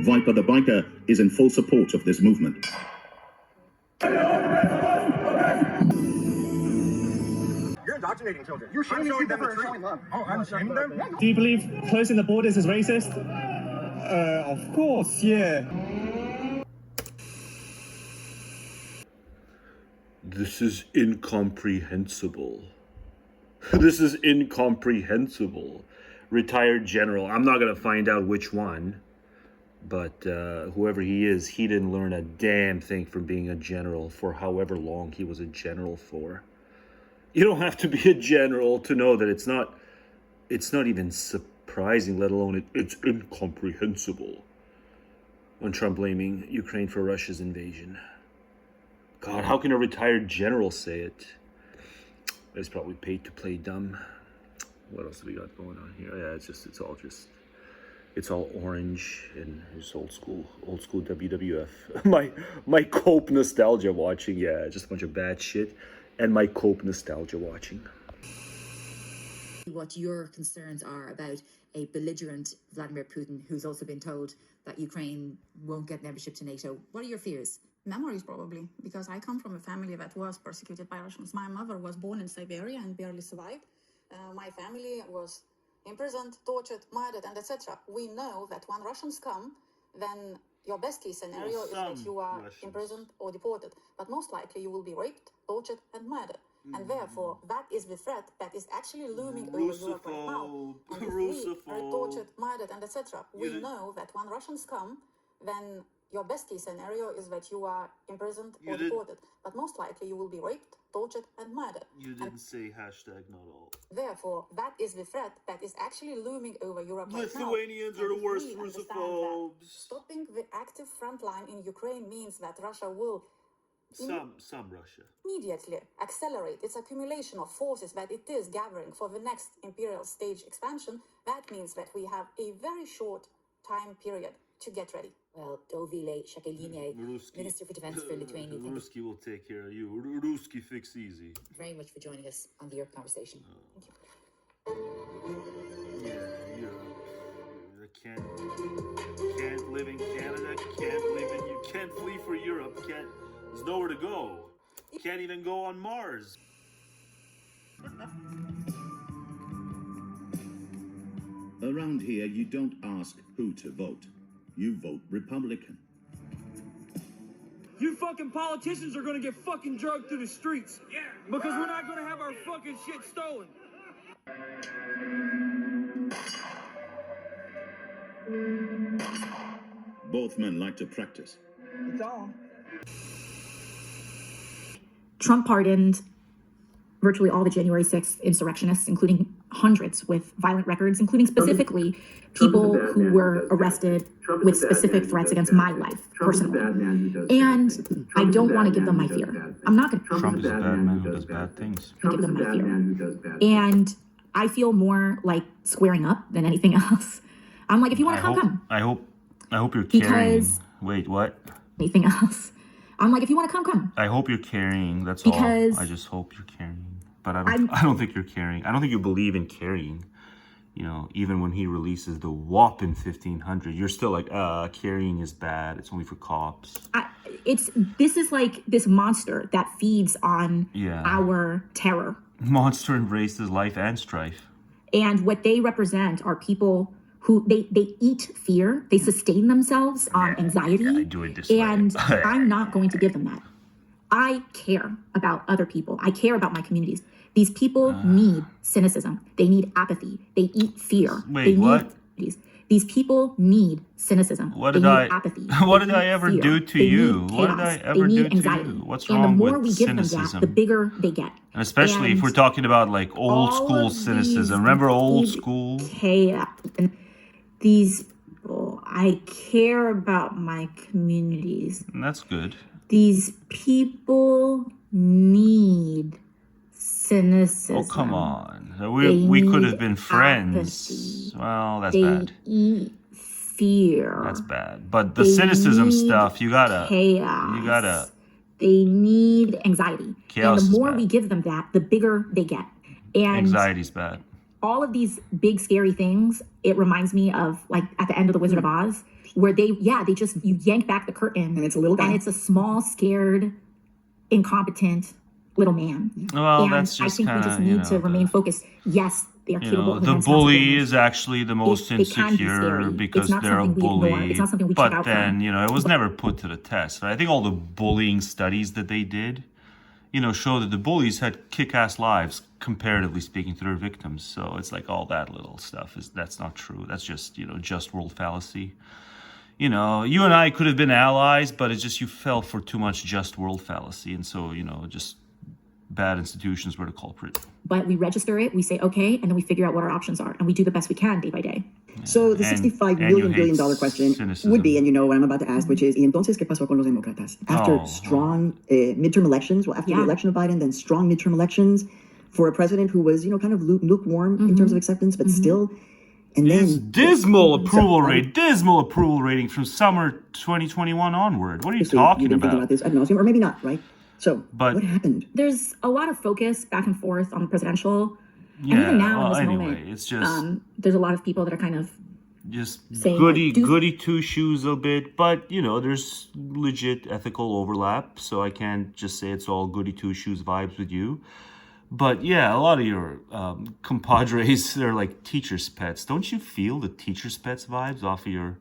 Viper the Biker is in full support of this movement. You're indoctrinating children. You're shaming people for showing love. Oh, I'm shaming them? Do you believe closing the borders is racist? Of course, yeah. This is incomprehensible. This is incomprehensible. Retired general. I'm not going to find out which one, but whoever he is, he didn't learn a damn thing from being a general for however long he was a general for. You don't have to be a general to know that it's not even surprising, let alone it's incomprehensible when Trump blaming Ukraine for Russia's invasion. God, how can a retired general say it? He's probably paid to play dumb. What else do we got going on here? Yeah, it's all orange and it's old school WWF. My Cope nostalgia watching, yeah, just a bunch of bad shit, and my Cope nostalgia watching. What your concerns are about a belligerent Vladimir Putin, who's also been told that Ukraine won't get membership to NATO. What are your fears? Memories, probably, because I come from a family that was persecuted by Russians. My mother was born in Siberia and barely survived. My family was imprisoned, tortured, murdered, and etc. We know that when Russians come, then your best case scenario is that you are imprisoned or deported. But most likely you will be raped, tortured, and murdered. And therefore, that is the threat that is actually looming over Europe right now. And if we are tortured, murdered, and etc., we know that when Russians come, then your best case scenario is that you are imprisoned or deported. But most likely you will be raped, tortured, and murdered. You didn't say hashtag not all. Therefore, that is the threat that is actually looming over Europe right now. Lithuanians are the worst Rusophobes. Stopping the active front line in Ukraine means that Russia will some Russia immediately accelerate its accumulation of forces that it is gathering for the next imperial stage expansion. That means that we have a very short time period to get ready. Well, Dovile Shakelinie, Minister for Defense for Lithuania. Ruski will take care of you. Ruski fix easy. Thank you very much for joining us on the Europe conversation. Thank you. Yeah, Europe. Can't live in Canada. You can't flee for Europe. There's nowhere to go. Can't even go on Mars. Around here, you don't ask who to vote. You vote Republican. You fucking politicians are gonna get fucking drugged through the streets. Yeah. Because we're not gonna have our fucking shit stolen. Both men like to practice. It's on. Trump pardoned virtually all the January 6th insurrectionists, including hundreds with violent records, including specifically people who were arrested with specific threats against my life personally. And I don't want to give them my fear. I'm not going to. Trump is a bad man who does bad things. Give them my fear. And I feel more like squaring up than anything else. I'm like, if you want to come. I hope you're carrying. Wait, what? Anything else? I'm like, if you want to come. I hope you're carrying. That's because all. I just hope you're carrying. But I don't think you're carrying. I don't think you believe in carrying. You know, even when he releases the whopping 1,500, you're still like, carrying is bad. It's only for cops. This is like this monster that feeds on our terror. Monster embraces life and strife. And what they represent are people who they eat fear. They sustain themselves on anxiety. I do it this and way. I'm not going to give them that. I care about other people. I care about my communities. These people need cynicism. They need apathy. They eat fear. Wait, what? These people need cynicism. What did I? Apathy. What did I ever do to you? What did I ever do to you? What's wrong with cynicism? And the more we give them that, the bigger they get. And especially if we're talking about like old school cynicism. Remember old school? Chaos. These people, I care about my communities. And that's good. These people need cynicism. Oh, come on. We could have been friends. Apathy. Well, that's bad. They eat fear. That's bad. But the cynicism stuff, you gotta. Chaos. They need anxiety. Chaos and the more is bad. we give them that, the bigger they get. And anxiety's bad. All of these big, scary things, it reminds me of, like, at the end of The Wizard of Oz, where they just, you yank back the curtain. And it's a little guy. And it's a small, scared, incompetent little man. Well, and that's just I think we just kinda, need to remain focused. Yes, they are capable of the immense bully amounts of is actually the most It can be insecure scary. because It's not they're a something we ignore. bully. It's not something we check But out then, from. it was never put to the test. I think all the bullying studies that they did, show that the bullies had kick-ass lives, comparatively speaking, to their victims. So it's like all that little stuff that's not true. That's just, just world fallacy. You and I could have been allies, but it's just you fell for too much just world fallacy. And so, just bad institutions were the culprit. But we register it, we say, okay, and then we figure out what our options are. And we do the best we can day by day. So the $65 billion question cynicism. would be, and you know what I'm about to ask, which is, y entonces, ¿qué pasó con los demócratas? After strong midterm elections, after the election of Biden, then strong midterm elections for a president who was, kind of lukewarm in terms of acceptance, but still, and then... Dismal approval rating from summer 2021 onward. What are you talking You've been thinking about? about this ad nauseum, or maybe not, right? So, But- what happened? There's a lot of focus back and forth on the presidential. Yeah, and even now well, in this anyway, moment, it's just... there's a lot of people that are kind of just saying, goody two shoes a bit, but there's legit ethical overlap, so I can't just say it's all goody two shoes vibes with you. But yeah, a lot of your compadres, they're like teachers' pets. Don't you feel the teachers' pets vibes off of your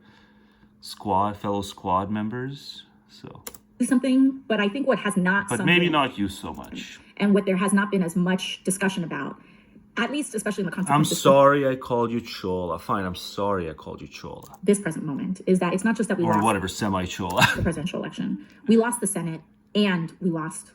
fellow squad members? So, something, but I think what has not but sunk maybe in, not you so much. and what there has not been as much discussion about, at least especially in the I'm consequences sorry I called you Chola. Fine, I'm sorry I called you Chola. this present moment, is that it's not just that we Or lost whatever, semi-Chola. the presidential election. We lost the Senate and we lost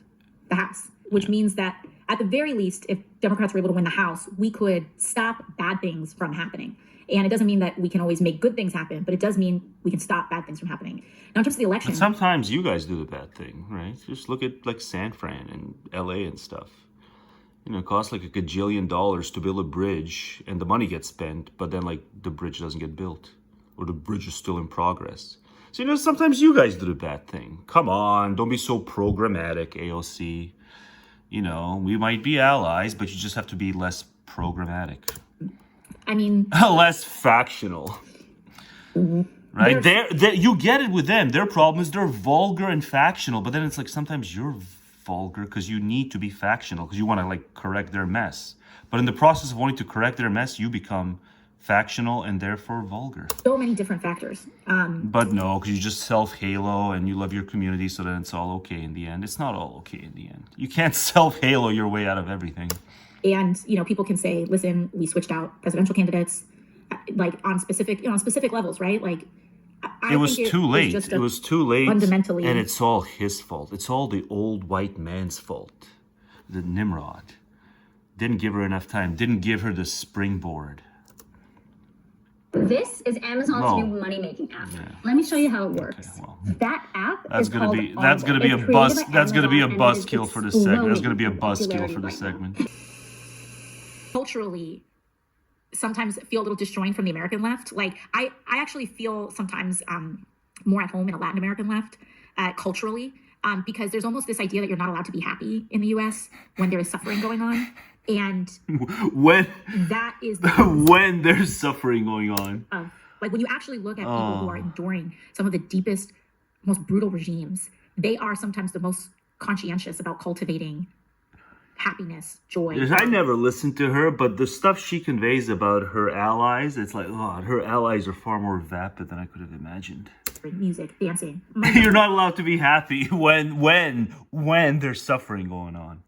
the House, which means that at the very least, if Democrats were able to win the House, we could stop bad things from happening. And it doesn't mean that we can always make good things happen, but it does mean we can stop bad things from happening. Now, in terms of the election... But sometimes you guys do the bad thing, right? Just look at like San Fran and LA and stuff. It costs like $1 gajillion to build a bridge and the money gets spent, but then like the bridge doesn't get built or the bridge is still in progress. So, sometimes you guys do the bad thing. Come on, don't be so programmatic, AOC. We might be allies, but you just have to be less programmatic. I mean... less factional. Right? You get it with them. Their problem is they're vulgar and factional, but then it's like sometimes you're vulgar because you need to be factional because you want to like correct their mess. But in the process of wanting to correct their mess, you become factional and therefore vulgar. So many different factors. But no, because you just self-halo and you love your community, so then it's all okay in the end. It's not all okay in the end. You can't self-halo your way out of everything. And, people can say, listen, we switched out presidential candidates, like on specific levels, right? Like, it was too late. It was too late. Fundamentally. And it's all his fault. It's all the old white man's fault. The Nimrod. Didn't give her enough time. Didn't give her the springboard. This is Amazon's new money-making app. Yeah. Let me show you how it works. Okay, well, that app that's gonna be a buzzkill for this segment. That's gonna be a buzzkill for this segment. Culturally, sometimes feel a little disjoined from the American left. Like I actually feel sometimes more at home in a Latin American left culturally because there's almost this idea that you're not allowed to be happy in the U.S. when there is suffering going on. And when there's suffering going on, like when you actually look at people who are enduring some of the deepest, most brutal regimes, they are sometimes the most conscientious about cultivating happiness, joy. I never listened to her, but the stuff she conveys about her allies, it's like, her allies are far more vapid than I could have imagined. Music, dancing. You're not allowed to be happy when there's suffering going on.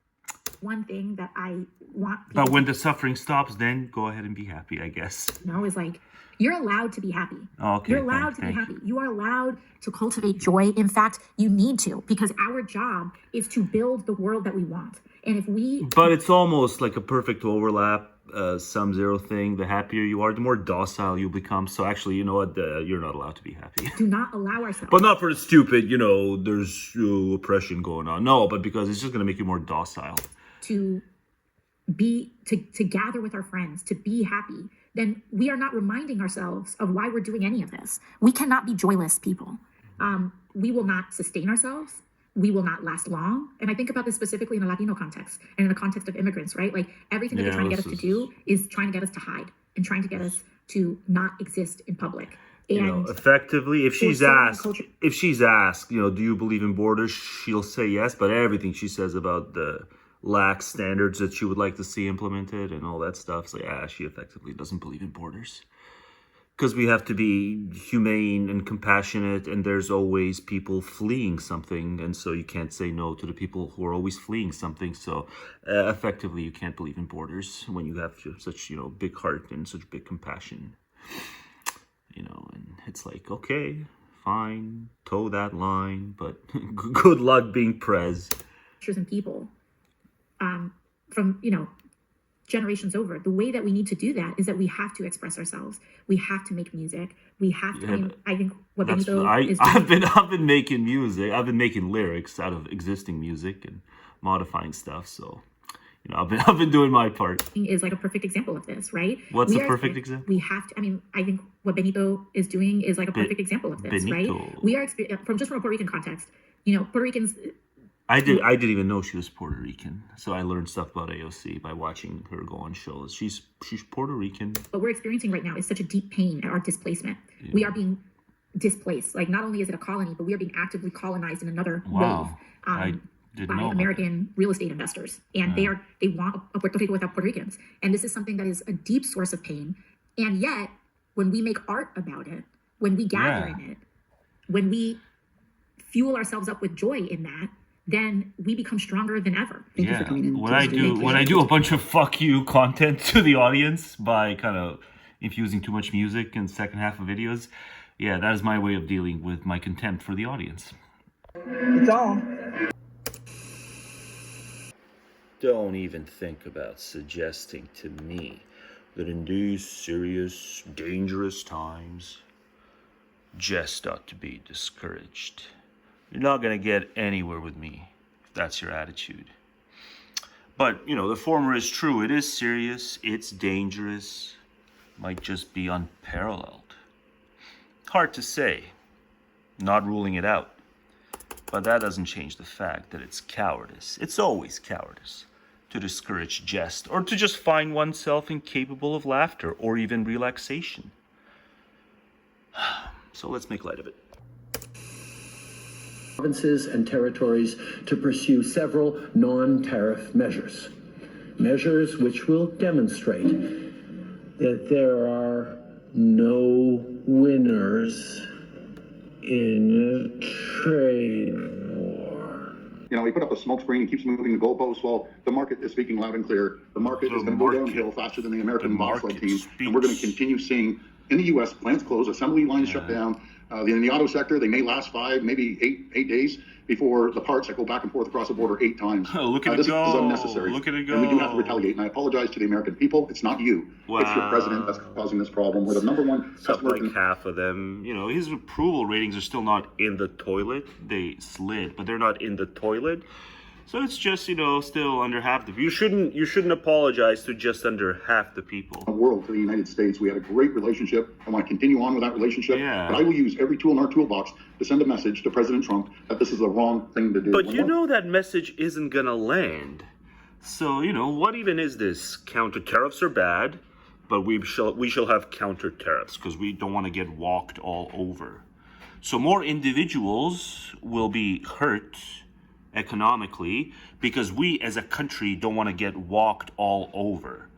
One thing that I want people but when the suffering stops, then go ahead and be happy, I guess. Is like, you're allowed to be happy. Okay, you're allowed to be happy. You are allowed to cultivate joy. In fact, you need to, because our job is to build the world that we want. And if we... But it's almost like a perfect overlap, sum zero thing. The happier you are, the more docile you become. So actually, you know what? You're not allowed to be happy. Do not allow ourselves. But not for the stupid, there's oppression going on. No, but because it's just going to make you more docile. To gather with our friends, to be happy, then we are not reminding ourselves of why we're doing any of this. We cannot be joyless people. We will not sustain ourselves. We will not last long. And I think about this specifically in a Latino context and in the context of immigrants, right? Like everything that they're trying to get us to do is trying to get us to hide and trying to get us to not exist in public. You know, And effectively, if she's certain asked, culture- you know, do you believe in borders? She'll say yes, but everything she says about the lax standards that she would like to see implemented and all that stuff, so yeah, she effectively doesn't believe in borders. Because we have to be humane and compassionate, and there's always people fleeing something, and so you can't say no to the people who are always fleeing something. So effectively, you can't believe in borders when you have such, you know, big heart and such big compassion. You know, and it's like, okay, fine, toe that line, but good luck being Prez. And people from, you know, generations over. The way that we need to do that is that we have to express ourselves. We have to make music. We have to. Yeah, I think what That's, Benito is I've doing been making music. I've been making lyrics out of existing music and modifying stuff. So, you know, I've been doing my part. is like a perfect example of this, right? What's a perfect example? We have to. I mean, I think what Benito is doing is like a perfect example of this, Benito. right? We are from a Puerto Rican context. You know, Puerto Ricans. I didn't even know she was Puerto Rican. So I learned stuff about AOC by watching her go on shows. She's Puerto Rican. What we're experiencing right now is such a deep pain at our displacement. Yeah. We are being displaced. Like, not only is it a colony, but we are being actively colonized in another wave. I didn't know American real estate investors, and they want a Puerto Rico without Puerto Ricans, and this is something that is a deep source of pain. And yet, when we make art about it, when we gather in it, when we fuel ourselves up with joy in that, then we become stronger than ever. Thank you for coming in. When I do a bunch of fuck you content to the audience by kind of infusing too much music in the second half of videos, yeah, that is my way of dealing with my contempt for the audience. It's on. Don't even think about suggesting to me that in these serious, dangerous times, jest ought to be discouraged. You're not going to get anywhere with me if that's your attitude. But, you know, the former is true. It is serious. It's dangerous. Might just be unparalleled. Hard to say. Not ruling it out. But that doesn't change the fact that it's cowardice. It's always cowardice to discourage jest or to just find oneself incapable of laughter or even relaxation. So let's make light of it. Provinces and territories to pursue several non-tariff measures which will demonstrate that there are no winners in a trade war. You know, he put up a smoke screen, he keeps moving the goalposts. Well, the market is speaking loud and clear. The market is going to go downhill faster than the American bobsled team. And we're going to continue seeing, in the U.S., plants close, assembly lines shut down. In the auto sector, they may last 5, maybe 8 days before the parts that go back and forth across the border 8 times. Oh, look at it this go. Is unnecessary. Look at it go. And we do have to retaliate. And I apologize to the American people. It's not you. Wow. It's your president that's causing this problem. We're the number one customer. Like half of them, you know, his approval ratings are still not in the toilet. They slid, but they're not in the toilet. So it's just, you know, still under half the you shouldn't apologize to just under half the people. The world to the United States. We had a great relationship. I want to continue on with that relationship. Yeah. But I will use every tool in our toolbox to send a message to President Trump that this is the wrong thing to do. But you know that message isn't gonna land. So, you know, what even is this? Counter tariffs are bad, but we shall have counter tariffs because we don't want to get walked all over. So more individuals will be hurt economically because we as a country don't want to get walked all over.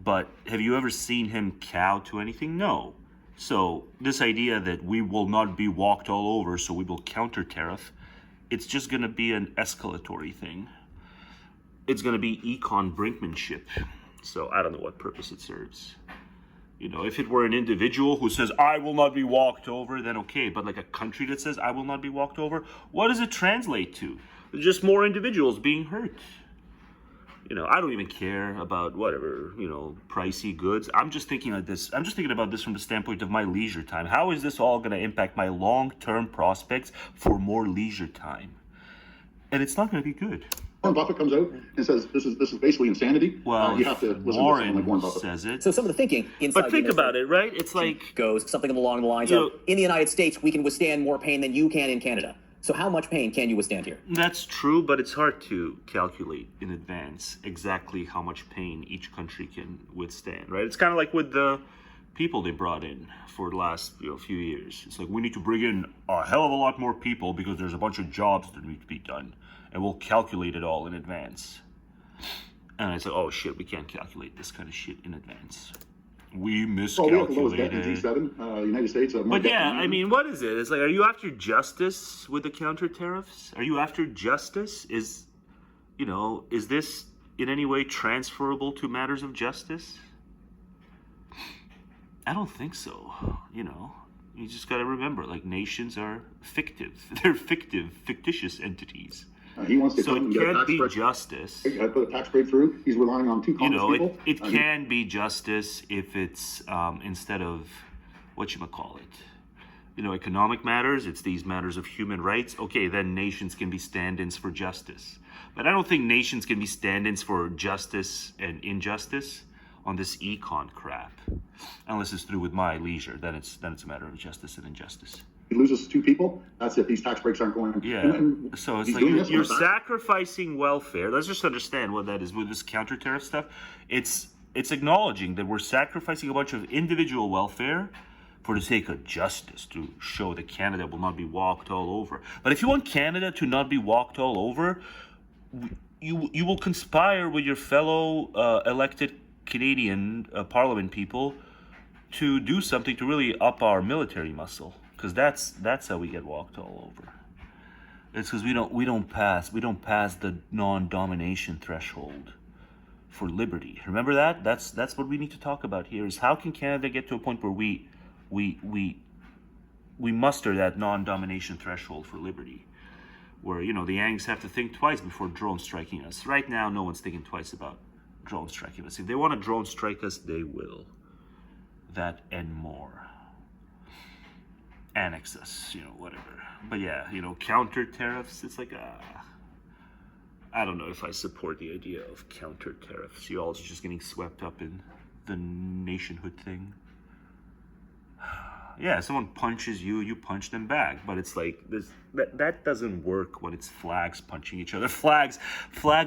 But have you ever seen him cow to anything? No. So this idea that we will not be walked all over, so we will counter tariff, it's just going to be an escalatory thing. It's going to be econ brinkmanship. So I don't know what purpose it serves. You know, if it were an individual who says, I will not be walked over, then okay. But like a country that says, I will not be walked over, what does it translate to? Just more individuals being hurt. You know, I don't even care about whatever, you know, pricey goods. I'm just thinking about this from the standpoint of my leisure time. How is this all going to impact my long-term prospects for more leisure time? And it's not going to be good. Warren Buffett comes out and says this is basically insanity. Well, you have to listen to Warren someone like Warren Buffett says it. So some of the thinking inside But think about it, right? It's like goes something along the lines you of, know, in the United States, we can withstand more pain than you can in Canada. So how much pain can you withstand here? That's true, but it's hard to calculate in advance exactly how much pain each country can withstand, right? It's kind of like with the people they brought in for the last few years. It's like, we need to bring in a hell of a lot more people because there's a bunch of jobs that need to be done, and we'll calculate it all in advance. And it's like, oh shit, we can't calculate this kind of shit in advance. We miscalculated. We have the lowest debt in G7, United States. But yeah, I mean, what is it? It's like, are you after justice with the counter tariffs? Are you after justice? Is this in any way transferable to matters of justice? I don't think so. You just got to remember, like, nations are fictive. They're fictitious entities. He wants to so it can't be justice. Put a tax break through. He's relying on two Congress people. It can be justice if it's instead of economic matters. It's these matters of human rights. Okay, then nations can be stand-ins for justice. But I don't think nations can be stand-ins for justice and injustice on this econ crap, unless it's through with my leisure. Then it's a matter of justice and injustice. He loses two people. That's it. These tax breaks aren't going. Yeah. So it's like you're sacrificing welfare. Let's just understand what that is with this counter tariff stuff. It's acknowledging that we're sacrificing a bunch of individual welfare for the sake of justice, to show that Canada will not be walked all over. But if you want Canada to not be walked all over, you will conspire with your fellow elected Canadian Parliament people to do something to really up our military muscle, because that's how we get walked all over. It's because we don't pass the non-domination threshold for liberty. Remember that? That's what we need to talk about here. Is how can Canada get to a point where we muster that non-domination threshold for liberty, where the Yangs have to think twice before drone striking us. Right now, no one's thinking twice about drone striking us. If they want to drone strike us, they will. That and more. Annex us, whatever. But yeah, counter tariffs, it's like, I don't know if I support the idea of counter tariffs. You all are just getting swept up in the nationhood thing. Yeah, someone punches you, you punch them back. But it's like, that doesn't work when it's flags punching each other. Flags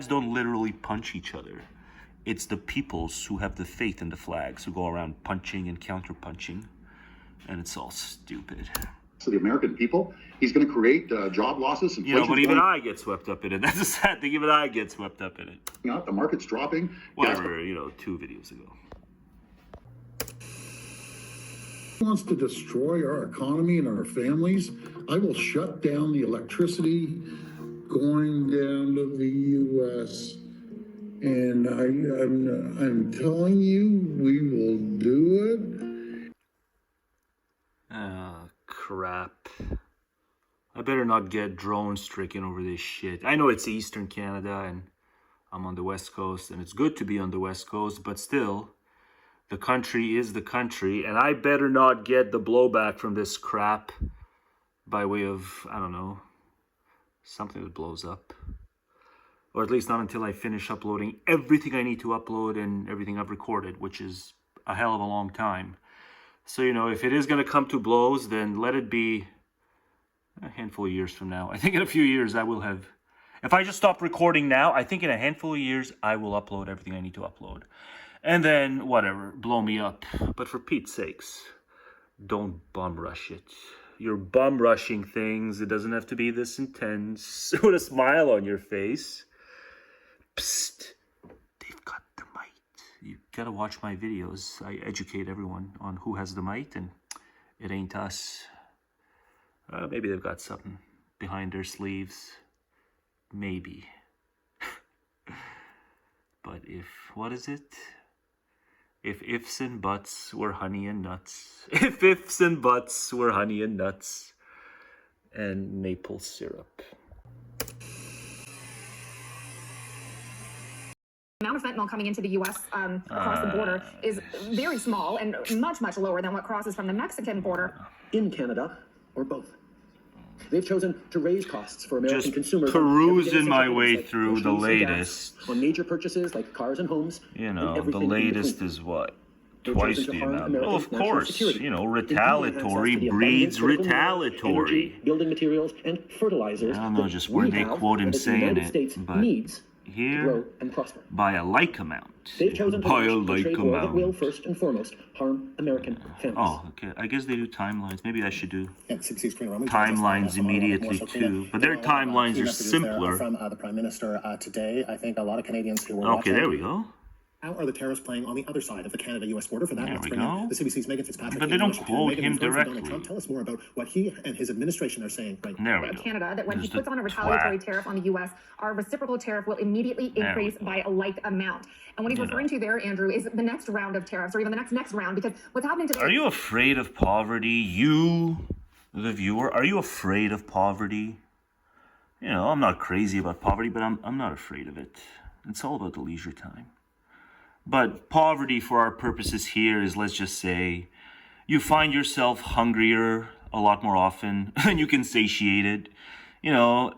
don't literally punch each other. It's the peoples who have the faith in the flags who go around punching and counter-punching. And it's all stupid. So the American people, he's going to create job losses. But even I get swept up in it. That's a sad thing. Even I get swept up in it. The market's dropping. Whatever, 2 videos ago. He wants to destroy our economy and our families. I will shut down the electricity going down to the U.S. And I'm telling you, we will do it. Ah, crap. I better not get drone stricken over this shit. I know it's Eastern Canada and I'm on the West Coast, and it's good to be on the West Coast, but still, the country is the country, and I better not get the blowback from this crap by way of, I don't know, something that blows up. Or at least not until I finish uploading everything I need to upload and everything I've recorded, which is a hell of a long time. So, if it is going to come to blows, then let it be a handful of years from now. I think in a few years I will have... If I just stop recording now, I think in a handful of years I will upload everything I need to upload. And then, whatever, blow me up. But for Pete's sakes, don't bum rush it. You're bum rushing things. It doesn't have to be this intense. With a smile on your face. Psst, they've got the might. You gotta watch my videos. I educate everyone on who has the might, and it ain't us. Maybe they've got something behind their sleeves. Maybe. But what is it? If ifs and buts were honey and nuts. If ifs and buts were honey and nuts. And maple syrup. The amount of fentanyl coming into the U.S. Across the border is very small and much, much lower than what crosses from the Mexican border. In Canada, or both. They've chosen to raise costs for American consumers. Perusing my way through the latest. On major purchases like cars and homes. The latest is what? Twice the amount. Well, of course, retaliatory breeds retaliatory. Building materials and fertilizers. I don't know just where they quote him saying it, but here and prosper. by a like amount. They've chosen to By a launch a like trade war that amount. will first and foremost harm American families. Oh, okay. I guess they do timelines. Maybe I should do And 60's Karina Roman timelines joins us now. immediately So, Karina, too. But their there are a lot of timelines key are messages there simpler. from the Prime Minister today. I think a lot of Canadians who were Okay, watching. there we go. How are the tariffs playing on the other side of the Canada-U.S. border? For that, There let's we bring in go. the CBC's Megan Fitzpatrick. But they in don't Washington. quote Megan, him in response to Donald directly. Trump, tell us more about what he and his administration are saying right There we go. Canada, that when he There's the puts on a retaliatory twat. tariff on the U.S., our reciprocal tariff will immediately There we increase go. by a like amount. And what he's referring to there, Andrew, is the next round of tariffs, or even the next round, because what's happening today. Are you afraid of poverty? You, the viewer, are you afraid of poverty? You know, I'm not crazy about poverty, but I'm not afraid of it. It's all about the leisure time. But poverty for our purposes here is, let's just say, you find yourself hungrier a lot more often and you can satiate it. You know,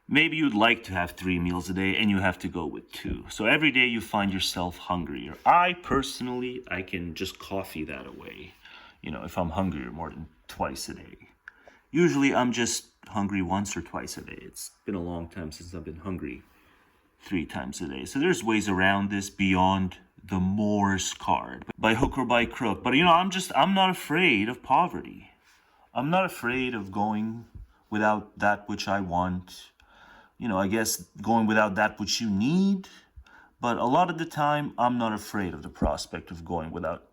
maybe you'd like to have 3 meals a day and you have to go with 2. So every day you find yourself hungrier. I personally, I can just coffee that away. You know, if I'm hungrier more than twice a day. Usually I'm just hungry once or twice a day. It's been a long time since I've been hungry 3 times a day. So there's ways around this beyond the Morse card, by hook or by crook. But you know, I'm not afraid of poverty. I'm not afraid of going without that which I want. You know, I guess going without that which you need. But a lot of the time, I'm not afraid of the prospect of going without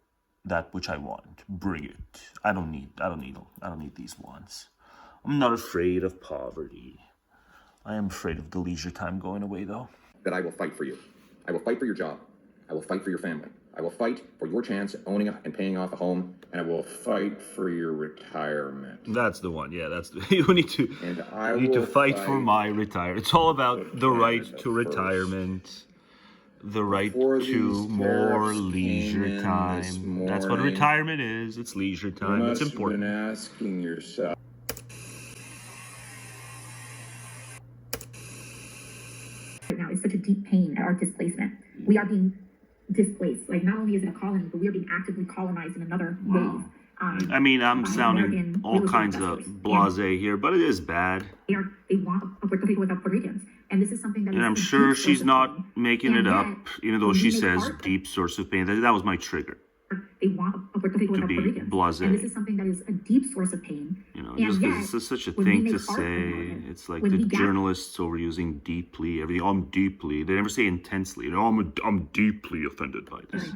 that which I want. Bring it. I don't need these wants. I'm not afraid of poverty. I am afraid of the leisure time going away, though. That I will fight for you. I will fight for your job. I will fight for your family. I will fight for your chance at owning and paying off a home, and I will fight for your retirement. That's the one. Yeah, that's the you need to fight for my retirement. It's all about the right to retirement, the right to more leisure time. That's what retirement is. It's leisure time. It's important. You must have been asking yourself. Right now is such a deep pain at our displacement. We are being displaced. Like, not only is it a colony, but we are being actively colonized in another wave. I mean, I'm sounding all kinds of blasé here, but it is bad. They want a Puerto Rico without Puerto Ricans. And this is something that And I'm sure she's not making it up, even though she says deep source of pain. That was my trigger. They want a Puerto Rico without Puerto Ricans. Blasé. And this is something that is a deep source of pain. You know, And just because yet, it's just such a when we thing make to art say. about It's like when the we gather- journalists overusing deeply, everything. Oh, I'm deeply. They never say intensely. You know, I'm deeply offended by this.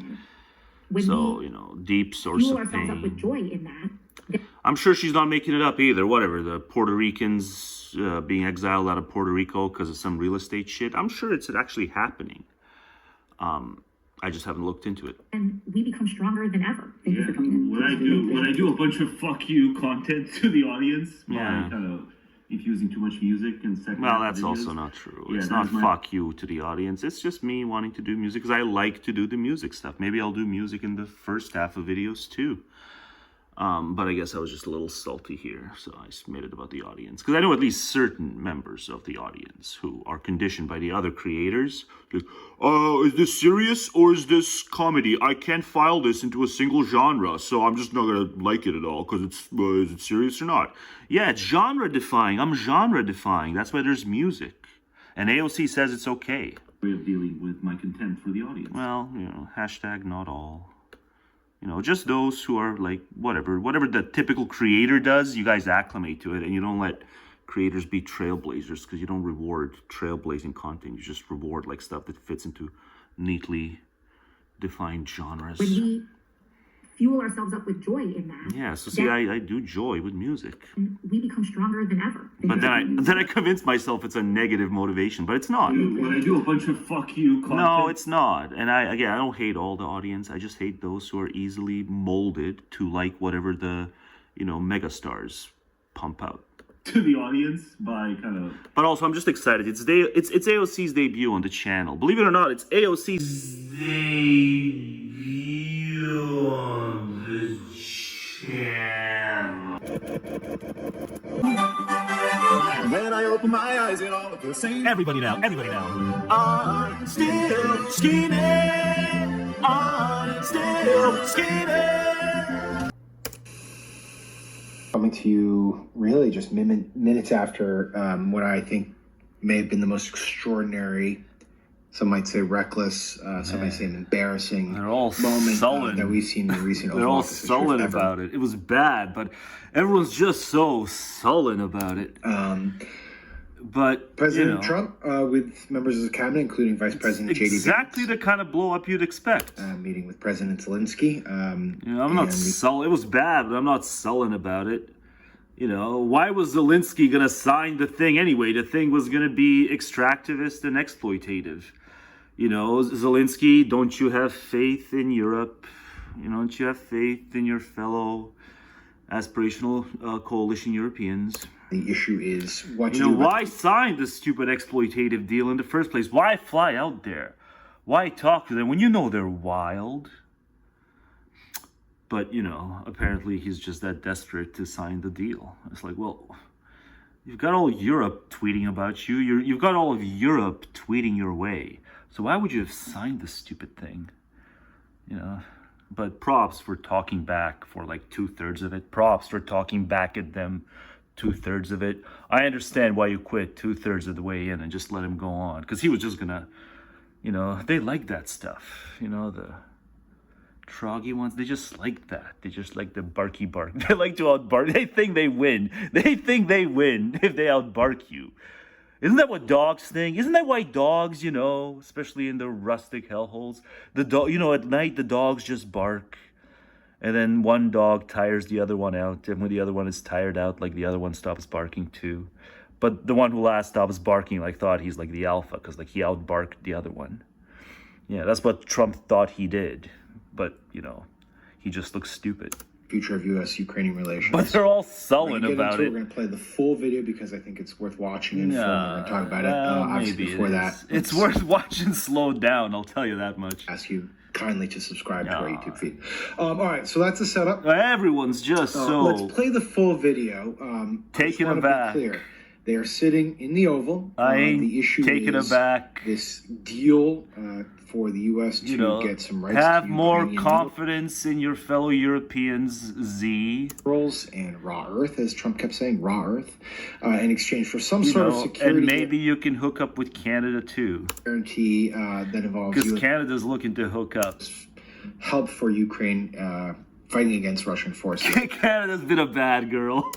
When So, we you know, deep source fuel of ourselves up with pain. joy in that, I'm sure she's not making it up either. Whatever, the Puerto Ricans being exiled out of Puerto Rico because of some real estate shit. I'm sure it's actually happening. I just haven't looked into it. and we become stronger than ever. Thank you for coming in. When I do a bunch of fuck you content to the audience, Yeah. kind of infusing too much music in the second Well, half that's of videos. also not true. Yeah, It's that not is my- fuck you to the audience. It's just me wanting to do music because I like to do the music stuff. Maybe I'll do music in the first half of videos too. But I guess I was just a little salty here, so I just made it about the audience. Because I know at least certain members of the audience who are conditioned by the other creators. Like, is this serious or is this comedy? I can't file this into a single genre, so I'm just not going to like it at all because it's, is it serious or not? Yeah, it's genre defying. I'm genre defying. That's why there's music. And AOC says it's okay. Way of dealing with my contempt for the audience. Well, you know, hashtag not all. You know, just those who are like, whatever the typical creator does, you guys acclimate to it, and you don't let creators be trailblazers because you don't reward trailblazing content. You just reward like stuff that fits into neatly defined genres. When we fuel ourselves up with joy in that, Yeah, so see, I do joy with music. we become stronger than ever. But then I convince myself it's a negative motivation, but it's not. When I do a bunch of fuck you content. No, it's not. And I don't hate all the audience. I just hate those who are easily molded to like whatever the, you know, megastars pump out. To the audience by kind of. But also, I'm just excited. It's AOC's debut on the channel. Believe it or not, it's AOC's debut on the channel. When I open my eyes, it all looks the same. Everybody now. I'm still scheming. I'm still scheming. Coming to you really just minutes after what I think may have been the most extraordinary, some might say reckless, some might say an embarrassing moment that we've seen in recent They're all office sullen about it. It was bad, but everyone's just so sullen about it. But President Trump with members of the cabinet, including Vice President J.D. exactly the kind of blow up you'd expect. Meeting with President Zelensky. I'm not sullen. It was bad, but I'm not sullen about it. Why was Zelensky going to sign the thing anyway? The thing was going to be extractivist and exploitative. Zelensky, don't you have faith in Europe? Don't you have faith in your fellow aspirational coalition Europeans? The issue is what why sign this stupid exploitative deal in the first place? Why fly out there? Why talk to them when you know they're wild? But, apparently he's just that desperate to sign the deal. It's like, well, you've got all Europe tweeting about you. You've got all of Europe tweeting your way. So why would you have signed this stupid thing? But props for talking back for like 2/3 of it. Props for talking back at them 2/3 of it. I understand why you quit 2/3 of the way in and just let him go on. Because he was just going to, they like that stuff. The troggy ones, they just like that. They just like the barky bark. They like to outbark. They think they win. They think they win if they outbark you. Isn't that what dogs think? Isn't that why dogs, especially in the rustic hellholes, at night the dogs just bark, and then one dog tires the other one out, and when the other one is tired out, like the other one stops barking too. But the one who last stops barking, thought he's like the alpha, because he outbarked the other one. Yeah, that's what Trump thought he did. But, he just looks stupid. Future of U.S.-Ukrainian relations. But they're all sullen about it. We're going to play the full video because I think it's worth watching and we're going to talk about it. Obviously, before that, it's worth watching slowed down, I'll tell you that much. Ask you kindly to subscribe to our YouTube feed. All right, so that's the setup. Everyone's just so... Let's play the full video. Taken aback. Clear. They are sitting in the Oval. I ain't the issue taken is aback. This deal for the U.S. to get some rights have to more Ukrainian confidence in your fellow Europeans, Z. And raw earth, as Trump kept saying, raw earth, in exchange for some sort of security. And maybe you can hook up with Canada too. Guarantee that involves because Canada's looking to hook up. Help for Ukraine fighting against Russian forces. Canada's been a bad girl.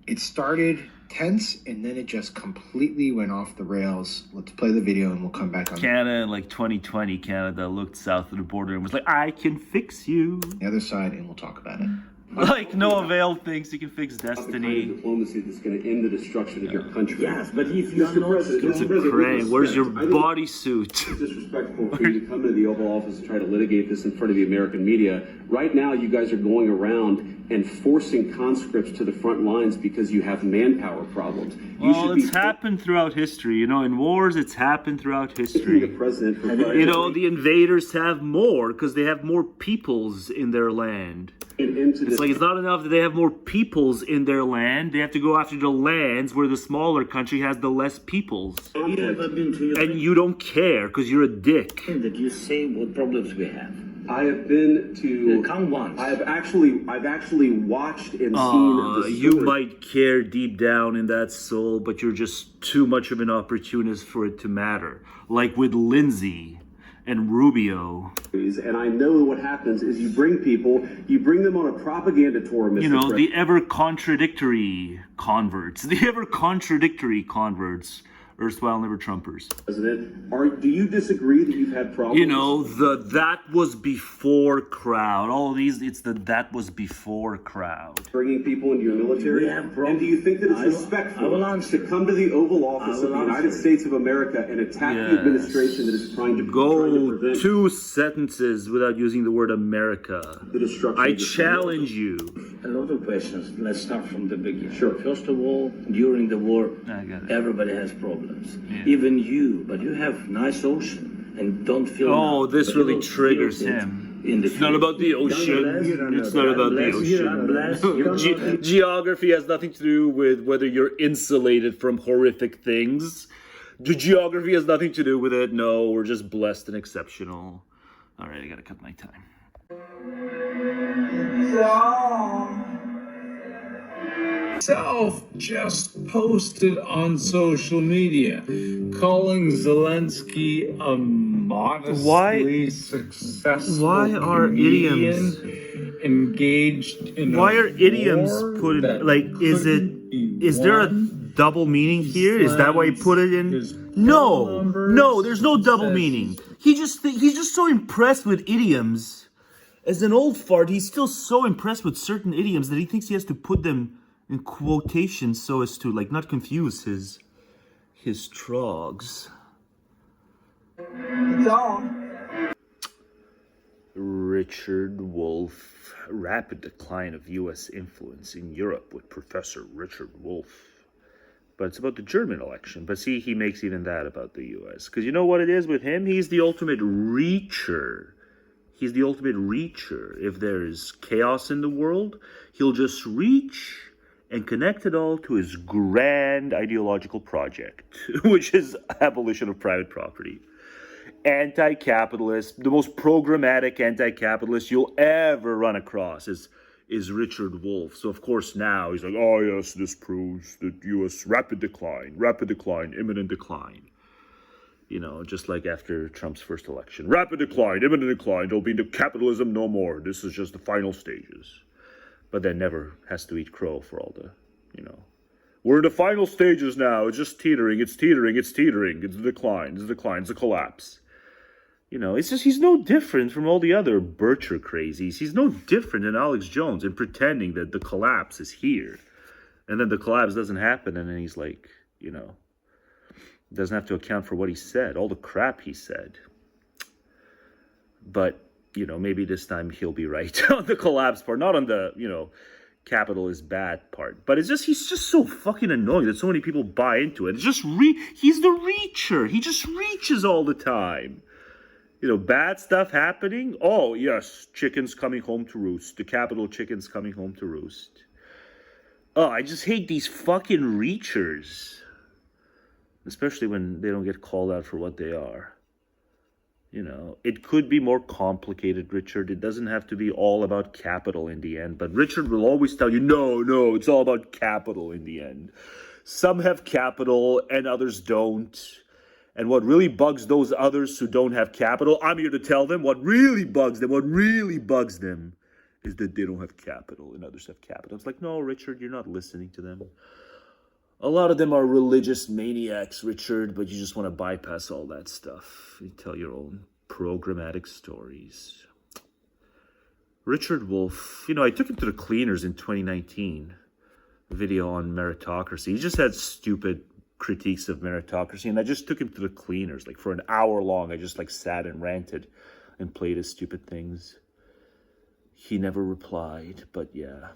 It started tense and then it just completely went off the rails. Let's play the video and we'll come back on. Canada in 2020, Canada looked south of the border and was like, I can fix you. The other side, and we'll talk about it. No Avail thinks he can fix destiny. The kind of diplomacy that's going to end the destruction of your country. Yes, but if you're not... It's a crane. Where's your bodysuit? It's disrespectful for you to come into the Oval Office and try to litigate this in front of the American media. Right now, you guys are going around and forcing conscripts to the front lines because you have manpower problems. It's happened throughout history. In wars, it's happened throughout history. The invaders have more because they have more peoples in their land. It's not enough that they have more peoples in their land. They have to go after the lands where the smaller country has the less peoples. Have you ever been to your... And you don't care because you're a dick. That you say what problems we have. I have been to... Come once. I've actually watched and seen the you might care deep down in that soul, but you're just too much of an opportunist for it to matter. Like with Lindsay and Rubio. And I know what happens is you bring them on a propaganda tour, Mr. President. The ever-contradictory converts. Erstwhile never Trumpers. President, do you disagree that you've had problems? That was before crowd. All of these, it's the that was before crowd. Bringing people into your military? And do you think that it's respectful to come to the Oval Office of the United States of America and attack the administration that is trying to prevent 2 sentences without using the word America? The destruction. I challenge you. A lot of questions. Let's start from the beginning. Sure. First of all, during the war, everybody has problems. Yeah. Even you, but you have nice ocean and don't feel. This really triggers him. It's not about the ocean. It's not about the ocean. Geography has nothing to do with whether you're insulated from horrific things. The geography has nothing to do with it. No, we're just blessed and exceptional. All right, I gotta cut my time. Self just posted on social media calling Zelensky a modestly successful comedian engaged in why are idioms put in, like, is there a double meaning here? Is that why he put it in? No, there's no double meaning. He's just so impressed with idioms. As an old fart, he's still so impressed with certain idioms that he thinks he has to put them in quotations so as to, like, not confuse his trogs. It's on. Richard Wolff, rapid decline of U.S. influence in Europe with Professor Richard Wolff. But it's about the German election. But see, he makes even that about the U.S. Because you know what it is with him? He's the ultimate reacher. He's the ultimate reacher. If there's chaos in the world, he'll just reach and connect it all to his grand ideological project, which is abolition of private property. Anti-capitalist, the most programmatic anti-capitalist you'll ever run across is Richard Wolff. So of course now he's like, oh yes, this proves that U.S. rapid decline, imminent decline. You know, just like after Trump's first election. Rapid decline, imminent decline, there'll be capitalism no more. This is just the final stages. But then never has to eat crow for all the, We're in the final stages now. It's just teetering. It's teetering. It's teetering. It's a decline. It's a decline. It's a collapse. It's just he's no different from all the other Bircher crazies. He's no different than Alex Jones in pretending that the collapse is here. And then the collapse doesn't happen. And then he's like, doesn't have to account for what he said, all the crap he said. But, maybe this time he'll be right on the collapse part, not on the, capital is bad part. But he's just so fucking annoying that so many people buy into it. It's just he's the reacher. He just reaches all the time. Bad stuff happening. Oh, yes, chickens coming home to roost. The capital chickens coming home to roost. Oh, I just hate these fucking reachers. Especially when they don't get called out for what they are. It could be more complicated, Richard. It doesn't have to be all about capital in the end. But Richard will always tell you, no, it's all about capital in the end. Some have capital and others don't. And what really bugs those others who don't have capital, I'm here to tell them what really bugs them is that they don't have capital and others have capital. It's like, no, Richard, you're not listening to them. A lot of them are religious maniacs, Richard, but you just want to bypass all that stuff. You tell your own programmatic stories. Richard Wolff, I took him to the cleaners in 2019, a video on meritocracy. He just had stupid critiques of meritocracy, and I just took him to the cleaners, like for an hour long. I just sat and ranted and played his stupid things. He never replied, but yeah,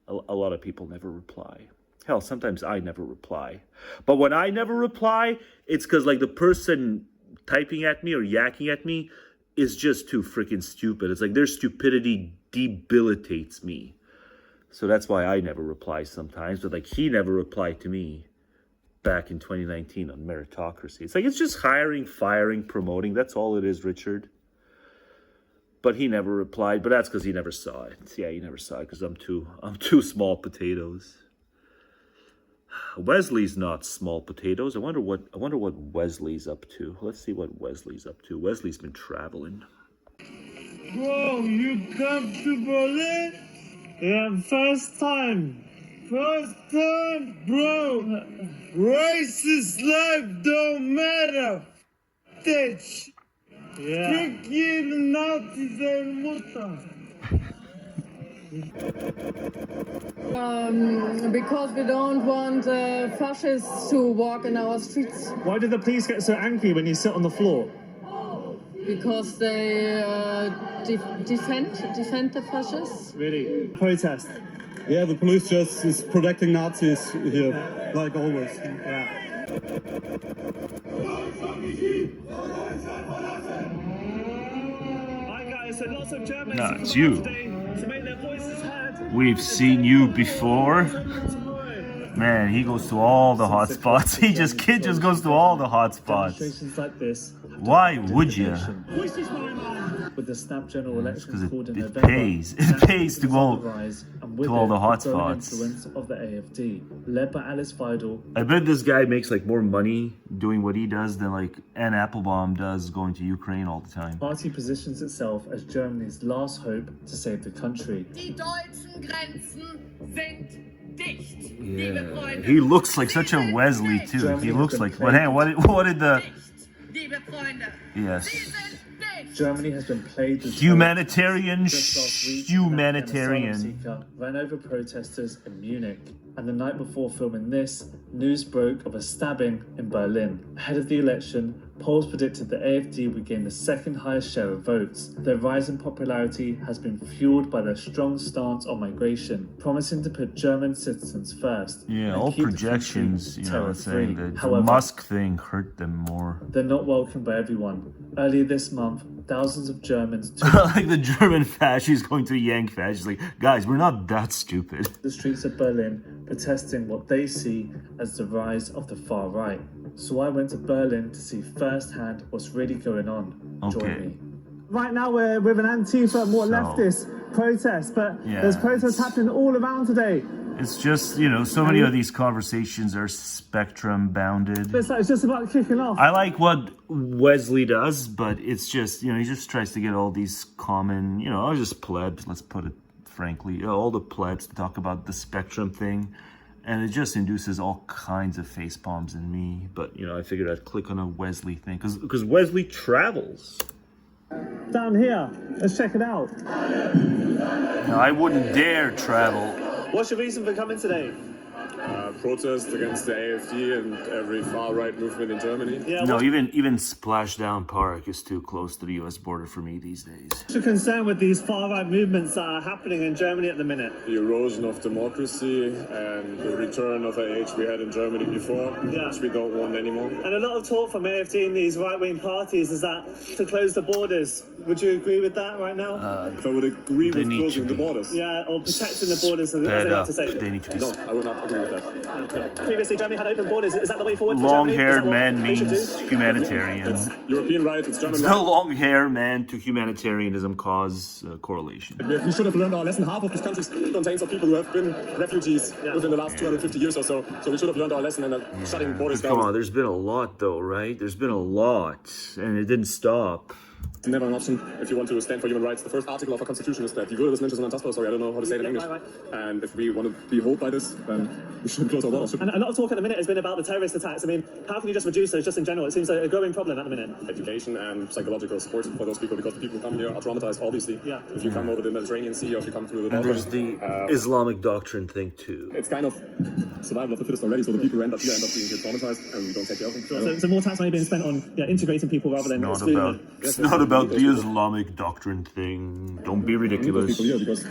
a lot of people never reply. Hell, sometimes I never reply. But when I never reply, it's because the person typing at me or yakking at me is just too freaking stupid. It's like their stupidity debilitates me. So that's why I never reply sometimes. But he never replied to me back in 2019 on meritocracy. It's just hiring, firing, promoting. That's all it is, Richard. But he never replied. But that's because he never saw it. Yeah, he never saw it because I'm too small potatoes. Wesley's not small potatoes. I wonder what Wesley's up to. Let's see what Wesley's up to. Wesley's been traveling. Bro, you come to Berlin? Yeah, first time, bro. Racist life don't matter. Bitch. Yeah. Fick jeden Nazi seine Mutter. Because we don't want fascists to walk in our streets. Why do the police get so angry when you sit on the floor? Because they defend the fascists. Really? Protest. Yeah, the police just is protecting Nazis here, like always. Yeah. Hi guys, so lots of Germans. No, it's you. We've seen you before. Man, he goes to all the hot spots. Kid just goes to all the hot spots. Like this. Why would you? With the snap general election called in November, it pays to go with all the growing hotspots. influence of the AFD, led by Alice Weidel. I bet this guy makes like more money doing what he does than like Anne Applebaum does going to Ukraine all the time. Party positions itself as Germany's last hope to save the country. Die deutschen Grenzen sind dicht. Yeah, he looks like such a Wesley too. He looks like. But hey, what did the? Yes. Germany has been plagued with Humanitarian. ran over protesters in Munich. And the night before filming this, news broke of a stabbing in Berlin. Ahead of the election, polls predicted the AfD would gain the second highest share of votes. Their rise in popularity has been fueled by their strong stance on migration, promising to put German citizens first. Yeah, all projections, saying that the However, Musk thing hurt them more. They're not welcomed by everyone. Earlier this month, thousands of Germans like the German fascists going to yank fascists. Like, guys, we're not that stupid. The streets of Berlin protesting what they see as the rise of the far right. So I went to Berlin to see firsthand what's really going on. Join me. Right now we're with an Antifa, more leftist protest, but there's protests happening all around today. It's just, so many of these conversations are spectrum bounded. It's like it's just about kicking off. I like what Wesley does, but it's just, he just tries to get all these common, just plebs, let's put it frankly, all the plebs to talk about the spectrum thing. And it just induces all kinds of face palms in me. But, I figured I'd click on a Wesley thing because Wesley travels. Down here, let's check it out. Now, I wouldn't dare travel. What's your reason for coming today? Protest against the AfD and every far-right movement in Germany. No, even Splashdown Park is too close to the U.S. border for me these days. What's your concern with these far-right movements that are happening in Germany at the minute? The erosion of democracy and the return of an age we had in Germany before, which we don't want anymore. And a lot of talk from AfD and these right-wing parties is that to close the borders. Would you agree with that right now? If I would agree with closing the borders. Yeah, or protecting the borders, as they like to say. They need to be No, I would not agree with that. Previously, Germany had open borders. Is that the way forward for Long-haired Germany? man means humanitarian. It's European right, it's German The right. long-haired man to humanitarianism cause correlation. We should have learned our lesson. Half of this country contains of people who have been refugees within the last 250 years or so. So we should have learned our lesson and shutting borders down. Come on, there's been a lot though, right? There's been a lot, and it didn't stop. It's never an option if you want to stand for human rights. The first article of our constitution is that die Würde des Menschen ist unantastbar. Sorry, I don't know how to say it in English. And if we want to be held by this, then we should close our borders. And a lot of talk at the minute has been about the terrorist attacks. I mean, how can you just reduce those just in general? It seems like a growing problem at the minute. Education and psychological support for those people, because the people who come here are traumatized, obviously. Yeah. If you come over the Mediterranean Sea or if you come through the And border. there's the Islamic doctrine thing too. It's kind of survival of the fittest already, so the people who end up here end up being traumatized and we don't take care of them. So more tax money being spent on integrating people rather than It's not about the Islamic doctrine thing. Don't be ridiculous. People here because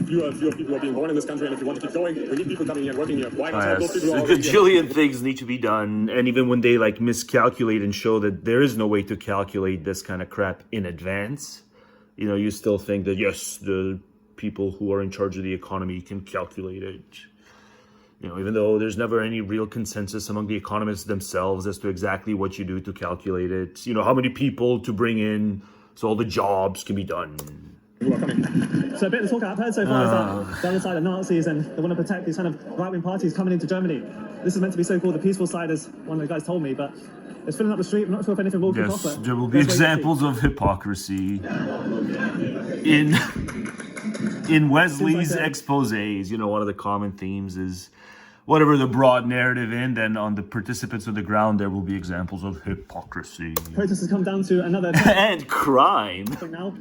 fewer people are being born in this country, and if you want to keep going, we need people coming here and working here. Why not those people who are a already gajillion things need to be done, and even when they miscalculate and show that there is no way to calculate this kind of crap in advance, you still think that yes, the people who are in charge of the economy can calculate it. Even though there's never any real consensus among the economists themselves as to exactly what you do to calculate it. How many people to bring in so all the jobs can be done. So a bit of the talk I've heard so far is that the other side are Nazis and they want to protect these kind of right-wing parties coming into Germany. This is meant to be so-called the peaceful side, as one of the guys told me, but it's filling up the street. I'm not sure if anything will kick off. Yes, there will be examples of hypocrisy in Wesley's exposés. One of the common themes is whatever the broad narrative in, then on the participants on the ground, there will be examples of hypocrisy. Protests have come down to another... and crime. Now.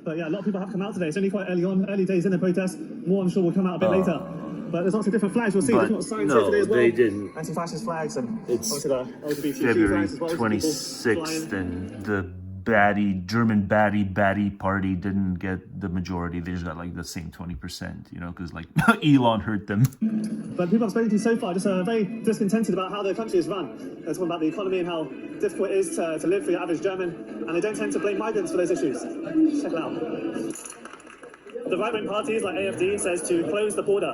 But yeah, a lot of people have come out today. It's only quite early days in the protest. More, I'm sure, will come out a bit later. But there's lots of different flags. We'll see different signs here today as well. They didn't. Anti-fascist flags and it's obviously the LGBTQ February flags as well. 26th, and the German baddie party didn't get the majority. They just got the same 20%, because Elon hurt them. But people I've spoken to so far just are very discontented about how their country is run. They're talking about the economy and how difficult it is to live for your average German, and they don't tend to blame migrants for those issues. Check it out. The right-wing parties like AfD says to close the border.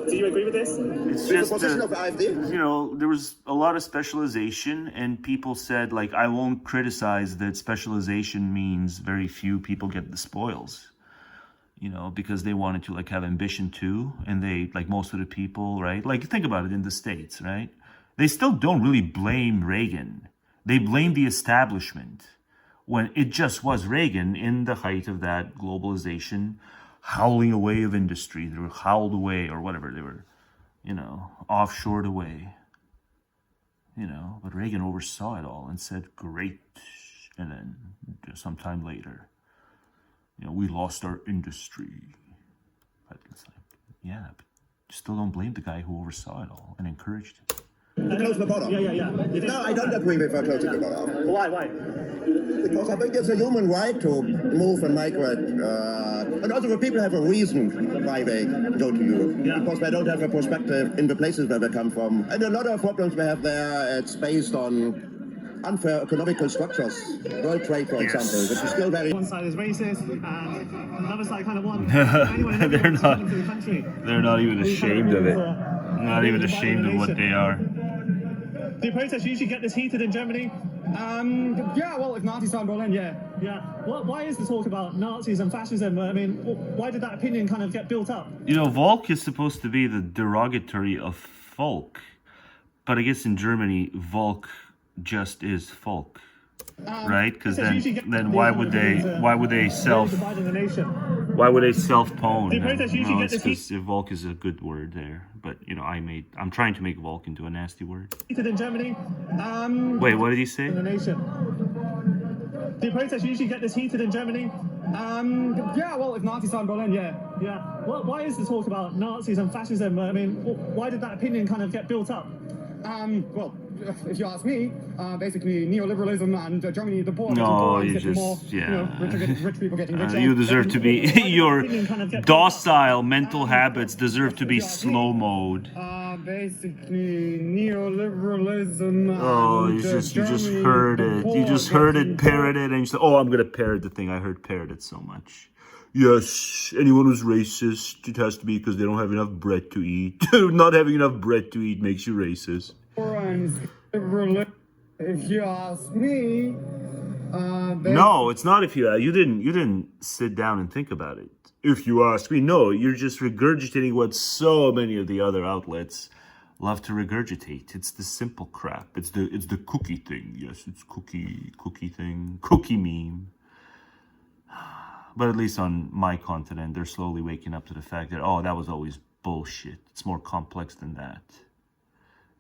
Do you agree with this? It's just the position of AfD. There was a lot of specialization, and people said I won't criticize that specialization means very few people get the spoils. you know, because they wanted to like have ambition too. And they, like most of the people, right? Like think about it in the States, right? They still don't really blame Reagan. They blame the establishment when it just was Reagan in the height of that globalization, howling away of industry. They were howled away or whatever. They were, you know, offshored away. You know, but Reagan oversaw it all and said, great. And then sometime later, you know, we lost our industry. But it's like, yeah, but you still don't blame the guy who oversaw it all and encouraged it. To close the border. Yeah. No, I don't agree with closing the border. Why? Because I think it's a human right to move and migrate. And also the people have a reason why they go to Europe. Because they don't have a perspective in the places where they come from. And a lot of problems we have there, it's based on unfair economical structures. World trade, for example, which is still very... One side is racist, and another side kind of wants They're not even ashamed of it. Not even ashamed of what they are. Do protests usually get this heated in Germany? Yeah, well, if Nazis are in Berlin, yeah. Why is the talk about Nazis and fascism? I mean, why did that opinion kind of get built up? You know, Volk is supposed to be the derogatory of folk, but I guess in Germany, Volk just is folk, right? Because then why would they self-pone? No, it's because Volk is a good word there, but you know, I'm trying to make Volk into a nasty word. Heated in Germany? Wait, what did he say? In the nation. Do protests usually get this heated in Germany? Yeah, well, if Nazis are in Berlin, yeah. Why is the talk about Nazis and fascism? I mean, why did that opinion kind of get built up? Well, if you ask me, basically neoliberalism and Germany, the poor getting more, rich people getting richer. You deserve to be, your docile mental habits deserve to be slow mode. Basically neoliberalism. Oh, you just heard it. You just heard it parroted, and you said, "Oh, I'm gonna parrot the thing I heard parroted so much." Yes, anyone who's racist, it has to be because they don't have enough bread to eat. Not having enough bread to eat makes you racist. If you ask me, no, it's not. If you didn't sit down and think about it. If you ask me, no, you're just regurgitating what so many of the other outlets love to regurgitate. It's the simple crap. It's the cookie thing. Yes, it's cookie thing, cookie meme. But at least on my continent, they're slowly waking up to the fact that, oh, that was always bullshit. It's more complex than that.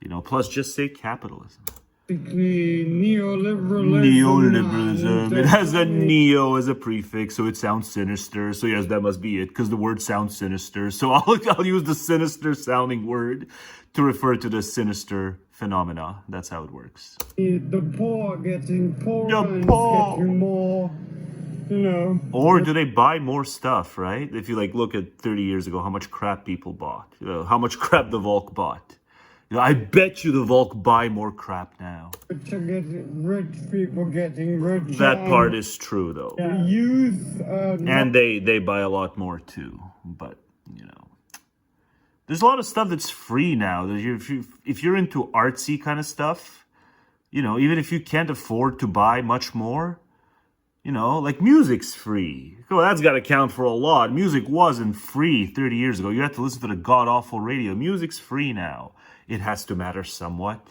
You know, plus just say capitalism. Neoliberalism. It has a neo as a prefix, so it sounds sinister. So yes, that must be it, because the word sounds sinister. So I'll use the sinister sounding word to refer to the sinister phenomena. That's how it works. The poor getting poorer and getting more... You know, or do they buy more stuff, right? If you like look at 30 years ago, how much crap people bought, how much crap the Volk bought. You know, I bet you the Volk buy more crap now. Rich people getting rich. That part is true, though. The youth, and they buy a lot more too. But you know, there's a lot of stuff that's free now. If you're into artsy kind of stuff, you know, even if you can't afford to buy much more. You know, like music's free. Well, that's got to count for a lot. Music wasn't free 30 years ago. You had to listen to the god-awful radio. Music's free now. It has to matter somewhat.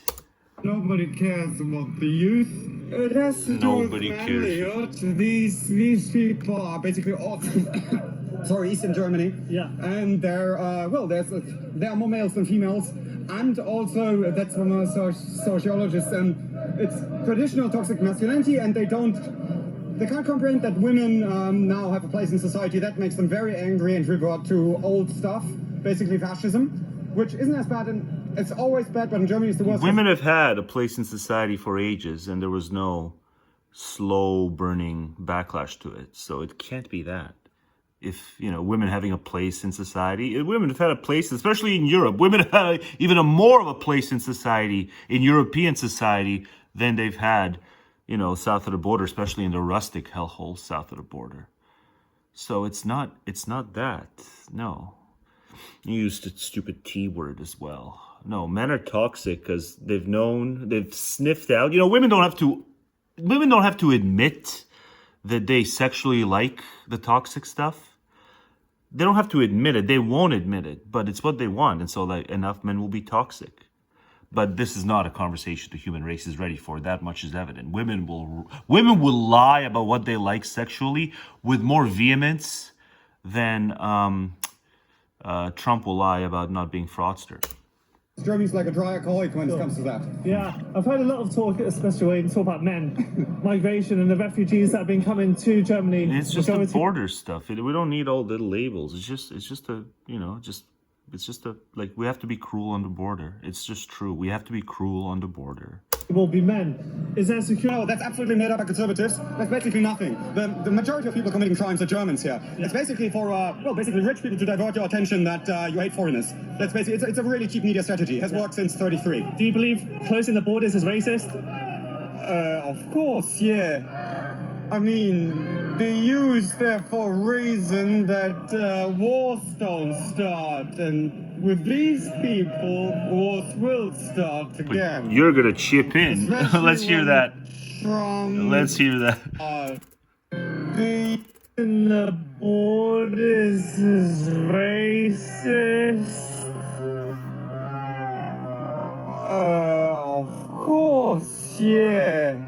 Nobody cares about the youth. It has to do with cares. These people are basically all... Sorry, Eastern Germany. Yeah. And there are more males than females. And also, that's from a sociologist, it's traditional toxic masculinity, and they can't comprehend that women now have a place in society. That makes them very angry and revert to old stuff, basically fascism, which isn't as bad, and it's always bad, but in Germany it's the worst. Women have had a place in society for ages, and there was no slow burning backlash to it. So it can't be that. If, you know, women having a place in society, women have had a place, especially in Europe. Women have had even more of a place in society, in European society, than they've had, you know, south of the border, especially in the rustic hellholes south of the border. So it's not that. No. You used the stupid T word as well. No, men are toxic because they've sniffed out. You know, women don't have to admit that they sexually like the toxic stuff. they don't have to admit it. They won't admit it, but it's what they want. And so like enough men will be toxic. But this is not a conversation the human race is ready for. That much is evident. Women will lie about what they like sexually with more vehemence than Trump will lie about not being fraudster. Germany's like a dry alcoholic when it comes to that. Yeah, I've heard a lot of talk, especially when you talk about men, migration and the refugees that have been coming to Germany. It's just the border stuff. We don't need all the labels. It's just a, like, we have to be cruel on the border. It's just true. We have to be cruel on the border. Will be men. Is there security? No, that's absolutely made up by conservatives. That's basically nothing. The majority of people committing crimes are Germans here. Yeah. It's basically for, basically rich people to divert your attention that you hate foreigners. That's basically, it's a really cheap media strategy. It has worked since 33. Do you believe closing the borders is racist? Of course, yeah. I mean, they use there for a reason that wars don't start, and with these people, wars will start again. You're gonna chip in. Let's hear that. Let's hear that. The borders is racist. Of course, yeah.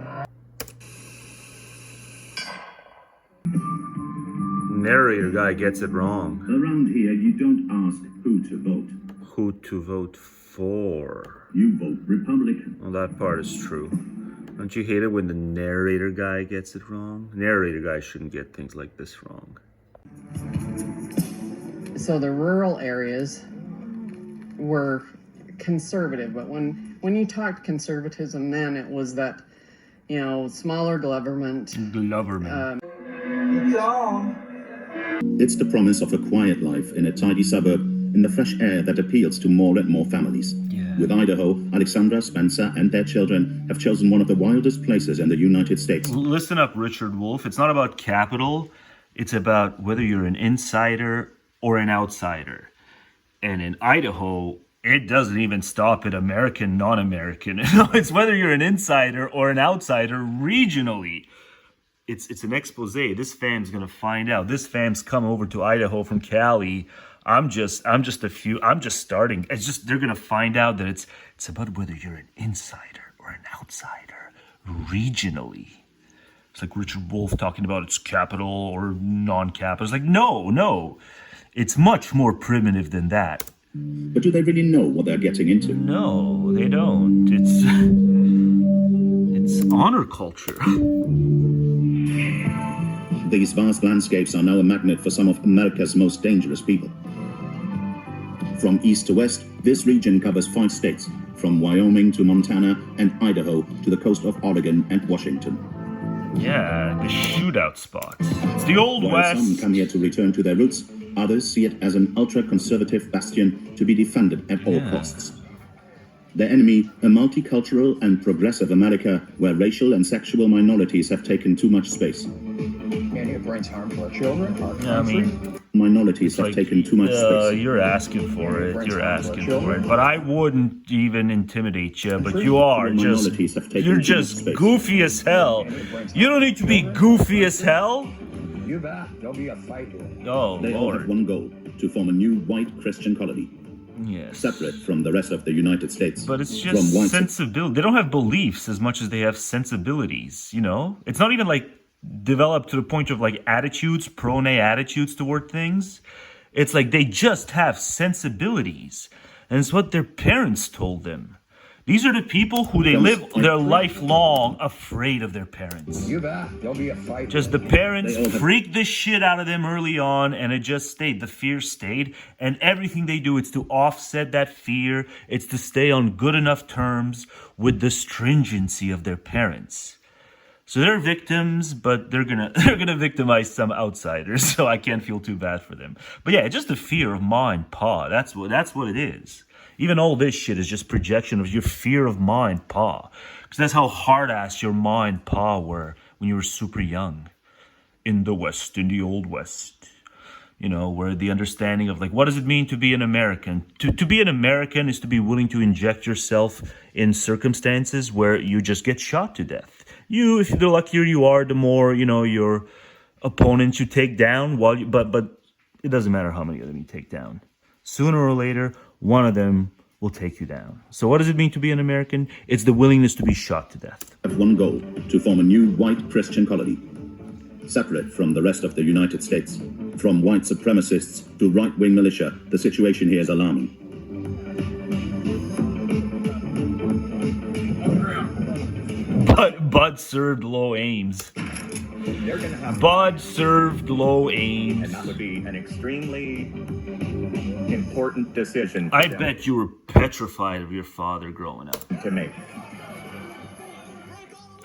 Narrator guy gets it wrong. Around here, you don't ask who to vote. Who to vote for? You vote Republican. Well, that part is true. Don't you hate it when the narrator guy gets it wrong? Narrator guy shouldn't get things like this wrong. So the rural areas were conservative, but when you talked conservatism then, it was that, smaller government. It's the promise of a quiet life in a tidy suburb in the fresh air that appeals to more and more families. Yeah. With Idaho, Alexandra, Spencer, and their children have chosen one of the wildest places in the United States. Listen up, Richard Wolff. It's not about capital. It's about whether you're an insider or an outsider. And in Idaho, it doesn't even stop at American, non-American. It's whether you're an insider or an outsider regionally. It's an expose. This fam's gonna find out. This fam's come over to Idaho from Cali. I'm just starting. It's just they're gonna find out that it's about whether you're an insider or an outsider regionally. It's like Richard Wolff talking about it's capital or non-capital. It's like no. It's much more primitive than that. But do they really know what they're getting into? No, they don't. It's honor culture. These vast landscapes are now a magnet for some of America's most dangerous people. From east to west, this region covers 5 states, from Wyoming to Montana and Idaho to the coast of Oregon and Washington. Yeah, the shootout spots. It's the Old While West. Some come here to return to their roots, others see it as an ultra-conservative bastion to be defended at all costs. Their enemy, a multicultural and progressive America where racial and sexual minorities have taken too much space. And it brings harm to our children, our country. I mean, minorities have taken too much space. You're asking for it. You're asking for it. But I wouldn't even intimidate you. But you are you're just goofy as hell. You don't need to be goofy as hell. You bet. There'll be a fight here. Oh, they all have one goal: to form a new white Christian colony. Yes. Separate from the rest of the United States. But it's just sensibility. They don't have beliefs as much as they have sensibilities, It's not even like developed to the point of like attitudes, pro-nay attitudes toward things. It's like they just have sensibilities. And it's what their parents told them. These are the people who they live their life long afraid of their parents. You bet. There'll be a fight. Just the parents freaked the shit out of them early on, and it just stayed. The fear stayed, and everything they do is to offset that fear. It's to stay on good enough terms with the stringency of their parents. So they're victims, but they're gonna victimize some outsiders. So I can't feel too bad for them. But yeah, just the fear of ma and pa. That's what it is. Even all this shit is just projection of your fear of ma and pa. Because that's how hard-ass your ma and pa were when you were super young. In the West, in the Old West. Where the understanding of, like, what does it mean to be an American? To be an American is to be willing to inject yourself in circumstances where you just get shot to death. If the luckier you are, the more, your opponents you take down. But it doesn't matter how many of them you take down. Sooner or later, one of them will take you down. So what does it mean to be an American? It's the willingness to be shot to death. Have one goal: to form a new white Christian colony, separate from the rest of the United States. From white supremacists to right-wing militia, the situation here is alarming. Bud served low aims. They're going to have Bud served low aims. And that would be an extremely important decision. I bet you were petrified of your father growing up. To make.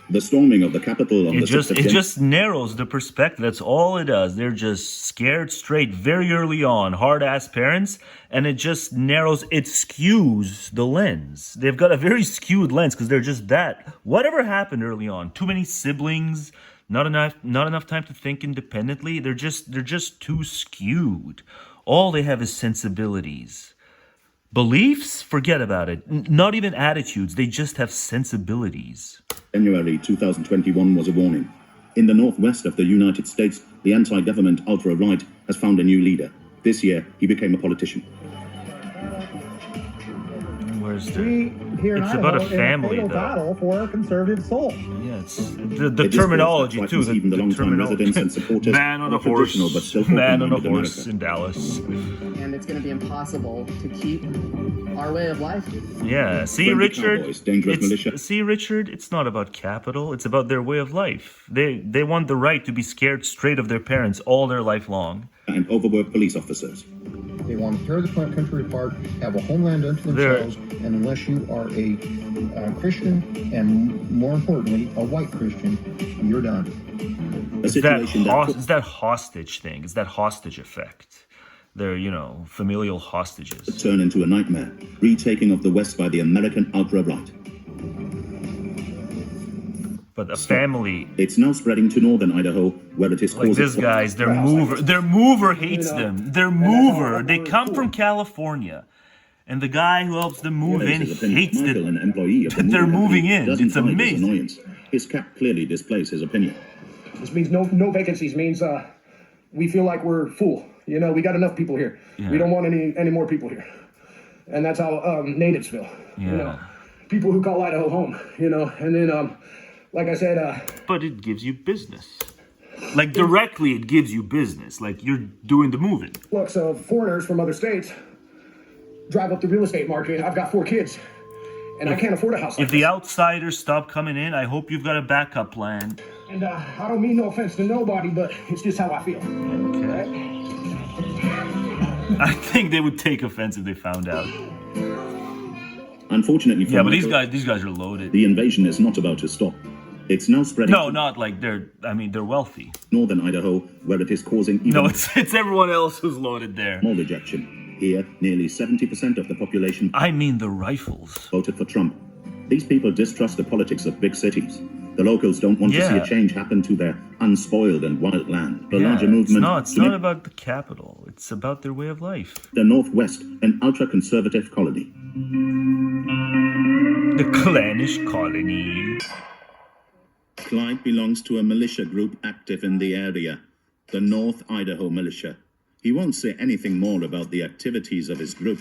The storming of the Capitol on It the 6th of January. just narrows the perspective. That's all it does. They're just scared straight very early on, hard-ass parents, and it just narrows, it skews the lens. They've got a very skewed lens because they're just that. Whatever happened early on, too many siblings, not enough time to think independently. They're just too skewed. All they have is sensibilities. Beliefs? Forget about it. Not even attitudes. They just have sensibilities. January 2021 was a warning. In the northwest of the United States, the anti-government ultra-right has found a new leader. This year, he became a politician. Where's it's about a family, though. Battle for a conservative soul. Yeah, it's the terminology too. Even the long-time terminology. residents and supporters Man on a of horse. traditional but still Man on a open-minded horse America. in Dallas. And it's going to be impossible to keep our way of life. Yeah, see, Friendly Richard. cowboys, dangerous militia. See, Richard. It's not about capital. It's about their way of life. They want the right to be scared straight of their parents all their life long. And overworked police officers. They want to tear the country apart, have a homeland unto themselves, and unless you are a Christian, and more importantly, a white Christian, you're done. It's that hostage thing. It's that hostage effect. They're, familial hostages. Turn into a nightmare. Retaking of the West by the American ultra-right. But a family. It's now spreading to northern Idaho, where it is like this guy's. Their mover hates them. Their mover. They come from California, and the guy who helps them move in hates that they're moving in. It's amazing. His cap clearly displays his opinion. This means no vacancies. Means we feel like we're full. We got enough people here. Yeah. We don't want any more people here, and that's how natives feel. Yeah. People who call Idaho home. And then. Like I said, but it gives you business. Like directly, it gives you business. Like you're doing the moving. Look, so foreigners from other states drive up the real estate market. I've got 4 kids, and I can't afford a house. If the outsiders stop coming in, I hope you've got a backup plan. And I don't mean no offense to nobody, but it's just how I feel. Okay. Right? I think they would take offense if they found out. Unfortunately, for but Michael, these guys are loaded. The invasion is not about to stop. It's now spreading. No, not like they're wealthy. Northern Idaho, where it is causing even no, it's everyone else who's loaded there. More rejection. Here, nearly 70% of the population. I mean the rifles. Voted for Trump. These people distrust the politics of big cities. The locals don't want to see a change happen to their unspoiled and wild land. The larger movement. It's not about the capital. It's about their way of life. The Northwest, an ultra-conservative colony. The Clannish colony. Clyde belongs to a militia group active in the area, the North Idaho Militia. He won't say anything more about the activities of his group.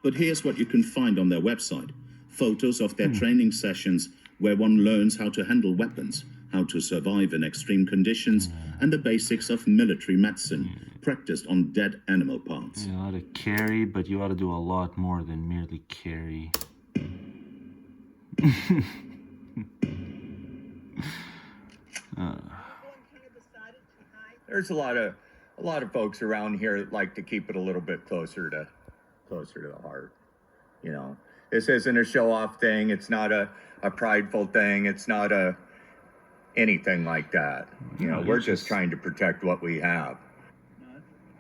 But here's what you can find on their website. Photos of their training sessions where one learns how to handle weapons, how to survive in extreme conditions, and the basics of military medicine practiced on dead animal parts. You ought to carry, but you ought to do a lot more than merely carry. There's a lot of folks around here that like to keep it a little bit closer to the heart. This isn't a show-off thing. It's not a prideful thing. It's not anything like that. We're just trying to protect what we have.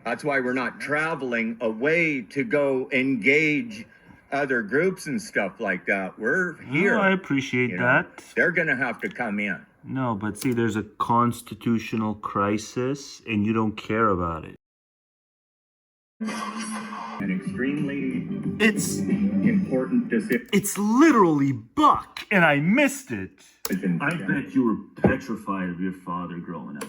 That's why we're not traveling away to go engage other groups and stuff like that. We're here. Oh, I appreciate that. They're going to have to come in. No, but see, there's a constitutional crisis, and you don't care about it. An extremely It's important decision. It's literally Buck, and I missed it. I bet you were petrified of your father growing up.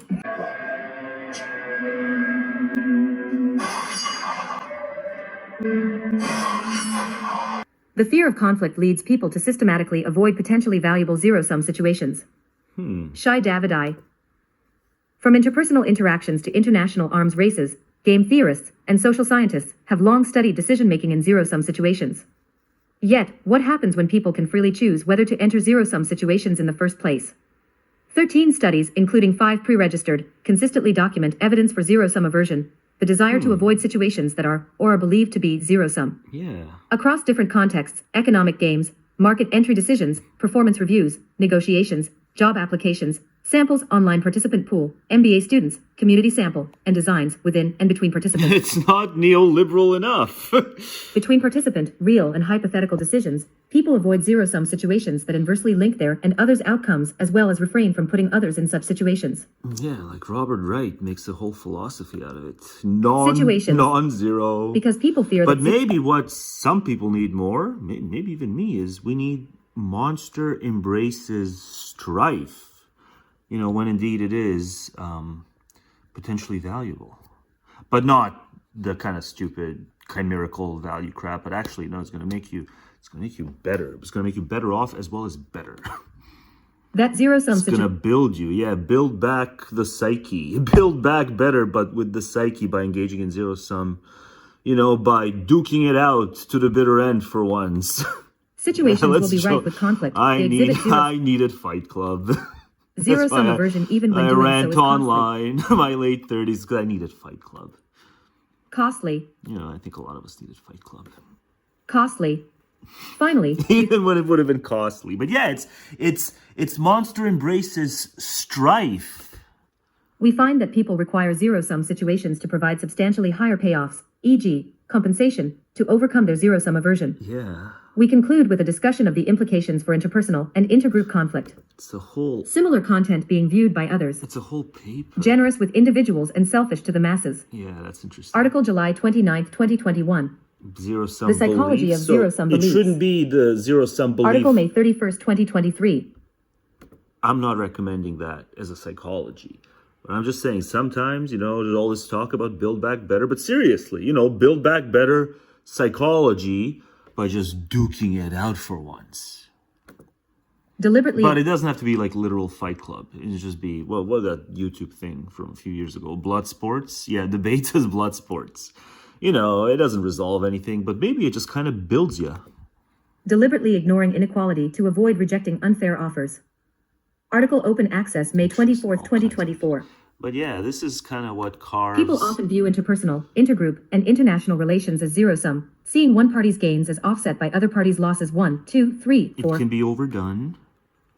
The fear of conflict leads people to systematically avoid potentially valuable zero-sum situations. Shai Davidai. From interpersonal interactions to international arms races, game theorists and social scientists have long studied decision-making in zero-sum situations. Yet, what happens when people can freely choose whether to enter zero-sum situations in the first place? 13 studies, including 5 pre-registered, consistently document evidence for zero-sum aversion, the desire to avoid situations that are, or are believed to be, zero-sum. Yeah. Across different contexts, economic games, market entry decisions, performance reviews, negotiations, job applications, samples, online participant pool, MBA students, community sample, and designs within and between participants. It's not neoliberal enough. Between participant, real, and hypothetical decisions, people avoid zero-sum situations that inversely link their and others' outcomes as well as refrain from putting others in such situations. Yeah, like Robert Wright makes a whole philosophy out of it. Situations. Non-zero. Because people fear But that... maybe what some people need more, maybe even me, is we need monster embraces strife. You know, when indeed it is potentially valuable. But not the kind of stupid chimerical value crap, but actually, no, it's gonna make you better. It's gonna make you better off as well as better. That zero-sum It's gonna build you, build back the psyche. Build back better, but with the psyche by engaging in zero-sum, you know, by duking it out to the bitter end for once. Situations will be rife with conflict. I needed Fight Club. Zero-sum aversion even when I doing so rant is costly. online in my late 30s because I needed Fight Club. Costly. You know, I think a lot of us needed Fight Club. Costly. Finally. Even when it would have been costly. But yeah, it's monster embraces strife. We find that people require zero-sum situations to provide substantially higher payoffs, e.g., compensation, to overcome their zero-sum aversion. Yeah. We conclude with a discussion of the implications for interpersonal and intergroup conflict. It's a whole... Similar content being viewed by others. It's a whole paper. Generous with individuals and selfish to the masses. Yeah, that's interesting. Article July 29th, 2021. Zero-sum The psychology beliefs. of zero-sum beliefs. It shouldn't be the zero-sum belief. Article May 31st, 2023. I'm not recommending that as a psychology. But I'm just saying sometimes, you know, there's all this talk about build back better. But seriously, you know, build back better psychology by just duking it out for once. Deliberately. But it doesn't have to be like literal Fight Club. It should just be, well, what that YouTube thing from a few years ago? Blood sports? Yeah, debates as blood sports. You know, it doesn't resolve anything, but maybe it just kind of builds you. Deliberately ignoring inequality to avoid rejecting unfair offers. Article Open Access, May 24th, 2024. But yeah, this is kind of what carves... People often view interpersonal, intergroup, and international relations as zero-sum, seeing one party's gains as offset by other parties' losses. 1, 2, 3, 4. It can be overdone.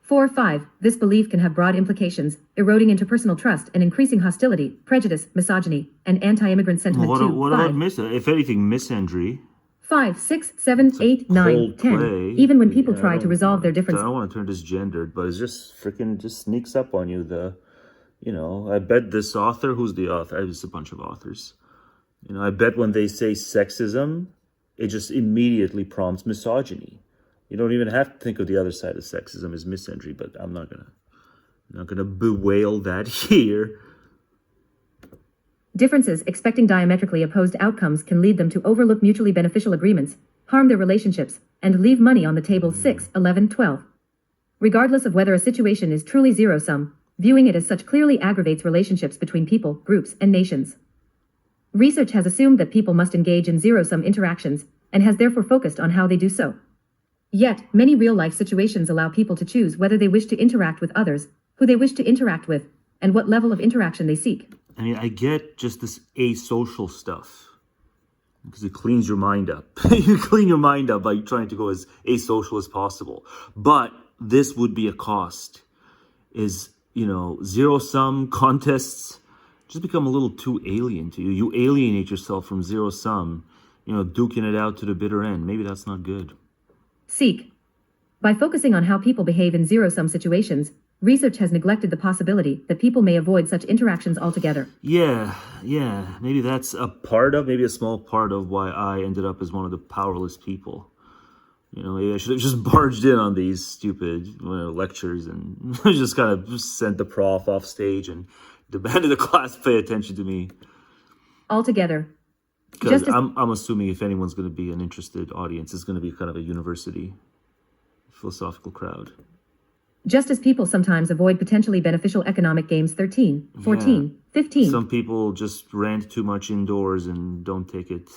4, 5. This belief can have broad implications, eroding interpersonal trust and increasing hostility, prejudice, misogyny, and anti-immigrant sentiment. What about if anything, misandry? 5, 6, 7, 8, 9, 10. Even when people try to resolve their I differences. don't want to turn this gendered, but it's just freaking just sneaks up on you. You know, I bet this author, who's the author? It's a bunch of authors. You know, I bet when they say sexism, it just immediately prompts misogyny. You don't even have to think of the other side of sexism as misandry, but I'm not gonna bewail that here. Differences expecting diametrically opposed outcomes can lead them to overlook mutually beneficial agreements, harm their relationships, and leave money on the table. 6, 11, 12. Regardless of whether a situation is truly zero-sum, viewing it as such clearly aggravates relationships between people, groups, and nations. Research has assumed that people must engage in zero-sum interactions, and has therefore focused on how they do so. Yet, many real-life situations allow people to choose whether they wish to interact with others, who they wish to interact with, and what level of interaction they seek. I mean, I get just this asocial stuff, because it cleans your mind up. You clean your mind up by trying to go as asocial as possible. But this would be a cost, is... You know, zero-sum contests just become a little too alien to you. You alienate yourself from zero-sum, you know, duking it out to the bitter end. Maybe that's not good. Seek. By focusing on how people behave in zero-sum situations, research has neglected the possibility that people may avoid such interactions altogether. Yeah. Maybe that's maybe a small part of why I ended up as one of the powerless people. You know, maybe I should have just barged in on these stupid lectures and just kind of sent the prof off stage and demanded the class pay attention to me. Altogether. Because I'm assuming if anyone's going to be an interested audience, it's going to be kind of a university philosophical crowd. Just as people sometimes avoid potentially beneficial economic games 13, 14, 15. Some people just rant too much indoors and don't take it,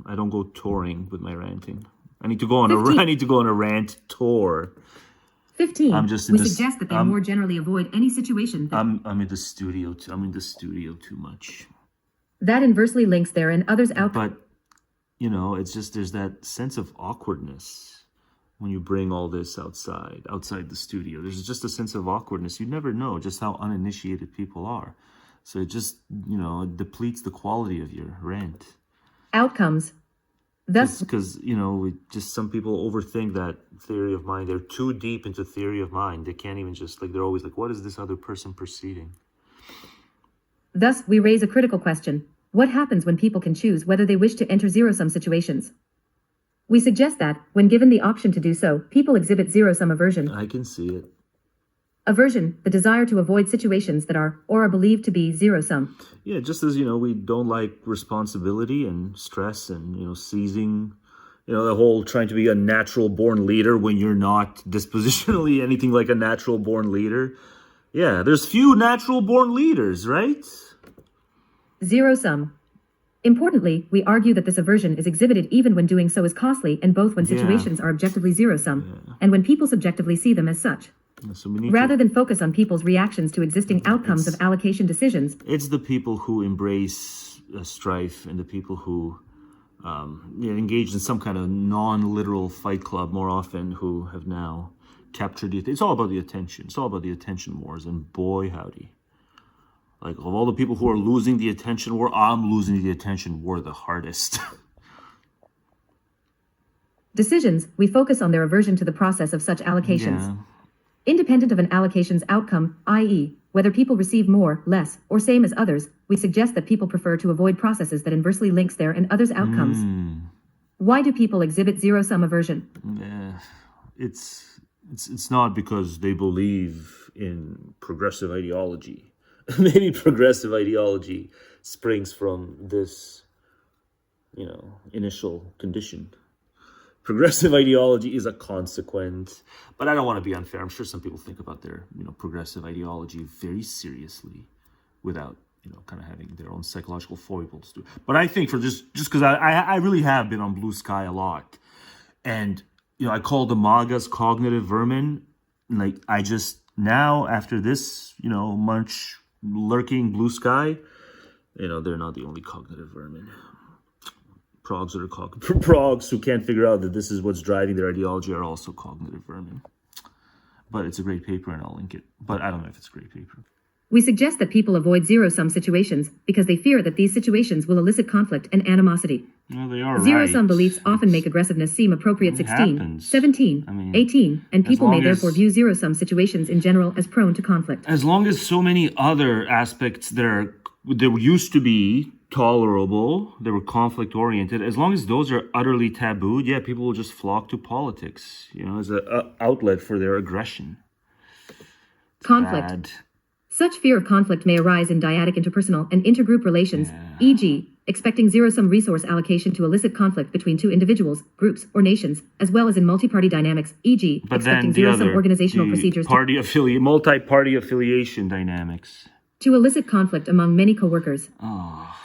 I don't go touring with my ranting. I need to go on a rant tour. 15. We suggest that they more generally avoid any situation that... I'm in the studio. I'm in the studio too much. That inversely links their and others' out. But, it's just there's that sense of awkwardness when you bring all this outside the studio. There's just a sense of awkwardness. You never know just how uninitiated people are. So it just, it depletes the quality of your rant. Outcomes. Thus, because just some people overthink that theory of mind. They're too deep into theory of mind. They can't even just they're always like, what is this other person perceiving? Thus, we raise a critical question. What happens when people can choose whether they wish to enter zero-sum situations? We suggest that, when given the option to do so, people exhibit zero-sum aversion. I can see it. Aversion, the desire to avoid situations that are, or are believed to be zero-sum. Yeah, just as, we don't like responsibility and stress and, seizing, the whole trying to be a natural-born leader when you're not dispositionally anything like a natural-born leader. Yeah, there's few natural-born leaders, right? Zero-sum. Importantly, we argue that this aversion is exhibited even when doing so is costly and both when situations are objectively zero-sum and when people subjectively see them as such. So rather than focus on people's reactions to existing outcomes of allocation decisions. It's the people who embrace strife and the people who engage in some kind of non-literal fight club more often who have now captured it. It's all about the attention. It's all about the attention wars. And boy, howdy. Like, of all the people who are losing the attention war, I'm losing the attention war the hardest. Decisions, we focus on their aversion to the process of such allocations. Yeah. Independent of an allocation's outcome, i.e., whether people receive more, less, or same as others, we suggest that people prefer to avoid processes that inversely links their and others' outcomes. Why do people exhibit zero-sum aversion? It's not because they believe in progressive ideology. Maybe progressive ideology springs from this, initial condition. Progressive ideology is a consequence, but I don't want to be unfair. I'm sure some people think about their, progressive ideology very seriously without, kind of having their own psychological foibles to. But I think for just because I really have been on Blue Sky a lot. And, I call the MAGAs cognitive vermin. Like, I just, now, after this, much lurking Blue Sky, they're not the only cognitive vermin. Progs who can't figure out that this is what's driving their ideology are also cognitive vermin. But it's a great paper and I'll link it. But I don't know if it's a great paper. We suggest that people avoid zero-sum situations because they fear that these situations will elicit conflict and animosity. Well, they are Zero-sum beliefs often make aggressiveness seem appropriate 16, 17, 18, and people may therefore view zero-sum situations in general as prone to conflict. As long as so many other aspects that used to be tolerable, they were conflict-oriented, as long as those are utterly tabooed, people will just flock to politics, as an outlet for their aggression. It's conflict. bad. Such fear of conflict may arise in dyadic interpersonal and intergroup relations, e.g., expecting zero-sum resource allocation to elicit conflict between two individuals, groups, or nations, as well as in multi-party dynamics, e.g., expecting zero-sum organizational procedures multi-party affiliation dynamics. To elicit conflict among many co-workers.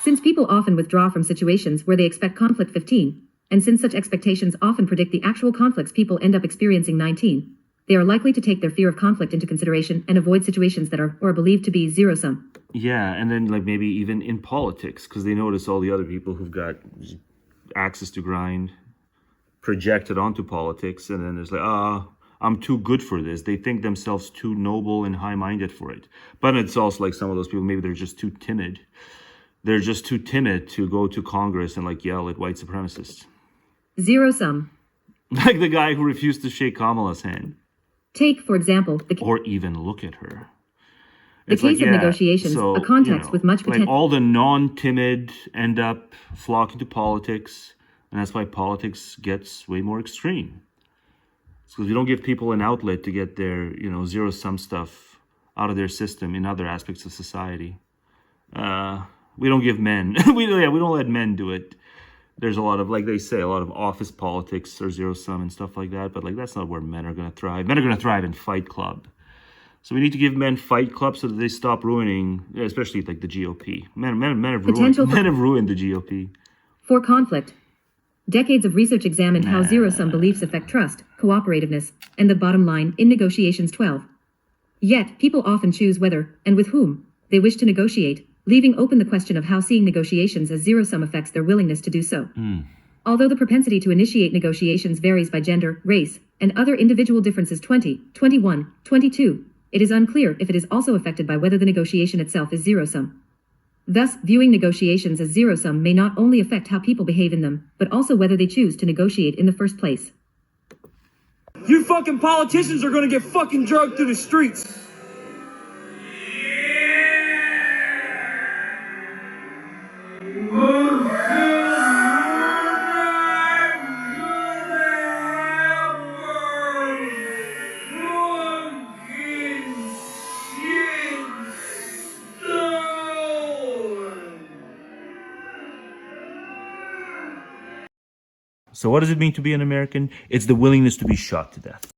Since people often withdraw from situations where they expect conflict 15, and since such expectations often predict the actual conflicts people end up experiencing 19, they are likely to take their fear of conflict into consideration and avoid situations that are or are believed to be zero-sum. Yeah, and then maybe even in politics, because they notice all the other people who've got axes to grind projected onto politics, and then there's I'm too good for this. They think themselves too noble and high-minded for it. But it's also like some of those people, maybe they're just too timid. They're just too timid to go to Congress and yell at white supremacists. Zero-sum. Like the guy who refused to shake Kamala's hand. Take, for example, or even look at her. The case of negotiations, a context with much potential. All the non-timid end up flocking to politics, and that's why politics gets way more extreme. It's because we don't give people an outlet to get their, zero-sum stuff out of their system in other aspects of society. We don't give men. we don't let men do it. There's a lot of, like they say, a lot of office politics or zero sum and stuff like that. But like that's not where men are going to thrive. Men are going to thrive in Fight Club. So we need to give men Fight Club so that they stop ruining, especially like the GOP. Men have ruined the GOP. For conflict. Decades of research examined how zero-sum beliefs affect trust, cooperativeness, and the bottom line in negotiations 12. Yet, people often choose whether, and with whom, they wish to negotiate, leaving open the question of how seeing negotiations as zero-sum affects their willingness to do so. Although the propensity to initiate negotiations varies by gender, race, and other individual differences 20, 21, 22, it is unclear if it is also affected by whether the negotiation itself is zero-sum. Thus, viewing negotiations as zero-sum may not only affect how people behave in them, but also whether they choose to negotiate in the first place. You fucking politicians are gonna get fucking drugged through the streets. So what does it mean to be an American? It's the willingness to be shot to death.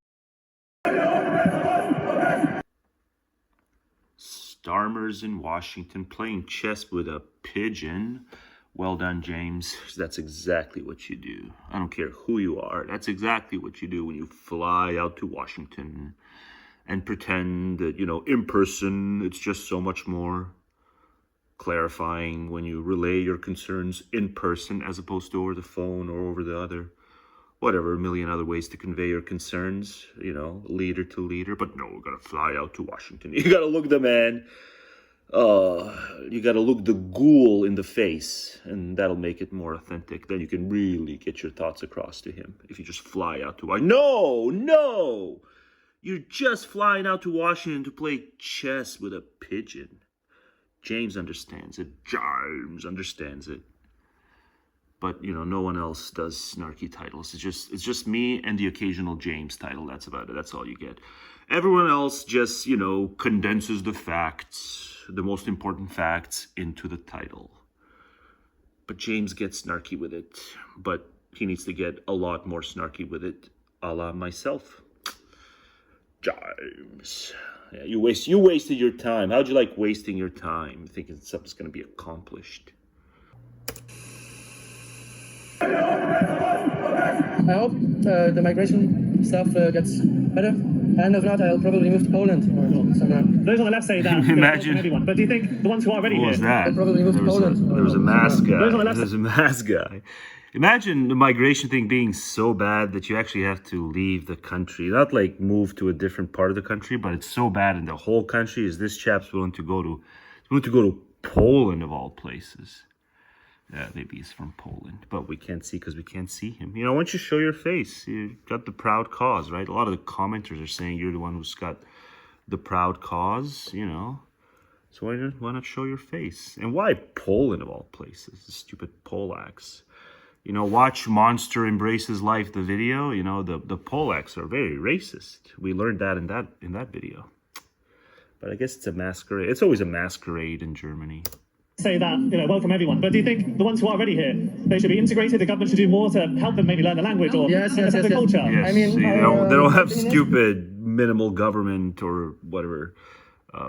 Starmers in Washington playing chess with a pigeon. Well done, James. That's exactly what you do. I don't care who you are. That's exactly what you do when you fly out to Washington and pretend that, you know, in person, it's just so much more clarifying when you relay your concerns in person as opposed to over the phone or over the other, whatever, a million other ways to convey your concerns, you know, leader to leader. But no, we're going to fly out to Washington. You got to look the man, you got to look the ghoul in the face, and that'll make it more authentic. Then you can really get your thoughts across to him if you just fly out to Washington. No! You're just flying out to Washington to play chess with a pigeon. James understands it. But, you know, no one else does snarky titles. It's just me and the occasional James title. That's about it. That's all you get. Everyone else just, you know, condenses the facts, the most important facts, into the title. But James gets snarky with it. But he needs to get a lot more snarky with it, a la myself. James. Yeah, you wasted your time. How'd you like wasting your time thinking something's going to be accomplished? I hope the migration stuff gets better. And if not, I'll probably move to Poland or somewhere. Those on the left say that. Imagine everyone. But do you think the ones who are already what here? was that? I'll probably move to Poland. There was a mask guy. Those on the left There's a mask guy. Imagine the migration thing being so bad that you actually have to leave the country. Not like move to a different part of the country, but it's so bad in the whole country is this chap's willing to go to Poland of all places. Yeah, maybe he's from Poland, but we can't see because we can't see him. You know, once you show your face, you got the proud cause, right? A lot of the commenters are saying you're the one who's got the proud cause, you know. So why not show your face? And why Poland of all places? The stupid Polacks. You know, watch Monster Embraces Life, the video. You know, the Polacks are very racist. We learned that in that video. But I guess it's a masquerade. It's always a masquerade in Germany. Say that, you know, welcome everyone. But do you think the ones who are already here, they should be integrated? The government should do more to help them maybe learn the language or the culture? Yes. I mean, See, they don't have stupid minimal government or whatever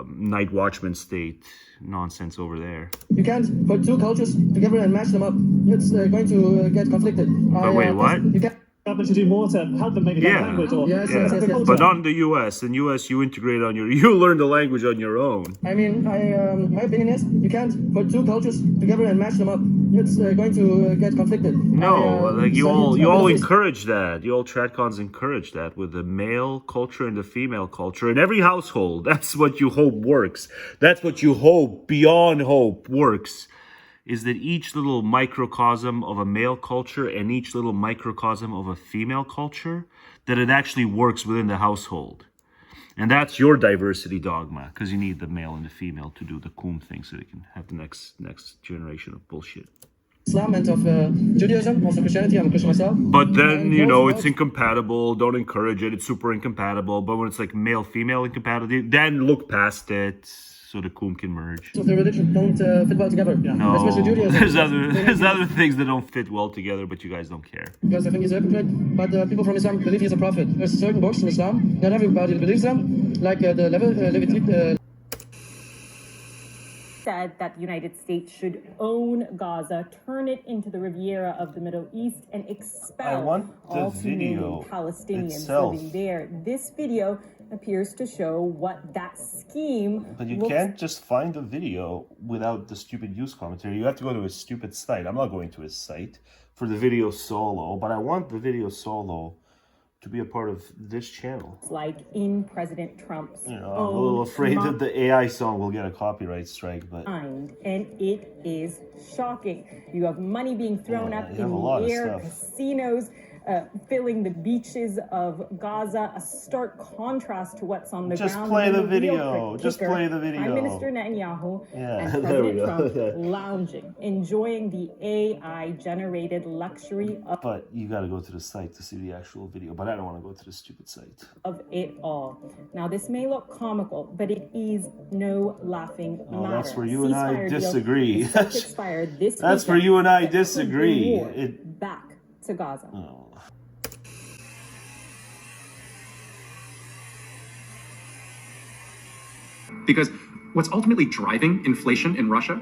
night watchman state nonsense over there. You can't put two cultures together and match them up. It's going to get conflicted. But wait, what? You can't. Government should do more to help them maybe learn the language or the culture. But not in the U.S. In U.S., you integrate you learn the language on your own. I mean, my opinion is you can't put two cultures together and match them up. It's going to get conflicted. No, like you all encourage that. You all tradcons encourage that with the male culture and the female culture in every household. That's what you hope works. That's what you hope beyond hope works. Is that each little microcosm of a male culture and each little microcosm of a female culture, that it actually works within the household. And that's your diversity dogma, because you need the male and the female to do the kum thing so they can have the next generation of bullshit. Islam and of Judaism, also Christianity. I'm a Christian myself. But then, you know, it's incompatible. Don't encourage it. It's super incompatible. But when it's like male-female incompatibility, then look past it. so the Qum can merge. So the religion don't fit well together. No, Especially Judaism. there's other things that don't fit well together, but you guys don't care. Because I think he's a hypocrite, but people from Islam believe he's a prophet. There's certain books in Islam, not everybody believes them, like the Leviticus. Said that the United States should own Gaza, turn it into the Riviera of the Middle East, and expel all remaining Palestinians living there. This video appears to show what that scheme. But you can't just find the video without the stupid news commentary. You have to go to his stupid site. I'm not going to his site for the video solo, but I want the video solo to be a part of this channel. Like in President Trump's I'm a little afraid that the AI song will get a copyright strike, but... And it is shocking. You have money being thrown up in the air, casinos filling the beaches of Gaza, a stark contrast to what's on the ground. Just play the video. Just play the video. Prime Minister Netanyahu and President Trump lounging, enjoying the AI-generated luxury But you got to go to the site to see the actual video. But I don't want to go to the stupid site. Of it all. Now, this may look comical, but it is no laughing matter. That's where you and I disagree. That's where you and I disagree. Back to Gaza. Because what's ultimately driving inflation in Russia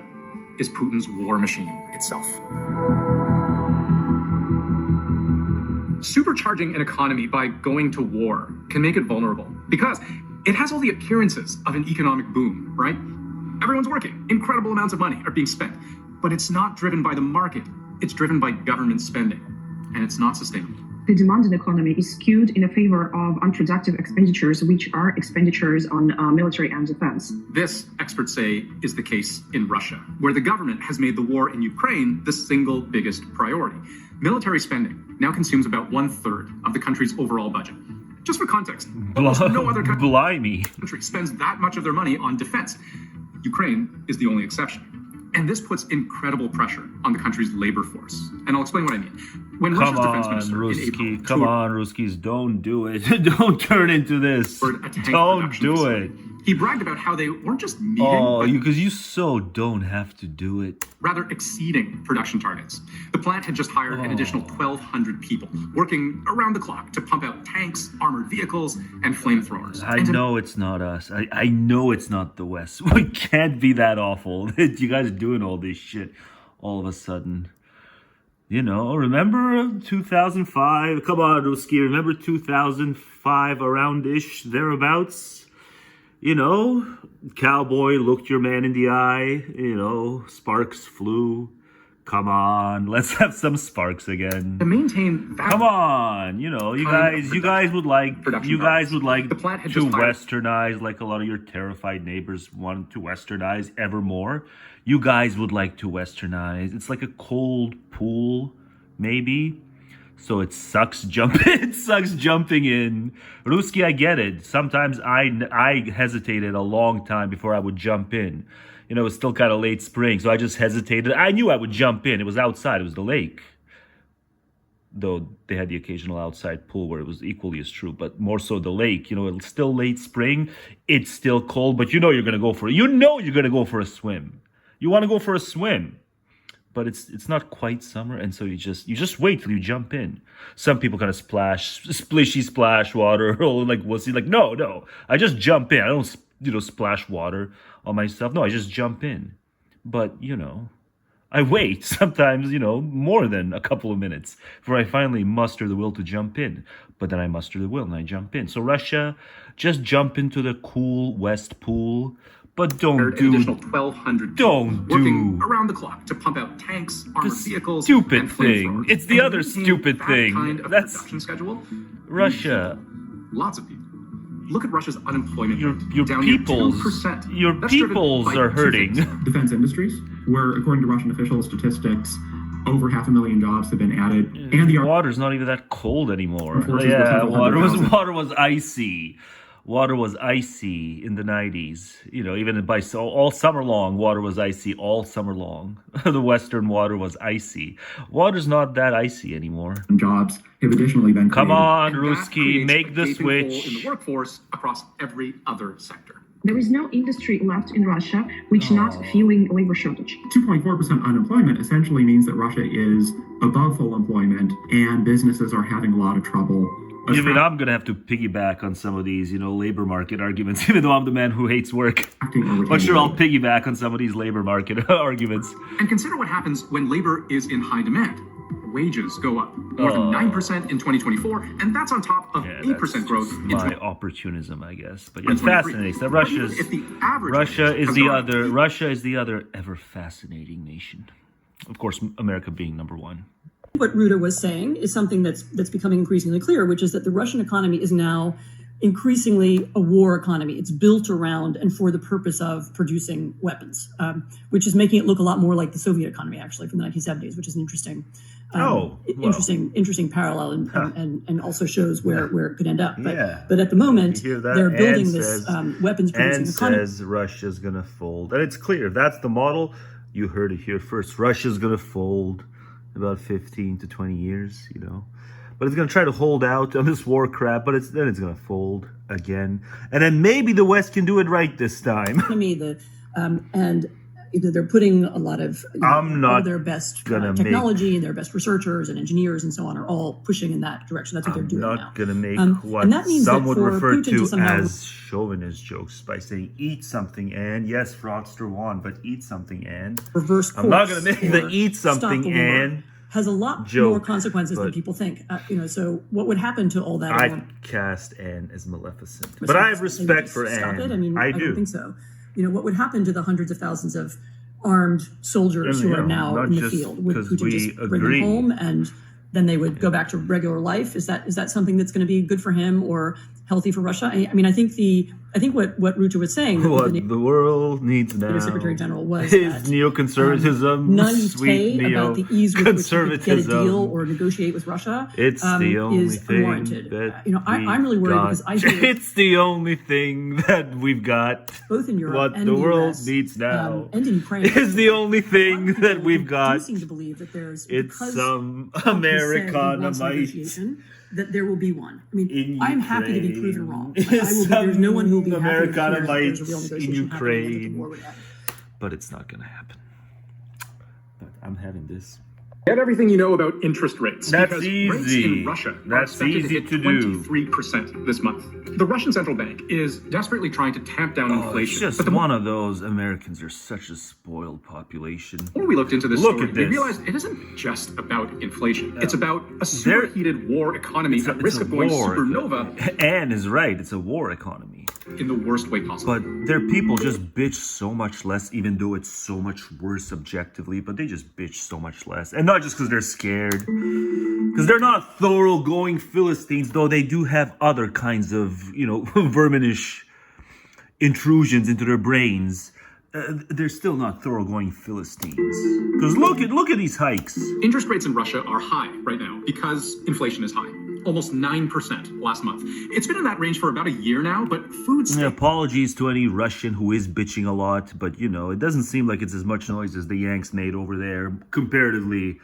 is Putin's war machine itself. Supercharging an economy by going to war can make it vulnerable because it has all the appearances of an economic boom, right? Everyone's working. Incredible amounts of money are being spent. But it's not driven by the market. It's driven by government spending. And it's not sustainable. The demanded economy is skewed in favor of unproductive expenditures, which are expenditures on military and defense. This, experts say, is the case in Russia, where the government has made the war in Ukraine the single biggest priority. Military spending now consumes about 1/3 of the country's overall budget. Just for context, almost no other country spends that much of their money on defense. Ukraine is the only exception. And this puts incredible pressure on the country's labor force. And I'll explain what I mean. When Russia's defense minister Ruski, come on, Ruskis, don't do it. Don't turn into this. Don't do it. He bragged about how they weren't just meeting, because you so don't have to do it. Rather exceeding production targets. The plant had just hired an additional 1,200 people, working around the clock to pump out tanks, armored vehicles, and flamethrowers. I know it's not us. I know it's not the West. We can't be that awful. You guys are doing all this shit all of a sudden. You know, remember 2005? Come on, Ruski. Remember 2005, around-ish, thereabouts? You know, cowboy looked your man in the eye. You know, sparks flew. Come on, let's have some sparks again. To maintain that Come on, you know, you guys would like to westernize, like a lot of your terrified neighbors want to westernize ever more. You guys would like to westernize. It's like a cold pool, maybe. So it sucks jumping in. Ruski, I get it. Sometimes I hesitated a long time before I would jump in. You know, it was still kind of late spring, so I just hesitated. I knew I would jump in. It was outside. It was the lake. Though they had the occasional outside pool where it was equally as true, but more so the lake. You know, it's still late spring. It's still cold, but you know you're going to go for it. You know you're going to go for a swim. You want to go for a swim. But it's not quite summer, and so you just wait till you jump in. Some people kind of splishy splash water, or like wussy. Like no, I just jump in. I don't splash water on myself. No, I just jump in. But you know, I wait sometimes. You know, more than a couple of minutes before I finally muster the will to jump in. But then I muster the will and I jump in. So Russia, just jump into the cool West pool. But don't do additional 1,200 working around the clock to pump out tanks, armored vehicles, stupid thing. It's the other stupid thing. Kind of production schedule. Russia. Lots of people. Look at Russia's unemployment. Your down peoples. 2%. Your peoples are hurting. Defense industries, where according to Russian official statistics, over 500,000 jobs have been added, and the water's not even that cold anymore. Yeah, water was icy. Water was icy in the 90s. You know, even all summer long, water was icy all summer long. The Western water was icy. Water's not that icy anymore. Jobs have additionally been created. Come on, Ruski, make the switch. In the workforce across every other sector. There is no industry left in Russia which not feeling labor shortage. 2.4% unemployment essentially means that Russia is above full employment and businesses are having a lot of trouble. Even I'm going to have to piggyback on some of these, labor market arguments, even though I'm the man who hates work. But sure, I'll piggyback on some of these labor market arguments. And consider what happens when labor is in high demand. Wages go up more than 9% in 2024, and that's on top of 8% growth in my opportunism, I guess. But yeah, it's fascinating. So Russia is the other ever fascinating nation. Of course, America being number one. What Ruta was saying is something that's becoming increasingly clear, which is that the Russian economy is now increasingly a war economy. It's built around and for the purpose of producing weapons, which is making it look a lot more like the Soviet economy, actually, from the 1970s, which is an interesting, interesting parallel and also shows where it could end up. But at the moment, they're building this weapons producing economy. Says Russia's going to fold. And it's clear, that's the model. You heard it here first. Russia's going to fold in about 15 to 20 years, But it's going to try to hold out on this war crap, but then it's going to fold again. And then maybe the West can do it right this time. And they're putting a lot of all their best technology and their best researchers and engineers and so on are all pushing in that direction. That's what they're doing now. I'm not going to make what and that means some that would for refer Putin to somehow as chauvinist jokes by saying, eat something and, yes, fraudster won, but eat something and. Reverse course. I'm not going to make the eat something and. Has a lot more consequences than people think. So what would happen to all that? I cast Anne as Maleficent, but I have respect for Anne. Stop it. I don't think so. What would happen to the hundreds of thousands of armed soldiers who are now in the field? Would Putin just bring them home and then they would go back to regular life? Is that something that's going to be good for him or healthy for Russia? I think what Ruta was saying, what the world needs now, the Secretary General was is neoconservatism, sweet about the ease with which you could get a deal or negotiate with Russia. It's the only thing unwarranted. that I'm really worried because I think it's the only thing that we've got. Both in Europe what and the in the world US, needs now and in Ukraine is the only thing that we've got. I seem to believe that there's it's some Americanamite. That there will be one. I'm happy to be proven wrong. There's no one who will be happy to there's a real negotiation in Ukraine. Happening. But it's not going to happen. But I'm having this. Get everything you know about interest rates. That's because easy. Rates in Russia That's easy to do. 23% this month. The Russian central bank is desperately trying to tamp down inflation. It's just one of those Americans are such a spoiled population. When we looked into this Look story, at this. we realized it isn't just about inflation. It's about a superheated war economy at risk of going supernova. Anne is right. It's a war economy. In the worst way possible. But their people just bitch so much less, even though it's so much worse objectively. But they just bitch so much less. And not just because they're scared. Because they're not thoroughgoing Philistines, though they do have other kinds of, verminish intrusions into their brains. They're still not thoroughgoing Philistines. Because look at these hikes. Interest rates in Russia are high right now because inflation is high. Almost 9% last month. It's been in that range for about a year now, but food... Apologies to any Russian who is bitching a lot, but, it doesn't seem like it's as much noise as the Yanks made over there, comparatively,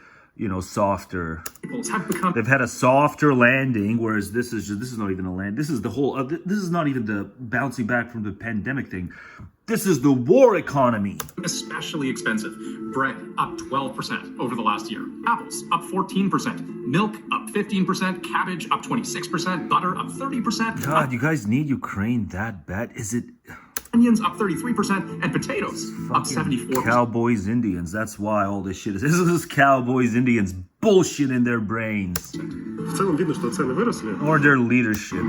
softer. They've had a softer landing, whereas this is not even a land. This is the whole... this is not even the bouncing back from the pandemic thing. This is the war economy. Especially expensive. Bread up 12% over the last year. Apples up 14%. Milk up 15%. Cabbage up 26%. Butter up 30%. God, you guys need Ukraine that bad? Is it... Onions up 33% and potatoes up 74%. Cowboys, Indians. That's why all this shit is. This is Cowboys, Indians bullshit in their brains. Or their leadership.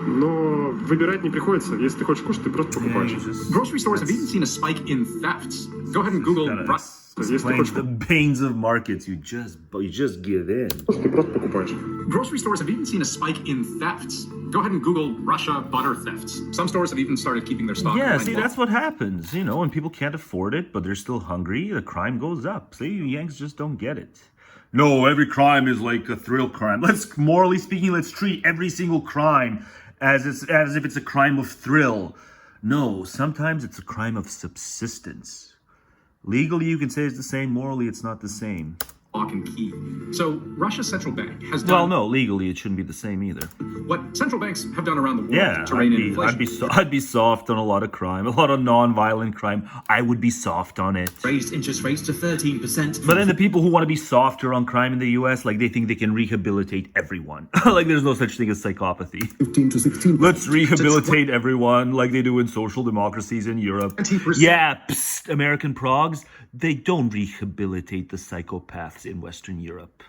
Но выбирать не приходится. Если ты хочешь кушать, ты просто покупаешь. Grocery stores have even seen a spike in thefts. Go ahead and Google the pains of markets. You just give in. Ты просто покупаешь. Grocery stores have even seen a spike in thefts. Go ahead and Google Russia butter thefts. Some stores have even started keeping their stock. Yeah, see, that's what happens. When people can't afford it, but they're still hungry, the crime goes up. See, you Yanks just don't get it. No, every crime is like a thrill crime. Morally speaking, let's treat every single crime as if it's a crime of thrill. No, sometimes it's a crime of subsistence. Legally, you can say it's the same. Morally, it's not the same. Lock and key. So Russia's central bank has done... Well, no, legally it shouldn't be the same either. What central banks have done around the world Yeah, to rein in inflation. I'd be soft on a lot of crime, a lot of non-violent crime. I would be soft on it. Raised interest rates to 13%. But then the people who want to be softer on crime in the US, like they think they can rehabilitate everyone. Like there's no such thing as psychopathy. 15 to 16. Let's rehabilitate everyone like they do in social democracies in Europe. 20%. Yeah, psst, American progs, they don't rehabilitate the psychopaths in Western Europe.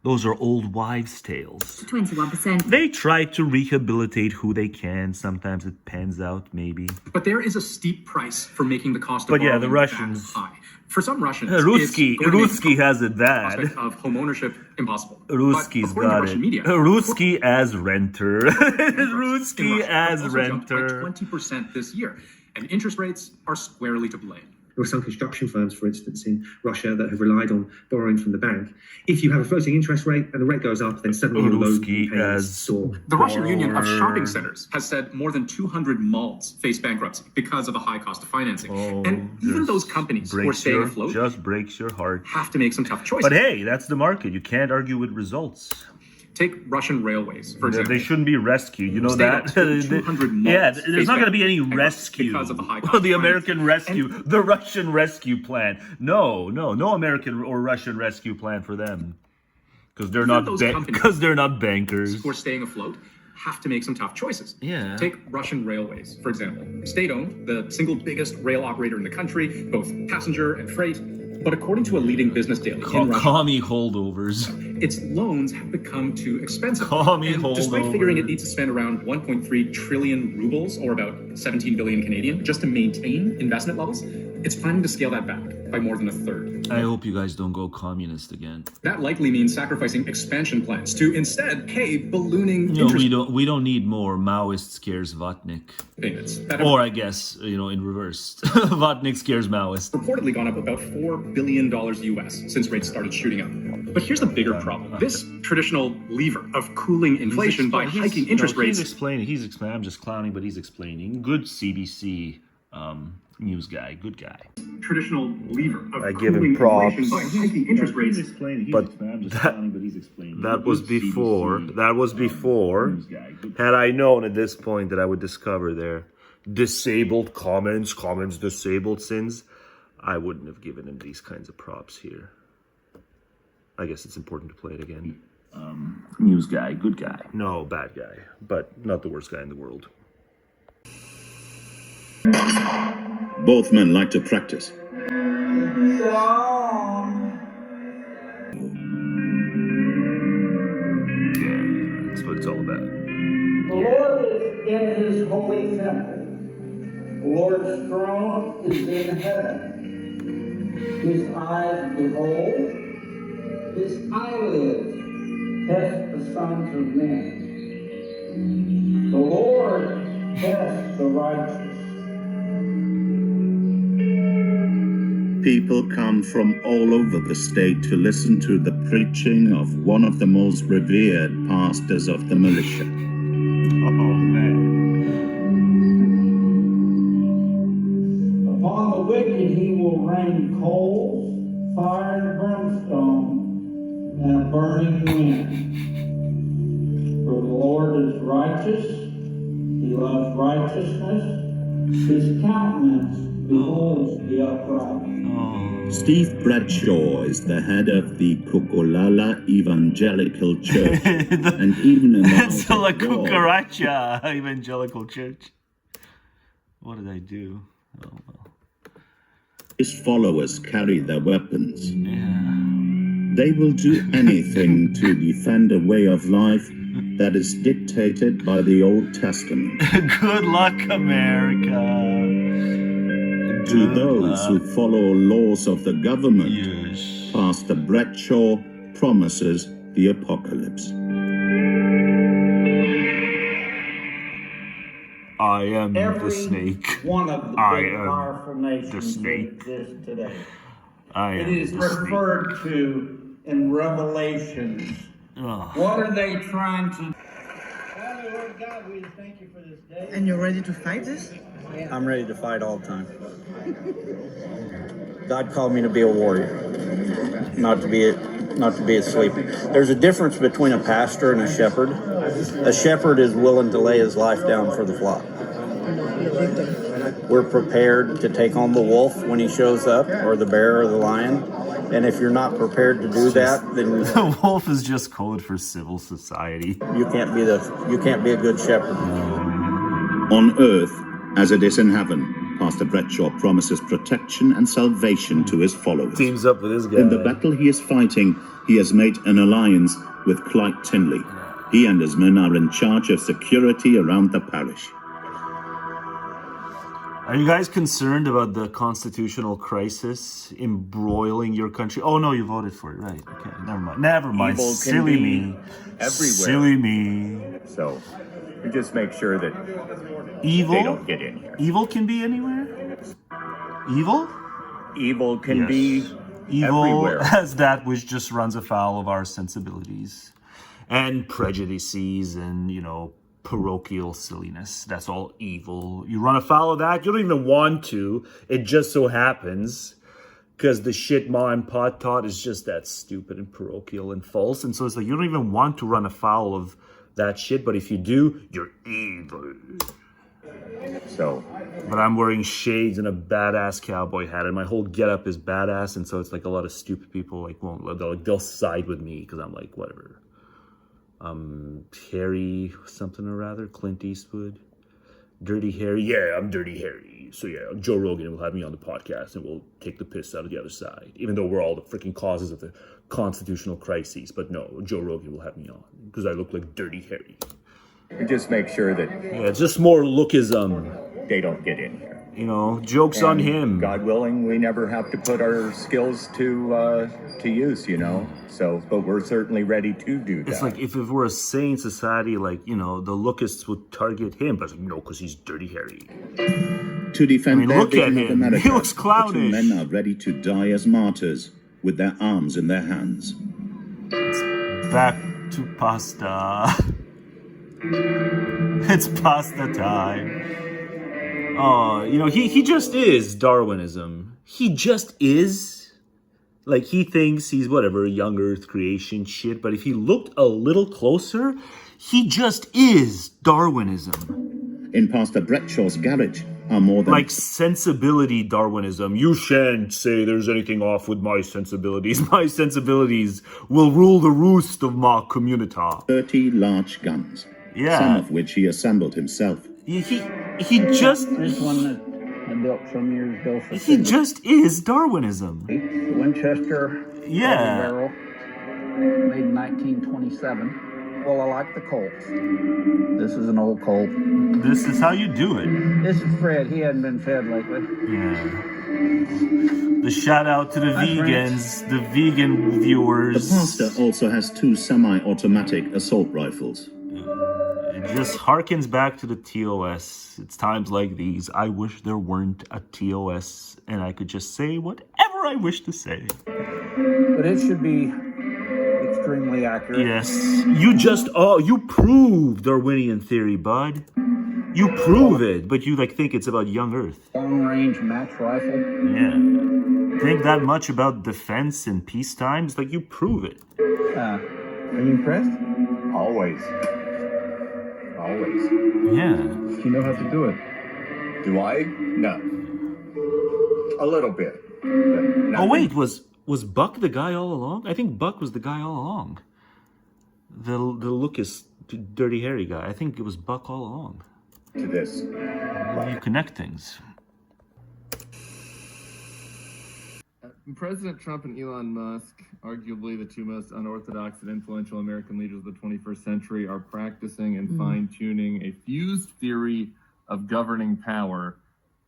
Those are old wives' tales. 21%. They try to rehabilitate who they can. Sometimes it pans out, maybe. But there is a steep price for making the cost of But yeah, the borrowing Russians... that high. For some Russians, Ruski has it bad. Prospect of home ownership impossible. Ruski's got it. Media, Ruski as renter. Ruski as renter. By 20% this year, and interest rates are squarely to blame. There were some construction firms, for instance, in Russia that have relied on borrowing from the bank. If you have a floating interest rate and the rate goes up, then suddenly your loan payments soar. The Russian Union of Shopping Centers has said more than 200 malls face bankruptcy because of the high cost of financing. And even those companies who are staying afloat just breaks your heart. Have to make some tough choices. But hey, that's the market. You can't argue with results. Take Russian railways, for example. They shouldn't be rescued. You know that? Yeah, there's not going to be any rescue. Because of the high cost. The American rescue, the Russian rescue plan. No American or Russian rescue plan for them. Because they're not bankers. Who are staying afloat have to make some tough choices. Yeah. Take Russian railways, for example. State-owned, the single biggest rail operator in the country, both passenger and freight. But according to a leading business daily in Russia, commie holdovers. Its loans have become too expensive. Commie and holdovers. Despite figuring it needs to spend around 1.3 trillion rubles, or about 17 billion Canadian, just to maintain investment levels, it's planning to scale that back by more than a third. I hope you guys don't go communist again. That likely means sacrificing expansion plans to instead pay ballooning No, interest we don't need more Maoist scares Vatnik. payments. Or I guess, in reverse. Vatnik scares Maoist. Reportedly gone up about $4 billion US since rates started shooting up. But here's the bigger problem. This traditional lever of cooling inflation by hiking interest rates... He's explaining. I'm just clowning, but he's explaining. Good CBC news guy. Good guy. Traditional lever of I give him props. by hiking interest rates. That was before. Had I known at this point that I would discover their disabled comments, disabled sins, I wouldn't have given him these kinds of props here. I guess it's important to play it again. News guy, good guy. No, bad guy, but not the worst guy in the world. Both men like to practice. That's what it's all about. The Lord is in his holy temple. The Lord's throne is in heaven. His eyes behold, his eyelids test the sons of men. The Lord tests the righteous. People come from all over the state to listen to the preaching of one of the most revered pastors of the militia. Oh, man. Upon the wicked he will rain coals, fire and brimstone, and a burning wind. For the Lord is righteous, he loves righteousness, his countenance beholds the upright. Steve Bradshaw is the head of the Kukulala Evangelical Church, and even It's La Cucaracha Evangelical Church. What did I do? Oh, well. His followers carry their weapons. Yeah. They will do anything to defend a way of life that is dictated by the Old Testament. Good luck, America. To those who follow laws of the government, Pastor Bradshaw promises the apocalypse. I am the snake. One of the big powerful nations that exist today. It is referred to in Revelations. What are they trying to... Lord God, we thank you for this day. And you're ready to fight this? I'm ready to fight all the time. God called me to be a warrior, not to be not to be asleep. There's a difference between a pastor and a shepherd. A shepherd is willing to lay his life down for the flock. We're prepared to take on the wolf when he shows up, or the bear or the lion. And if you're not prepared to do that, then the wolf is just code for civil society. You can't be a good shepherd. On earth, as it is in heaven, Pastor Bradshaw promises protection and salvation to his followers. Teams up with this guy. In the battle he is fighting, he has made an alliance with Clyde Tinley. He and his men are in charge of security around the parish. Are you guys concerned about the constitutional crisis embroiling your country? Oh no, you voted for it, right? Okay, never mind. Evil Silly can be me. everywhere. Silly me. So we just make sure that Evil? they don't get in here. Evil can be anywhere? Evil? Evil can be Evil everywhere. as that which just runs afoul of our sensibilities and prejudices and, parochial silliness. That's all evil. You run afoul of that, you don't even want to. It just so happens because the shit ma and pa taught is just that stupid and parochial and false. And so it's like you don't even want to run afoul of that shit, but if you do, you're evil. So, but I'm wearing shades and a badass cowboy hat, and my whole getup is badass, and so it's like a lot of stupid people they'll side with me because I'm like whatever. Harry something or rather, Clint Eastwood, Dirty Harry. Yeah, I'm Dirty Harry. So yeah, Joe Rogan will have me on the podcast, and we'll take the piss out of the other side, even though we're all the freaking causes of the constitutional crises. But no, Joe Rogan will have me on because I look like Dirty Harry. We just make sure that it's just more lookism. They don't get in here. Jokes And on him. God willing, we never have to put our skills to use, So, but we're certainly ready to do that. It's like if it were a sane society, the lookists would target him, but because he's Dirty Harry. To defend their look at vision of him. America, He looks the clownish. two men are ready to die as martyrs with their arms in their hands. It's back to pasta. It's pasta time. Oh, he just is Darwinism. He just is. Like, he thinks he's whatever, young earth creation shit, but if he looked a little closer, he just is Darwinism. In Pastor Bradshaw's garage are more than... Like sensibility Darwinism. You shan't say there's anything off with my sensibilities. My sensibilities will rule the roost of my community. 30 large guns. Yeah. Some of which he assembled himself. He just... This one that I built some years ago for He just is Darwinism. Winchester Yeah. barrel, made in 1927. Well, I like the Colts. This is an old Colt. This is how you do it. This is Fred. He hadn't been fed lately. Yeah. The shout out to the vegans, the vegan viewers. The pastor also has 2 semi-automatic assault rifles. It just harkens back to the TOS. It's times like these. I wish there weren't a TOS and I could just say whatever I wish to say. But it should be extremely accurate. Yes. You prove Darwinian theory, bud. You prove it, but you think it's about young Earth. Long-range match rifle. Yeah. Think that much about defense in peacetime? It's like you prove it. Are you impressed? Always. Always. Yeah. You know how to do it. Do I? No. A little bit. Oh wait, was Buck the guy all along? I think Buck was the guy all along. The Lucas Dirty Harry guy. I think it was Buck all along. To this. You connect things. President Trump and Elon Musk, arguably the 2 most unorthodox and influential American leaders of the 21st century, are practicing and fine-tuning a fused theory of governing power,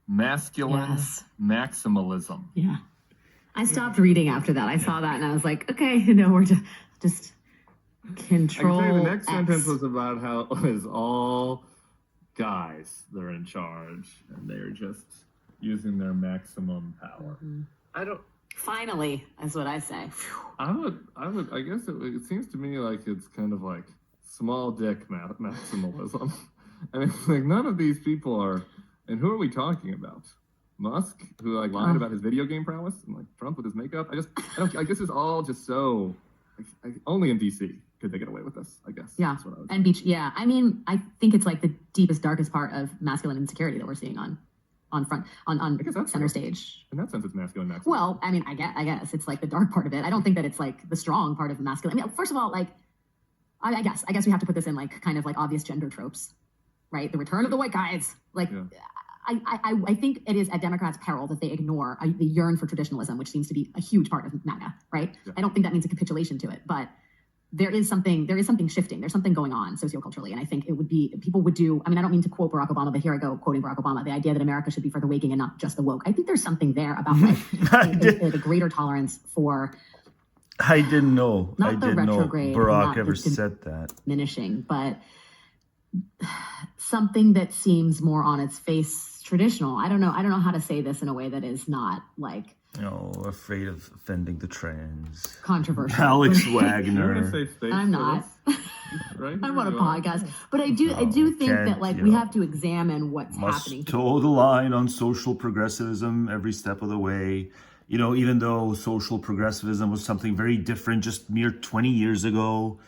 masculine maximalism. Yeah. I stopped reading after that. I saw that and I was like, okay, we're just control. I can tell you the next X. sentence was about how it was all guys that are in charge and they're just using their maximum power. I don't. Finally, is what I say. I guess it seems to me like it's kind of like small dick maximalism. And it's like none of these people are, and who are we talking about? Musk, who lied about his video game prowess, and Trump with his makeup. I guess it's all just so only in DC could they get away with this, I guess. Yeah. That's what I would And beach. Yeah. I mean, I think it's like the deepest, darkest part of masculine insecurity that we're seeing on center stage. In that sense, it's masculine. Well, I mean, I guess it's like the dark part of it. I don't think that it's like the strong part of masculine. I mean, first of all, like, I guess we have to put this in like kind of like obvious gender tropes, right? The return of the white guys. Like, yeah. I think it is at Democrats' peril that they ignore the yearn for traditionalism, which seems to be a huge part of MAGA, right? Yeah. I don't think that means a capitulation to it, but there is something shifting. There's something going on socioculturally. And I think people would do, I mean, I don't mean to quote Barack Obama, but here I go quoting Barack Obama, the idea that America should be for the waking and not just the woke. I think there's something there about like the greater tolerance for. I didn't know. Not the retrograde. Barack ever said that. Diminishing, but something that seems more on its face traditional. I don't know how to say this in a way that is not like, afraid of offending the trans. Controversial. Alex Wagner. I'm not. Right? I'm on a podcast, but I do think that like we have to examine what's happening. Toe the line on social progressivism every step of the way. Even though social progressivism was something very different just mere 20 years ago,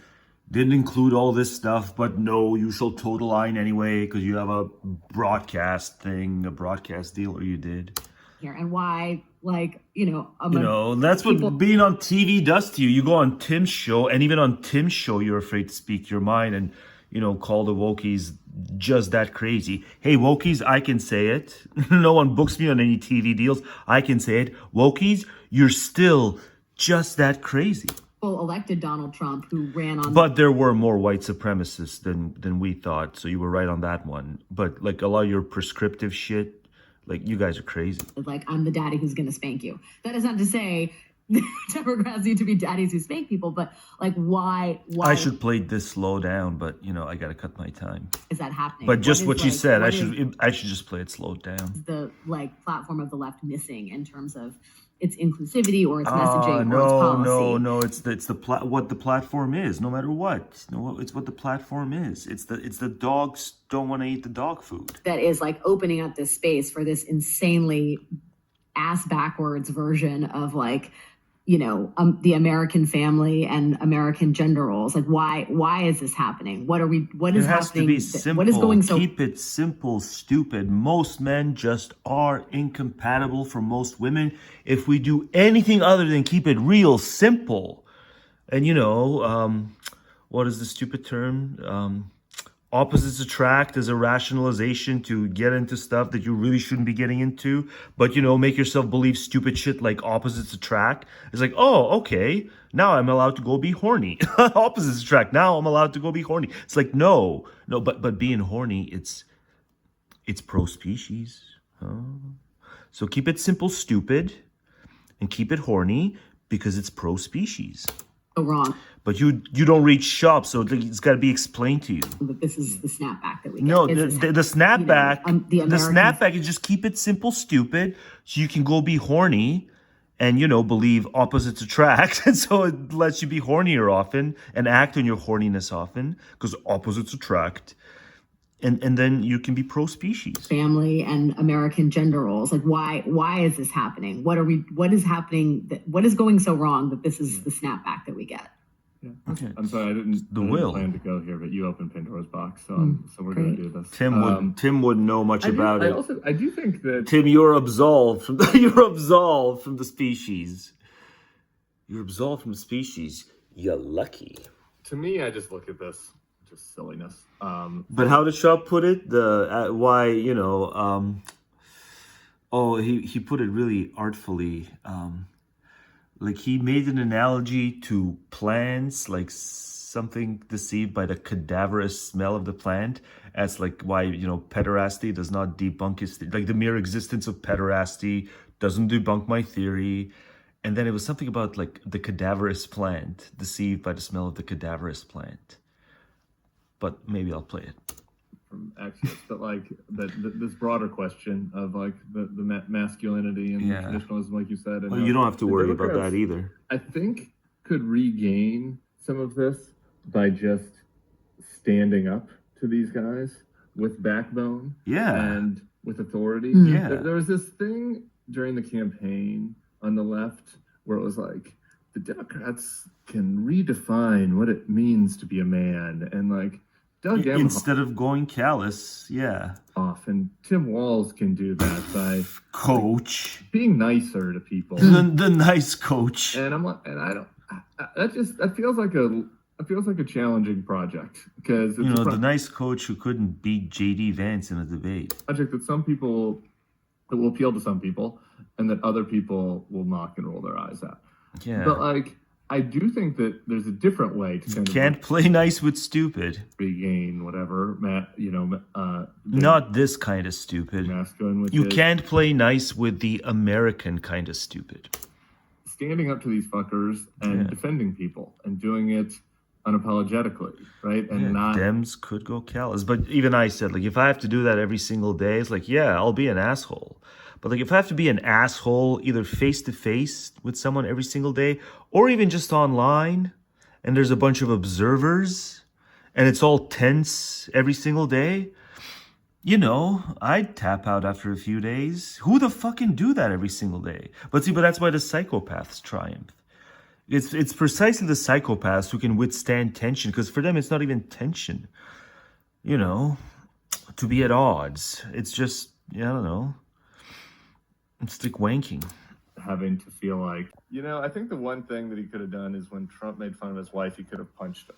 didn't include all this stuff, but no, you shall toe the line anyway because you have a broadcast deal, or you did. Here and why, like, that's what being on TV does to you. You go on Tim's show, and even on Tim's show, you're afraid to speak your mind and, call the wokies just that crazy. Hey, wokies, I can say it. No one books me on any TV deals. I can say it. Wokies, you're still just that crazy. Elected Donald Trump, who ran on. But there were more white supremacists than we thought, so you were right on that one. But like a lot of your prescriptive shit, like you guys are crazy. Like, I'm the daddy who's going to spank you. That is not to say Democrats need to be daddies who spank people, but like why? I should play this slow down, but I got to cut my time. Is that happening? But just what you said, I should just play it slowed down. The like platform of the left missing in terms of its inclusivity or its messaging or its policy. No. It's what the platform is. No matter what, it's what the platform is. It's the dogs don't want to eat the dog food. That is like opening up this space for this insanely ass backwards version of like, the American family and American gender roles. Like, why is this happening? What is happening? It has to be simple. What is going so? Keep it simple, stupid. Most men just are incompatible for most women. If we do anything other than keep it real simple, and what is the stupid term? Opposites attract as a rationalization to get into stuff that you really shouldn't be getting into, but make yourself believe stupid shit like opposites attract. It's like, oh, okay, now I'm allowed to go be horny. Opposites attract. Now I'm allowed to go be horny. It's like no, but being horny, it's pro species. So keep it simple, stupid, and keep it horny because it's pro species. Wrong. But you don't read shop, so it's got to be explained to you. But this is the snapback that we get. No, the snapback, the snapback is just keep it simple, stupid, so you can go be horny and, believe opposites attract. And so it lets you be hornier often and act on your horniness often because opposites attract. And then you can be pro-species. Family and American gender roles. Like, why is this happening? What is happening? What is going so wrong that this is the snapback that we get? Yeah. Okay. I'm sorry, I didn't plan to go here, but you opened Pandora's box, so we're going to do this. Tim wouldn't know much about it. I do think that Tim, you're absolved from the species. You're absolved from the species. You're lucky. To me, I just look at this just silliness. But how did Shaw put it? He put it really artfully. Like he made an analogy to plants, like something deceived by the cadaverous smell of the plant, as like why pederasty does not debunk his like the mere existence of pederasty doesn't debunk my theory. And then it was something about like the cadaverous plant, deceived by the smell of the cadaverous plant. But maybe I'll play it. From Axios, but like this broader question of like the masculinity and the traditionalism, like you said. And you don't have to worry about that either. I think could regain some of this by just standing up to these guys with backbone and with authority. There was this thing during the campaign on the left where it was like, the Democrats can redefine what it means to be a man, and like Doug Emhoff Instead of going callous, yeah. off, and Tim Walz can do that by Coach being nicer to people. The nice coach. And that feels like a challenging project, because it's the nice coach who couldn't beat JD Vance in a debate. Project that will appeal to some people, and that other people will mock and roll their eyes at. Yeah. But like, I do think that there's a different way to kind Can't play nice with stupid. Regain whatever, Not this kind of stupid. You can't play nice with the American kind of stupid. Standing up to these fuckers and defending people and doing it unapologetically, right? And Dems could go callous. But even I said, like, if I have to do that every single day, it's like, yeah, I'll be an asshole. But like, if I have to be an asshole either face to face with someone every single day, or even just online, and there's a bunch of observers, and it's all tense every single day, I'd tap out after a few days. Who the fuck can do that every single day? But that's why the psychopaths triumph. It's precisely the psychopaths who can withstand tension, because for them it's not even tension, to be at odds. It's just, I don't know. It's like wanking. Having to feel like, I think the one thing that he could have done is when Trump made fun of his wife, he could have punched him.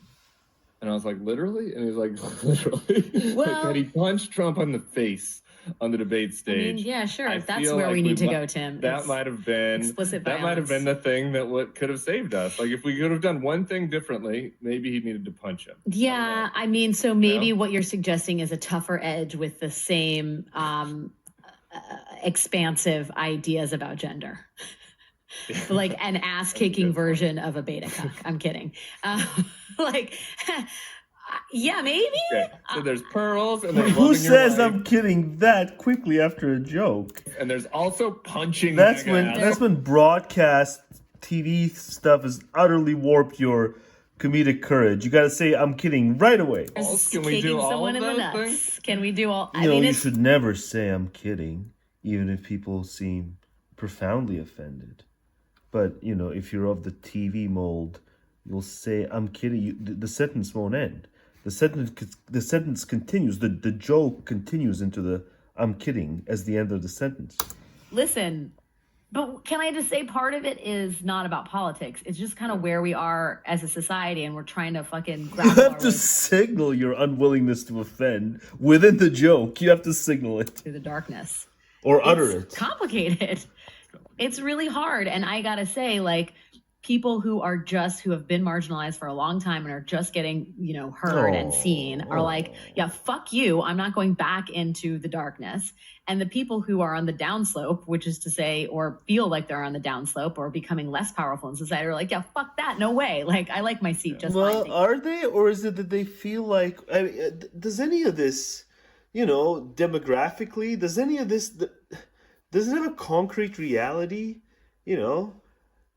And I was like, literally? And he was like, literally? Well, had he punched Trump on the face on the debate stage? Yeah, sure. I That's feel where like we need to go, Tim. That might have been explicit that might have been the thing that could have saved us. Like, if we could have done one thing differently, maybe he needed to punch him. Yeah, I mean, so maybe what you're suggesting is a tougher edge with the same expansive ideas about gender. Like an ass-kicking version of a beta cuck. I'm kidding. Yeah, maybe. Okay. So there's pearls, and there's who says I'm kidding that quickly after a joke? And there's also punching. That's when broadcast TV stuff has utterly warped your comedic courage. You got to say I'm kidding right away. Can we do all someone of in the those nuts? things? Can we do all? You should never say I'm kidding, even if people seem profoundly offended. But if you're of the TV mold, you'll say I'm kidding. The sentence won't end. The sentence continues. The joke continues into the I'm kidding as the end of the sentence. Listen, but can I just say part of it is not about politics. It's just kind of where we are as a society, and we're trying to fucking You have to signal your unwillingness to offend within the joke. You have to signal it. Through the darkness. Or utter it. It's complicated. It's really hard. And I gotta say, like, people who have been marginalized for a long time and are just getting, heard and seen are like, yeah, fuck you. I'm not going back into the darkness. And the people who are on the downslope, which is to say, or feel like they're on the downslope or becoming less powerful in society, are like, yeah, fuck that. No way. Like, I like my seat just fine. Well, are they? Or is it that they feel like, does any of this, demographically, does it have a concrete reality?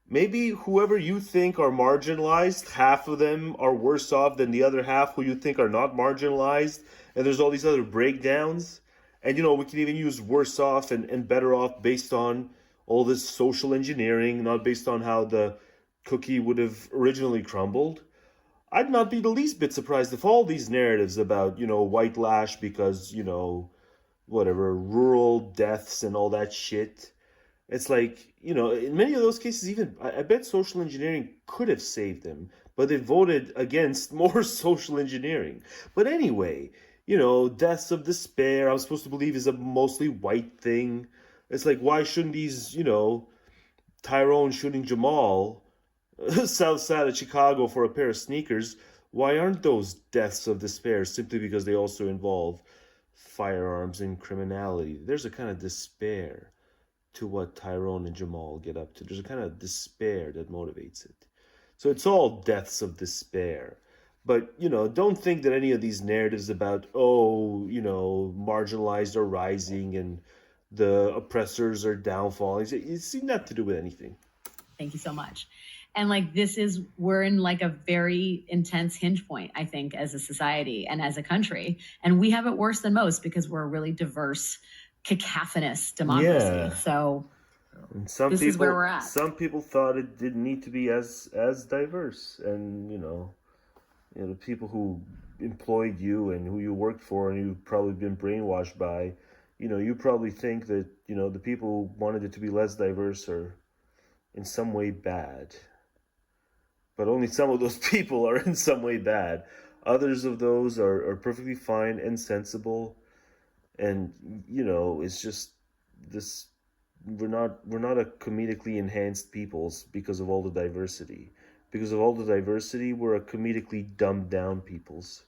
Maybe whoever you think are marginalized, half of them are worse off than the other half who you think are not marginalized. And there's all these other breakdowns. And, we can even use worse off and better off based on all this social engineering, not based on how the cookie would have originally crumbled. I'd not be the least bit surprised if all these narratives about, white lash because, whatever, rural deaths and all that shit. It's like, in many of those cases, even I bet social engineering could have saved them, but they voted against more social engineering. But anyway, deaths of despair, I'm supposed to believe is a mostly white thing. It's like, why shouldn't these, Tyrone shooting Jamal, south side of Chicago for a pair of sneakers, why aren't those deaths of despair simply because they also involve firearms and criminality? There's a kind of despair to what Tyrone and Jamal get up to. There's a kind of despair that motivates it. So it's all deaths of despair. But, don't think that any of these narratives about, marginalized are rising and the oppressors are downfalling, it's not to do with anything. Thank you so much. And we're in like a very intense hinge point, I think, as a society and as a country. And we have it worse than most because we're a really diverse, cacophonous democracy. Yeah. So And some This people, is where we're at. Some people thought it didn't need to be as diverse, and the people who employed you and who you worked for and you've probably been brainwashed by, you probably think that the people who wanted it to be less diverse are in some way bad. But only some of those people are in some way bad. Others of those are perfectly fine and sensible, and it's just this. We're not a comedically enhanced peoples because of all the diversity. Because of all the diversity, we're a comedically dumbed down peoples.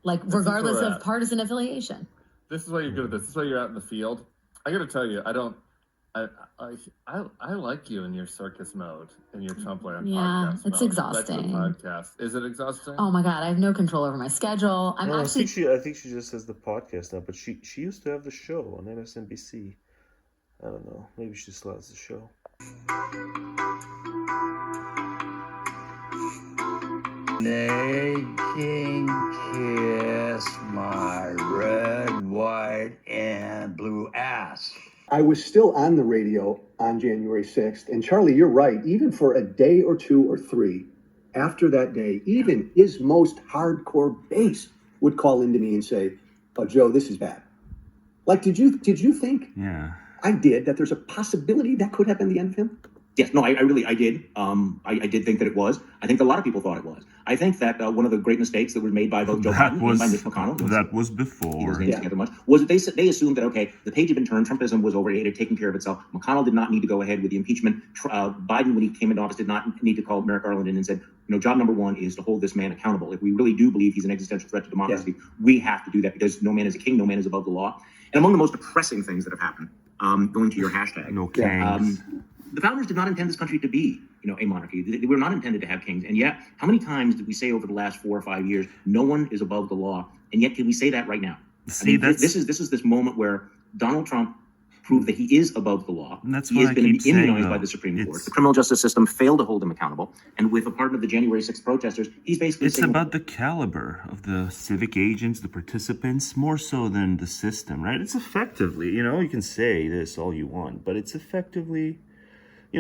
Like, regardless of partisan affiliation. This is why you're good at this. This is why you're out in the field. I got to tell you, I like you in your circus mode, in your Trumpland podcast it's mode. exhausting. That's the podcast. Is it exhausting? Oh my God, I have no control over my schedule. I think she just has the podcast now, but she used to have the show on MSNBC. I don't know. Maybe she still has the show. Naked kiss my red, white, and blue ass. I was still on the radio on January 6th, and Charlie, you're right. Even for a day or two or three after that day, even his most hardcore base would call into me and say, "Oh, Joe, this is bad." Like, did you think? Yeah. I did, that there's a possibility that could have been the end of him? Yes, no, I did. I did think that it was. I think a lot of people thought it was. I think that one of the great mistakes that was made by both Joe Biden and by Mitch McConnell. That was before. He doesn't together much. Was that they assumed that, okay, the page had been turned, Trumpism was over, it had taken care of itself. McConnell did not need to go ahead with the impeachment. Biden, when he came into office, did not need to call Merrick Garland in and said, job number one is to hold this man accountable. If we really do believe he's an existential threat to democracy, we have to do that because no man is a king, no man is above the law. And among the most depressing things that have happened, going to your hashtag. No kings. The founders did not intend this country to be, a monarchy. They were not intended to have kings. And yet, how many times did we say over the last 4 or 5 years, no one is above the law? And yet, can we say that right now? See, this is this moment where Donald Trump proved that he is above the law. That's he what has I been keep saying, immunized by the Supreme Court. The criminal justice system failed to hold him accountable. And with the pardon of the January 6th protesters, he's basically It's about the caliber of the civic agents, the participants, more so than the system, right? It's effectively, you can say this all you want, but it's effectively,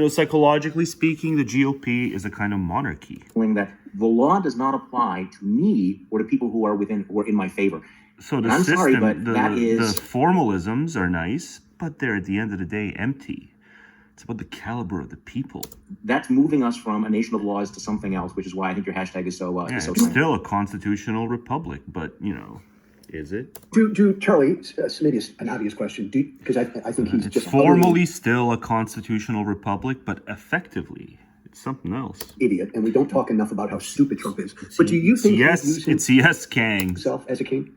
psychologically speaking, the GOP is a kind of monarchy. That the law does not apply to me or to people who are in my favor. So the I'm system, sorry, but the formalisms are nice, but they're at the end of the day empty. It's about the caliber of the people. That's moving us from a nation of laws to something else, which is why I think your hashtag is so. It's still a constitutional republic, but is it? Do Charlie? Maybe an obvious question. Because I think he's just formally still a constitutional republic, but effectively it's something else. Idiot, and we don't talk enough about how stupid Trump is. But do you think it's Kang himself as a king?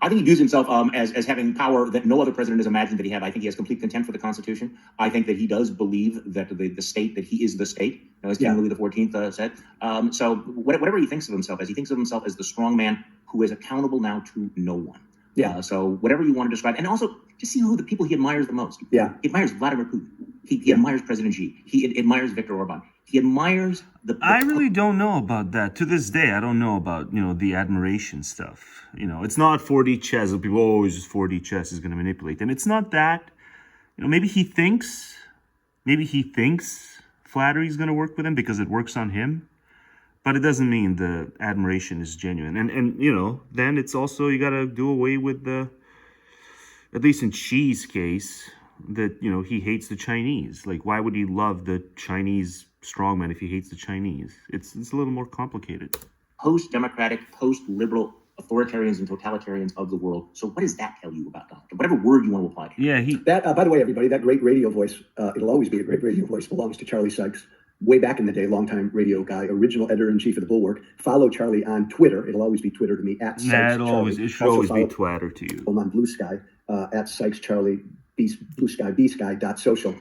I think he views himself as having power that no other president has imagined that he had. I think he has complete contempt for the Constitution. I think that he does believe that the state, that he is the state, as King Louis XIV said. So whatever he thinks of himself as, he thinks of himself as the strong man who is accountable now to no one. So whatever you want to describe, and also just see who the people he admires the most. He admires Vladimir Putin. He admires President Xi. He admires Viktor Orban. He admires I really don't know about that. To this day, I don't know about, the admiration stuff. It's not 4D chess. People always just 4D chess is going to manipulate. And it's not that. Maybe he thinks flattery is going to work with him because it works on him. But it doesn't mean the admiration is genuine. And then it's also, you got to do away with the, at least in Xi's case, that, he hates the Chinese. Like, why would he love the Chinese strongman if he hates the Chinese? It's a little more complicated. Post-democratic, post-liberal authoritarians and totalitarians of the world. So what does that tell you about Donald Trump? Whatever word you want to apply to him. That, by the way, everybody, that great radio voice, it'll always be a great radio voice, belongs to Charlie Sykes. Way back in the day, longtime radio guy, original editor-in-chief of the Bulwark. Follow Charlie on Twitter. It'll always be Twitter to me, at Sykes Charlie. It should always be Twitter to you. I'm on Blue Sky, at Sykes Charlie, Blue Sky, bsky.social.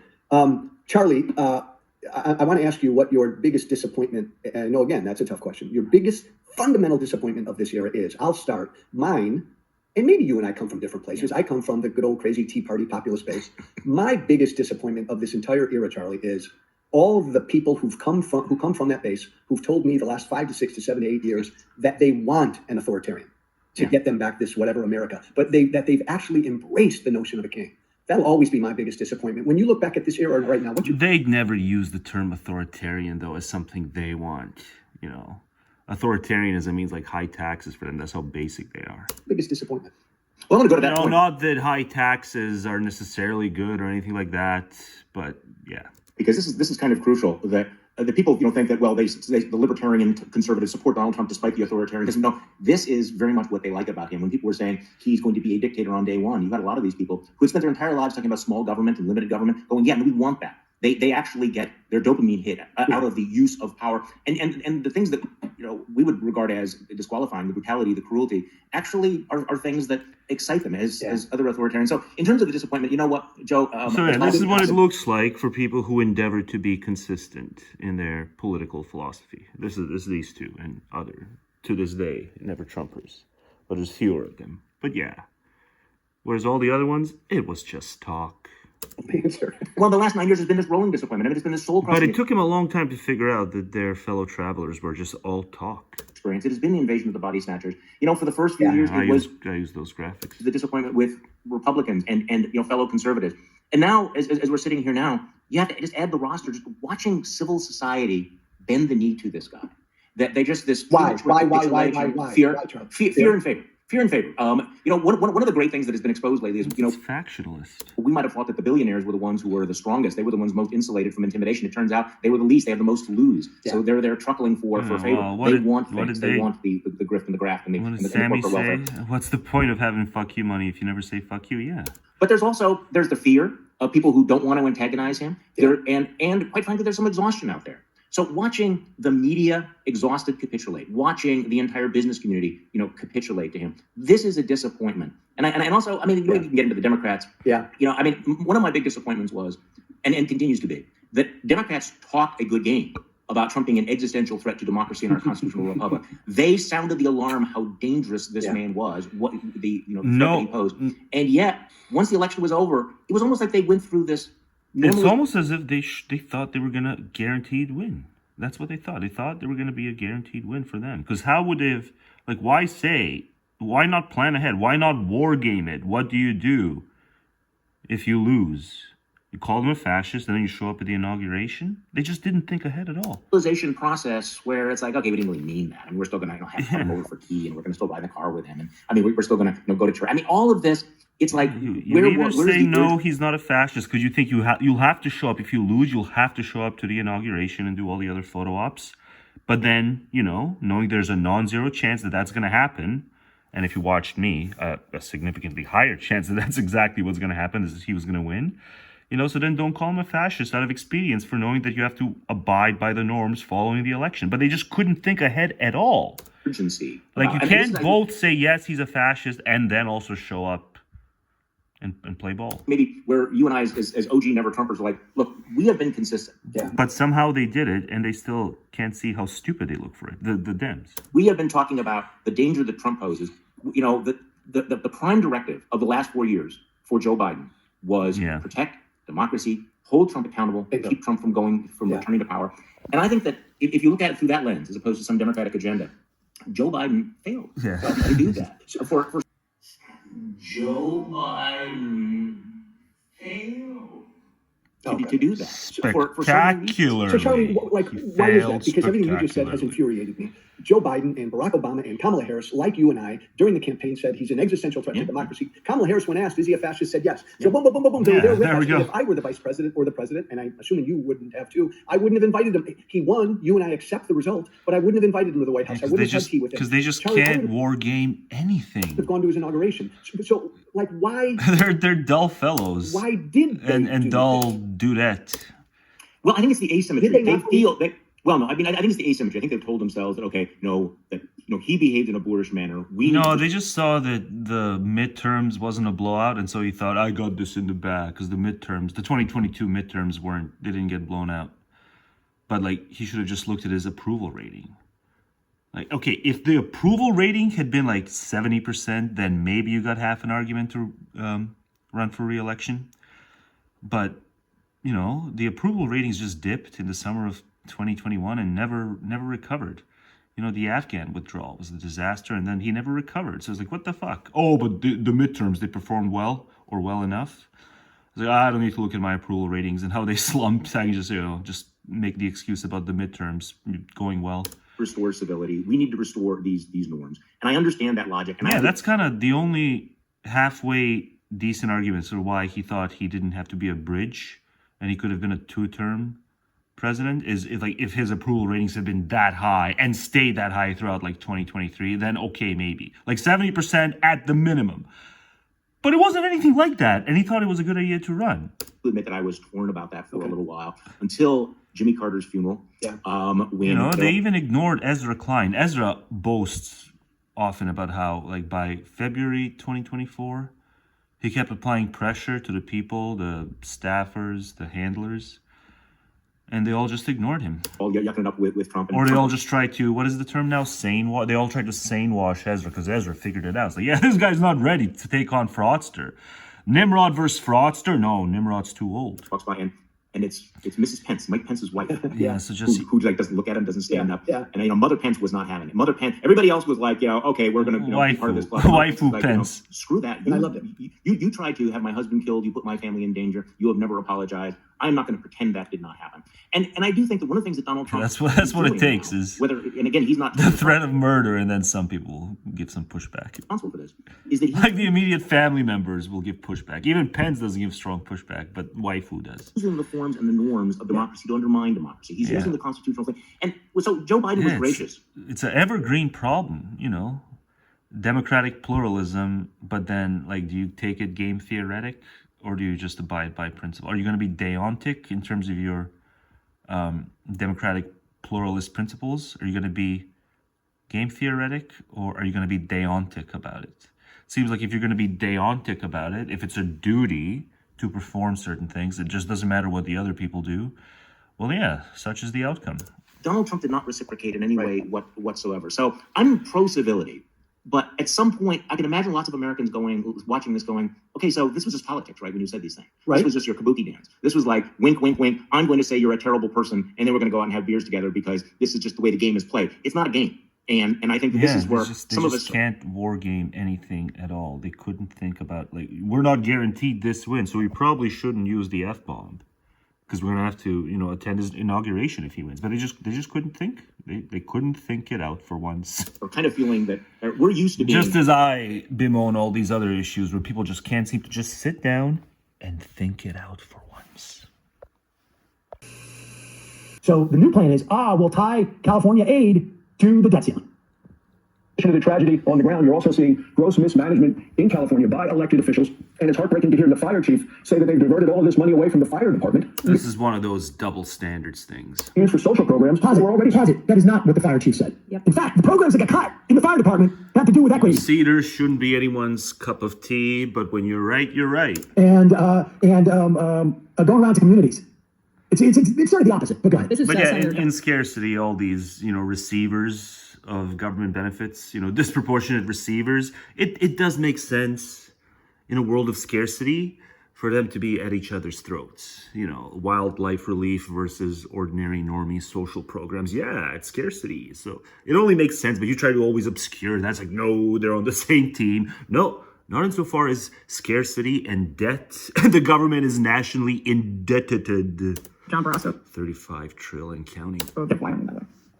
Charlie, I want to ask you what your biggest disappointment, and I know, again, that's a tough question. Your biggest fundamental disappointment of this era is. I'll start. Mine, and maybe you and I come from different places. I come from the good old crazy Tea Party populist base. My biggest disappointment of this entire era, Charlie, is all of the people who come from that base, who've told me the last 5 to 6 to 7 to 8 years that they want an authoritarian to get them back this whatever America, but that they've actually embraced the notion of a king. That'll always be my biggest disappointment. When you look back at this era right now, they'd never use the term authoritarian, though, as something they want. You know, authoritarianism means like high taxes for them. That's how basic they are. Biggest disappointment. Well, I'm going to go to that point. Not that high taxes are necessarily good or anything like that, but yeah. Because this is kind of crucial that the people think that the libertarian conservatives support Donald Trump despite the authoritarianism. No, this is very much what they like about him. When people were saying he's going to be a dictator on day one, you've got a lot of these people who spent their entire lives talking about small government and limited government, going, yeah, we want that. They actually get their dopamine hit out of the use of power, and the things that we would regard as disqualifying, the brutality, the cruelty, actually are things that excite them as other authoritarians. So in terms of the disappointment, you know what, Joe? This is what it looks like for people who endeavor to be consistent in their political philosophy. This is these two and other, to this day, never Trumpers, but there's fewer of them. But yeah, whereas all the other ones, it was just talk. Well, the last 9 years has been this rolling disappointment. I mean, it's been this soul crushing. But it took him a long time to figure out that their fellow travelers were just all talk. Experience. It has been the invasion of the body snatchers. For the first few years, I use those graphics. The disappointment with Republicans and fellow conservatives. And now, as we're sitting here now, you have to just add the roster. Just watching civil society bend the knee to this guy. That they just this why fear and favor. Fear and favor. One of the great things that has been exposed lately is, it's factionalist. We might have thought that the billionaires were the ones who were the strongest. They were the ones most insulated from intimidation. It turns out they were the least. They have the most to lose. Yeah. So they're truckling for favor. They want things. They want the grift and the graft and the what did Sammy say? What's the point of having fuck you money if you never say fuck you? Yeah. But there's the fear of people who don't want to antagonize him. Yeah. And quite frankly, there's some exhaustion out there. So watching the media exhausted capitulate, watching the entire business community, capitulate to him, this is a disappointment. And also, we can get into the Democrats. Yeah. One of my big disappointments was, and continues to be, that Democrats talk a good game about Trump being an existential threat to democracy and our constitutional republic. They sounded the alarm how dangerous this man was, what the threat that he posed. And yet, once the election was over, it was almost like they went through this. It's almost as if they thought they were going to guaranteed win. That's what they thought. They thought they were going to be a guaranteed win for them. Because how would they have, why not plan ahead? Why not war game it? What do you do if you lose? You call them a fascist and then you show up at the inauguration? They just didn't think ahead at all. Civilization process where it's like, okay, we didn't really mean that. We're still going to have fun over for tea and we're going to still ride in the car with him. And we're still going to go to church. All of this. It's like you say no, he's not a fascist because you think you'll have to show up. If you lose, you'll have to show up to the inauguration and do all the other photo ops. But then, knowing there's a non-zero chance that that's going to happen, and if you watched me, a significantly higher chance that that's exactly what's going to happen is he was going to win. So then don't call him a fascist out of expedience for knowing that you have to abide by the norms following the election. But they just couldn't think ahead at all. Urgency. You can't both say yes, he's a fascist, and then also show up and play ball. Maybe where you and I, as OG Never Trumpers, are like, look, we have been consistent. Yeah. But somehow they did it, and they still can't see how stupid they look for it. The Dems. We have been talking about the danger that Trump poses. The prime directive of the last 4 years for Joe Biden was protect democracy, hold Trump accountable, keep Trump from returning to power. And I think that if you look at it through that lens, as opposed to some Democratic agenda, Joe Biden failed to do that. For Joe Biden failed to do that. Spectacular. So Charlie, why is that? Because everything you just said has infuriated me. Joe Biden and Barack Obama and Kamala Harris, like you and I, during the campaign said he's an existential threat to democracy. Kamala Harris, when asked, is he a fascist, said yes. So boom, boom, boom, boom, boom. There we go. If I were the vice president or the president, and I'm assuming you wouldn't have too, I wouldn't have invited him. He won. You and I accept the result, but I wouldn't have invited him to the White House. I wouldn't have had tea with him. Because they just can't war game anything. Have gone to his inauguration. So why? they're dull fellows. Why did they and dull dudette? Well, I think it's the asymmetry. They feel that. Well, no, I think it's the asymmetry. I think they've told themselves that he behaved in a boorish manner. They just saw that the midterms wasn't a blowout, and so he thought, I got this in the bag because the 2022 midterms they didn't get blown out. But he should have just looked at his approval rating. If the approval rating had been 70%, then maybe you got half an argument to run for re-election. But the approval ratings just dipped in the summer of 2021 and never recovered. The Afghan withdrawal was a disaster, and then he never recovered. So it's what the fuck? Oh, but the midterms, they performed well or well enough. He's like, I don't need to look at my approval ratings and how they slumped. I can just make the excuse about the midterms going well. Restore civility. We need to restore these norms. And I understand that logic. And that's kind of the only halfway decent arguments for why he thought he didn't have to be a bridge and he could have been a 2-term president is if his approval ratings had been that high and stayed that high throughout 2023, then okay, maybe 70% at the minimum. But it wasn't anything like that, and he thought it was a good idea to run. To admit that I was torn about that for a little while until Jimmy Carter's funeral. Yeah. When they even ignored Ezra Klein. Ezra boasts often about how by February 2024, he kept applying pressure to the people, the staffers, the handlers. And they all just ignored him. All yucking it up with Trump. Or they all just tried to, what is the term now? They all tried to sane wash Ezra because Ezra figured it out. It's this guy's not ready to take on fraudster. Nimrod versus fraudster? No, Nimrod's too old. Talks about and it's Mrs. Pence, Mike Pence's wife. So just who doesn't look at him, doesn't stand up. Yeah. And Mother Pence was not having it. Mother Pence, everybody else was okay, we're gonna be part of this club. Waifu Pence. Screw that. I loved it. You tried to have my husband killed. You put my family in danger. You have never apologized. I'm not going to pretend that did not happen. And I do think that one of the things that Donald Trump that's what it takes now, is and again he's not the threat of murder, and then some people give some pushback. Responsible for this is that the immediate family members will give pushback. Even Pence doesn't give strong pushback, but Waifu does. Using the forms and the norms of democracy to undermine democracy. He's using the constitutional thing, and so Joe Biden was gracious. It's an evergreen problem, democratic pluralism. But then, do you take it game theoretic? Or do you just abide by principle? Are you going to be deontic in terms of your democratic pluralist principles? Are you going to be game theoretic? Or are you going to be deontic about it? It seems like if you're going to be deontic about it, if it's a duty to perform certain things, it just doesn't matter what the other people do. Well, such is the outcome. Donald Trump did not reciprocate in any way whatsoever. So I'm pro-civility. But at some point, I can imagine lots of Americans watching this going, okay, so this was just politics, right, when you said these things. Right. This was just your kabuki dance. This was like, wink, wink, wink, I'm going to say you're a terrible person, and then we're going to go out and have beers together because this is just the way the game is played. It's not a game. And I think that this is where some of us can't war game anything at all. They couldn't think about, we're not guaranteed this win, so we probably shouldn't use the F-bomb. Because we're going to have to, attend his inauguration if he wins. But they just couldn't think. They couldn't think it out for once. We're kind of feeling that we're used to being... Just as I bemoan all these other issues where people just can't seem to just sit down and think it out for once. So the new plan is, we'll tie California aid to the debt ceiling. To the tragedy on the ground, you're also seeing gross mismanagement in California by elected officials, and it's heartbreaking to hear the fire chief say that they've diverted all of this money away from the fire department. This is one of those double standards things. Used for social programs. We're already positive. That is not what the fire chief said. Yep. In fact, the programs that got cut in the fire department have to do with equity. Cedars shouldn't be anyone's cup of tea, but when you're right, you're right. And going around to communities. It's sort of the opposite. But go ahead. But in scarcity, all these receivers of government benefits, disproportionate receivers, it does make sense in a world of scarcity for them to be at each other's throats. Wildlife relief versus ordinary normie social programs. Yeah, it's scarcity. So it only makes sense, but you try to always obscure that. It's no, they're on the same team. No, not insofar as scarcity and debt. The government is nationally indebted. John Barrasso. 35 trillion counting.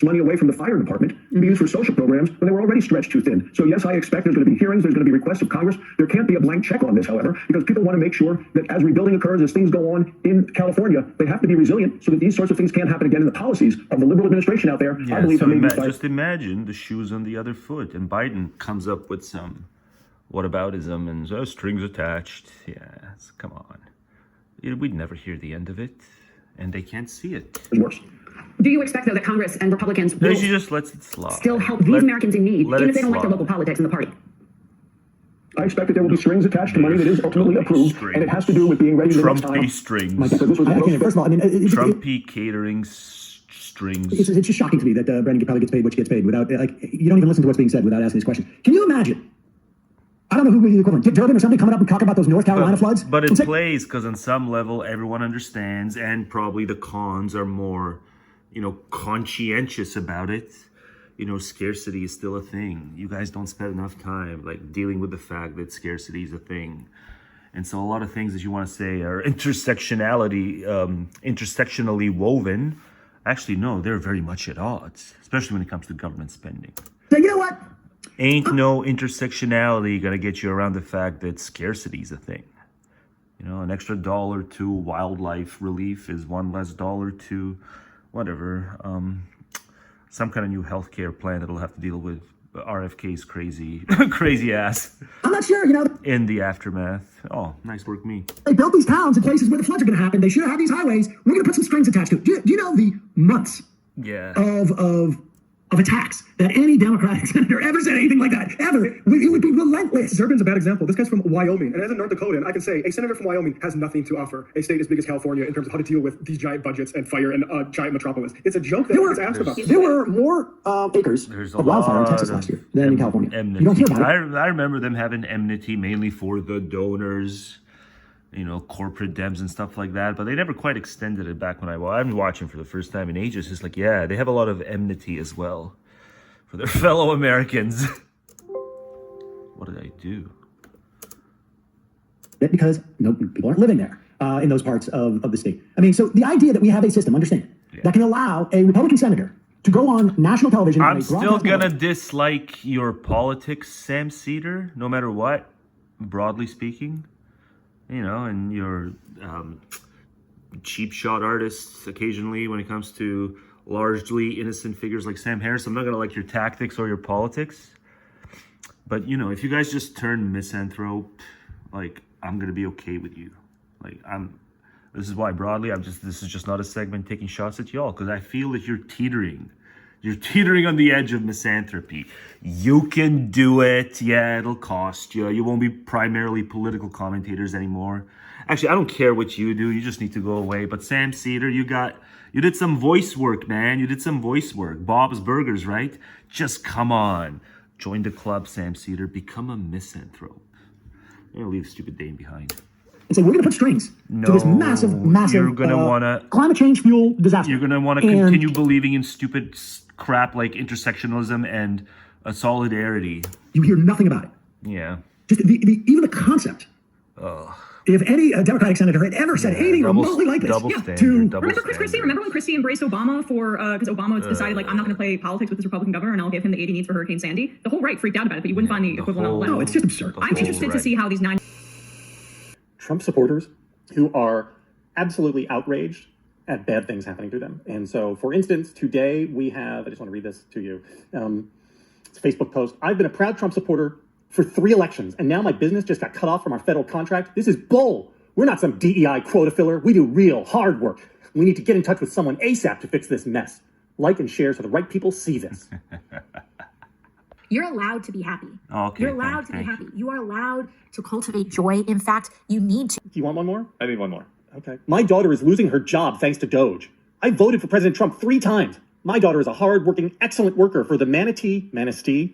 Money away from the fire department to be used for social programs when they were already stretched too thin. So yes, I expect there's going to be hearings, there's going to be requests of Congress. There can't be a blank check on this, however, because people want to make sure that as rebuilding occurs, as things go on in California, they have to be resilient so that these sorts of things can't happen again in the policies of the liberal administration out there. Yeah, I believe so just imagine the shoes on the other foot, and Biden comes up with some whataboutism and strings attached. Yeah, come on. We'd never hear the end of it, and they can't see it. It's worse. Do you expect, though, that Congress and Republicans will just let it slide. Still help these Americans in need, even if they don't like their local politics and the party? I expect that there will be strings attached to money that is ultimately approved, and it has to do with being ready to the next time. Trumpy strings. First of all, Trumpy catering strings. It's just shocking to me that Brandon probably gets paid what she gets paid without, you don't even listen to what's being said without asking this question. Can you imagine? I don't know who would be the equivalent. Dick Durbin or somebody coming up and talking about those North Carolina floods? But it plays because on some level everyone understands, and probably the cons are more, conscientious about it. Scarcity is still a thing. You guys don't spend enough time dealing with the fact that scarcity is a thing. And so a lot of things that you want to say are intersectionally woven. Actually, no, they're very much at odds, especially when it comes to government spending. So you know what? Ain't no intersectionality gonna get you around the fact that scarcity is a thing. You know, an extra dollar to wildlife relief is one less dollar to whatever, some kind of new healthcare plan that'll have to deal with RFK's crazy ass. I'm not sure, in the aftermath. Oh, nice work, me. They built these towns in places where the floods are going to happen. They should have these highways. We're going to put some strings attached to it. Do you know the months of attacks that any Democratic senator ever said anything like that? Ever. It would be relentless. Durbin's a bad example. This guy's from Wyoming. And as a North Dakotan, I can say a senator from Wyoming has nothing to offer a state as big as California in terms of how to deal with these giant budgets and fire and a giant metropolis. It's a joke that gets asked about. There were more acres of wildfire in Texas last year than in California. Enmity. You don't hear about it. I remember them having enmity mainly for the donors, corporate Dems and stuff like that, but they never quite extended it back when I'm watching for the first time in ages. It's like, yeah, they have a lot of enmity as well for their fellow Americans. What did I do? Because people aren't living there in those parts of the state. I mean, so the idea that we have a system, understand, that can allow a Republican senator to go on national television. I'm still gonna dislike your politics, Sam Cedar, no matter what, broadly speaking. And your cheap shot artists occasionally when it comes to largely innocent figures like Sam Harris. I'm not gonna like your tactics or your politics. But, if you guys just turn misanthrope, I'm gonna be okay with you. This is why broadly, this is just not a segment taking shots at y'all, because I feel that you're teetering. You're teetering on the edge of misanthropy. You can do it. Yeah, it'll cost you. You won't be primarily political commentators anymore. Actually, I don't care what you do. You just need to go away. But Sam Cedar, you did some voice work, man. You did some voice work. Bob's Burgers, right? Just come on. Join the club, Sam Cedar. Become a misanthrope. You're going to leave stupid Dane behind. And say, we're going to put strings to this massive you're gonna wanna, climate change fuel disaster. You're going to want to continue believing in stupid crap like intersectionalism and solidarity. You hear nothing about it. Yeah. Just even the concept. If any Democratic senator had ever said anything remotely like this, Remember Christie? Remember when Christie embraced Obama because Obama decided, I'm not going to play politics with this Republican governor and I'll give him the aid he needs for Hurricane Sandy? The whole right freaked out about it, but you wouldn't find the equivalent online. No, it's just absurd. I'm interested to see how these 9 Trump supporters who are absolutely outraged at bad things happening to them. And so, for instance, today we have, I just want to read this to you. It's a Facebook post. I've been a proud Trump supporter for 3 elections, and now my business just got cut off from our federal contract. This is bull. We're not some DEI quota filler. We do real hard work. We need to get in touch with someone ASAP to fix this mess. Like and share so the right people see this. You're allowed to be happy. Okay, You're allowed to be happy. You are allowed to cultivate joy. In fact, you need to. Do you want one more? I need one more. Okay. My daughter is losing her job thanks to Doge. I voted for President Trump 3 times. My daughter is a hard-working, excellent worker for the Manistee, I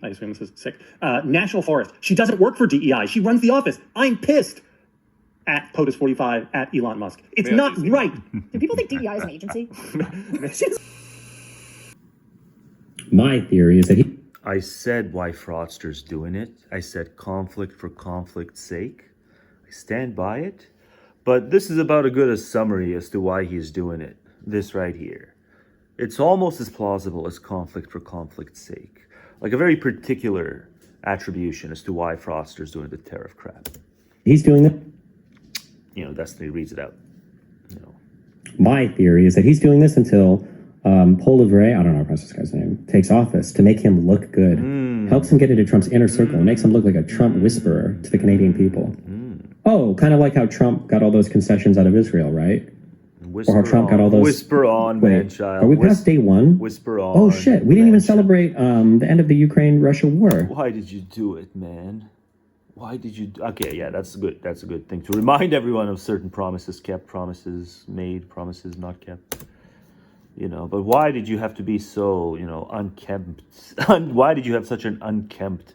assume this is sick, National Forest. She doesn't work for DEI. She runs the office. I'm pissed. At POTUS45, at Elon Musk. It's not right. Do people think DEI is an agency? My theory is that I said why fraudsters doing it. I said conflict for conflict's sake. I stand by it. But this is about as good a summary as to why he's doing it. This right here. It's almost as plausible as conflict for conflict's sake. Like a very particular attribution as to why fraudsters doing the tariff crap. He's doing it. Destiny reads it out. My theory is that he's doing this until Paul Livray, I don't know how to pronounce this guy's name, takes office to make him look good. Helps him get into Trump's inner circle and makes him look like a Trump whisperer to the Canadian people. Oh, kind of like how Trump got all those concessions out of Israel, right? Or how Trump got all those... Whisper on, man-child. Are we past day 1? Whisper on. Oh, shit. We didn't even celebrate the end of the Ukraine-Russia war. Why did you do it, man? Why did you... Okay, yeah, that's good. That's a good thing to remind everyone of certain promises kept, promises made, promises not kept. But why did you have to be so, unkempt? Why did you have such an unkempt,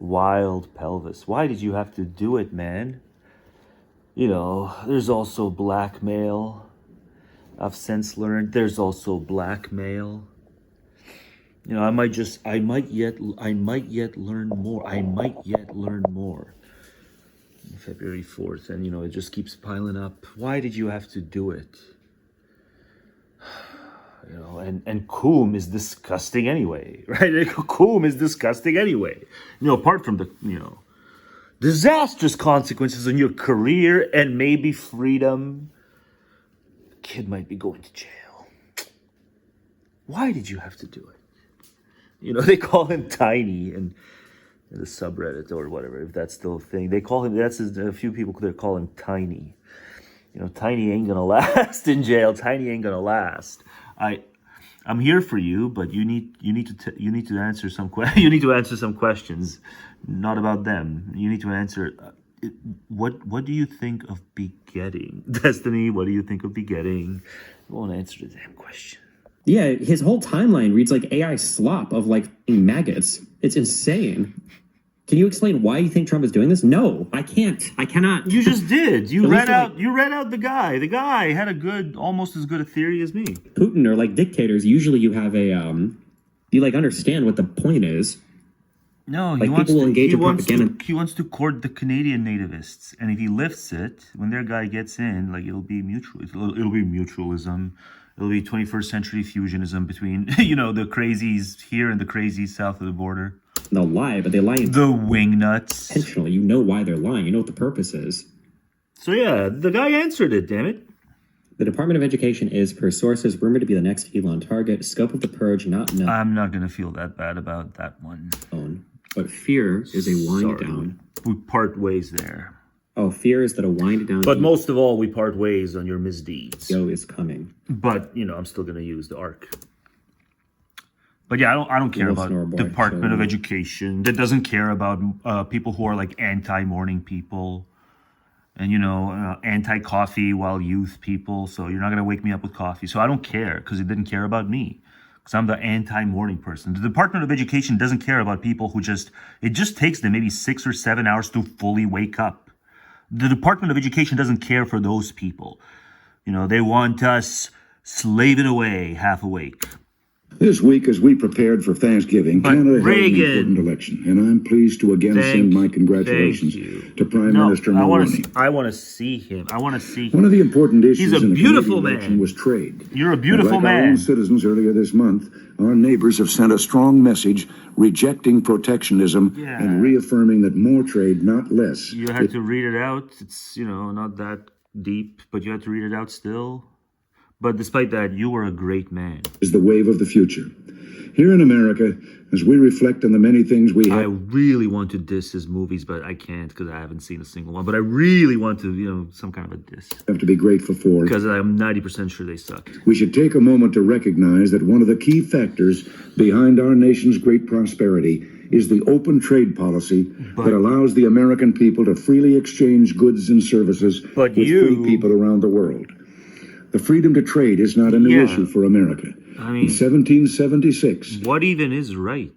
wild pelvis? Why did you have to do it, man? There's also blackmail. I've since learned there's also blackmail. I might yet learn more. February 4th, and it just keeps piling up. Why did you have to do it? And Coom is disgusting anyway, right? Coom is disgusting anyway. Apart from the disastrous consequences on your career and maybe freedom, the kid might be going to jail. Why did you have to do it? They call him Tiny and the subreddit or whatever, if that's still a thing. They call him, a few people there call him Tiny. Tiny ain't gonna last in jail. Tiny ain't gonna last. I'm here for you, but you need to answer some you need to answer some questions, not about them. You need to answer what do you think of begetting? Destiny, what do you think of begetting? I won't answer the damn question. Yeah, his whole timeline reads like AI slop of like maggots. It's insane. Can you explain why you think Trump is doing this? No, I can't. I cannot. You just did. You read out the guy. The guy had almost as good a theory as me. Putin or like dictators, usually you have a you like understand what the point is. No, like people will engage in propaganda. He wants to court the Canadian nativists, and if he lifts it, when their guy gets in, like it'll be mutual. It'll be mutualism. It'll be 21st century fusionism between the crazies here and the crazies south of the border. They'll lie, but they lie the wingnuts intentionally. You know why they're lying. You know what the purpose is. So yeah, the guy answered it. Damn it. The Department of Education is, per sources, rumored to be the next Elon target. Scope of the purge not known. I'm not gonna feel that bad about that one. But fear is a wind down. We part ways there. Oh, fear is that a wind down. But most of all, we part ways on your misdeeds. Yo is coming. But I'm still gonna use the arc. But yeah, I don't care about Department of Education. That doesn't care about people who are like anti-morning people, and anti-coffee while youth people. So you're not gonna wake me up with coffee. So I don't care because it didn't care about me. Because I'm the anti-morning person. The Department of Education doesn't care about people who it just takes them maybe 6 or 7 hours to fully wake up. The Department of Education doesn't care for those people. They want us slaving away half awake. This week, as we prepared for Thanksgiving, Canada held an important election, and I'm pleased to again send my congratulations to Prime Minister Mulroney. I want to see him. I want to see him. One of the important issues He's a in the beautiful Canadian man. election was trade. You're a beautiful like man. Our own citizens earlier this month, our neighbors have sent a strong message rejecting protectionism and reaffirming that more trade, not less. You had to read it out. It's, not that deep, but you had to read it out still. But despite that, you were a great man. Is the wave of the future. Here in America, as we reflect on the many things we have. I really want to diss his movies, but I can't because I haven't seen a single one. But I really want to, some kind of a diss. Have to be grateful for. Because I'm 90% sure they sucked. We should take a moment to recognize that one of the key factors behind our nation's great prosperity is the open trade policy that allows the American people to freely exchange goods and services with free people around the world. The freedom to trade is not a new issue for America. In 1776, what even is right?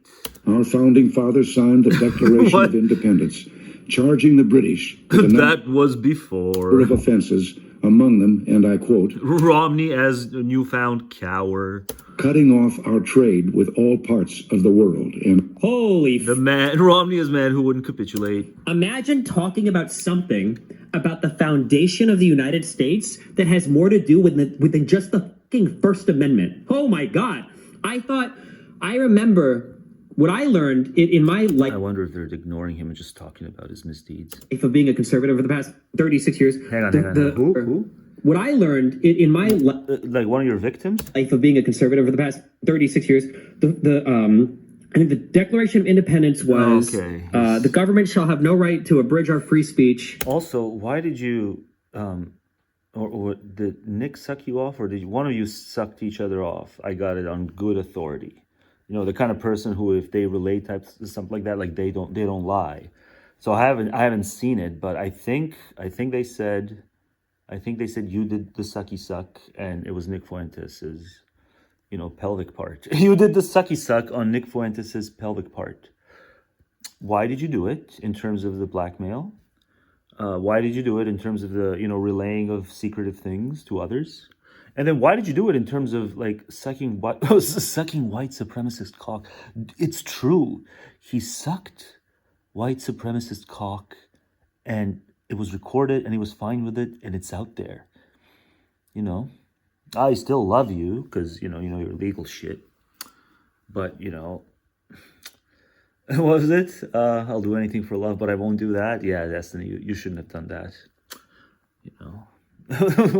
Our founding fathers signed the Declaration of Independence, charging the British with that was before of offenses, among them, and I quote, Romney as a newfound coward, cutting off our trade with all parts of the world. And Romney is man who wouldn't capitulate. Imagine talking about something about the foundation of the United States that has more to do with just the fucking First Amendment. Oh my God. I remember what I learned in my life. I wonder if they're ignoring him and just talking about his misdeeds. Of being a conservative for the past 36 years. Hang on. Who? What I learned in my like one of your victims? Life of being a conservative for the past 36 years. I think the Declaration of Independence was the government shall have no right to abridge our free speech. Also, why did you or did Nick suck you off, or did one of you sucked each other off? I got it on good authority. The kind of person who, if they relate something like that, like they don't lie. So I haven't seen it, but I think they said you did the sucky suck, and it was Nick Fuentes's, pelvic part. You did the sucky suck on Nick Fuentes's pelvic part. Why did you do it in terms of the blackmail? Why did you do it in terms of the, relaying of secretive things to others? And then why did you do it in terms of like sucking white supremacist cock? It's true. He sucked white supremacist cock, and it was recorded and he was fine with it, and it's out there. You know, I still love you because, you know your legal shit. But, what was it? I'll do anything for love, but I won't do that. Yeah, Destiny, you shouldn't have done that.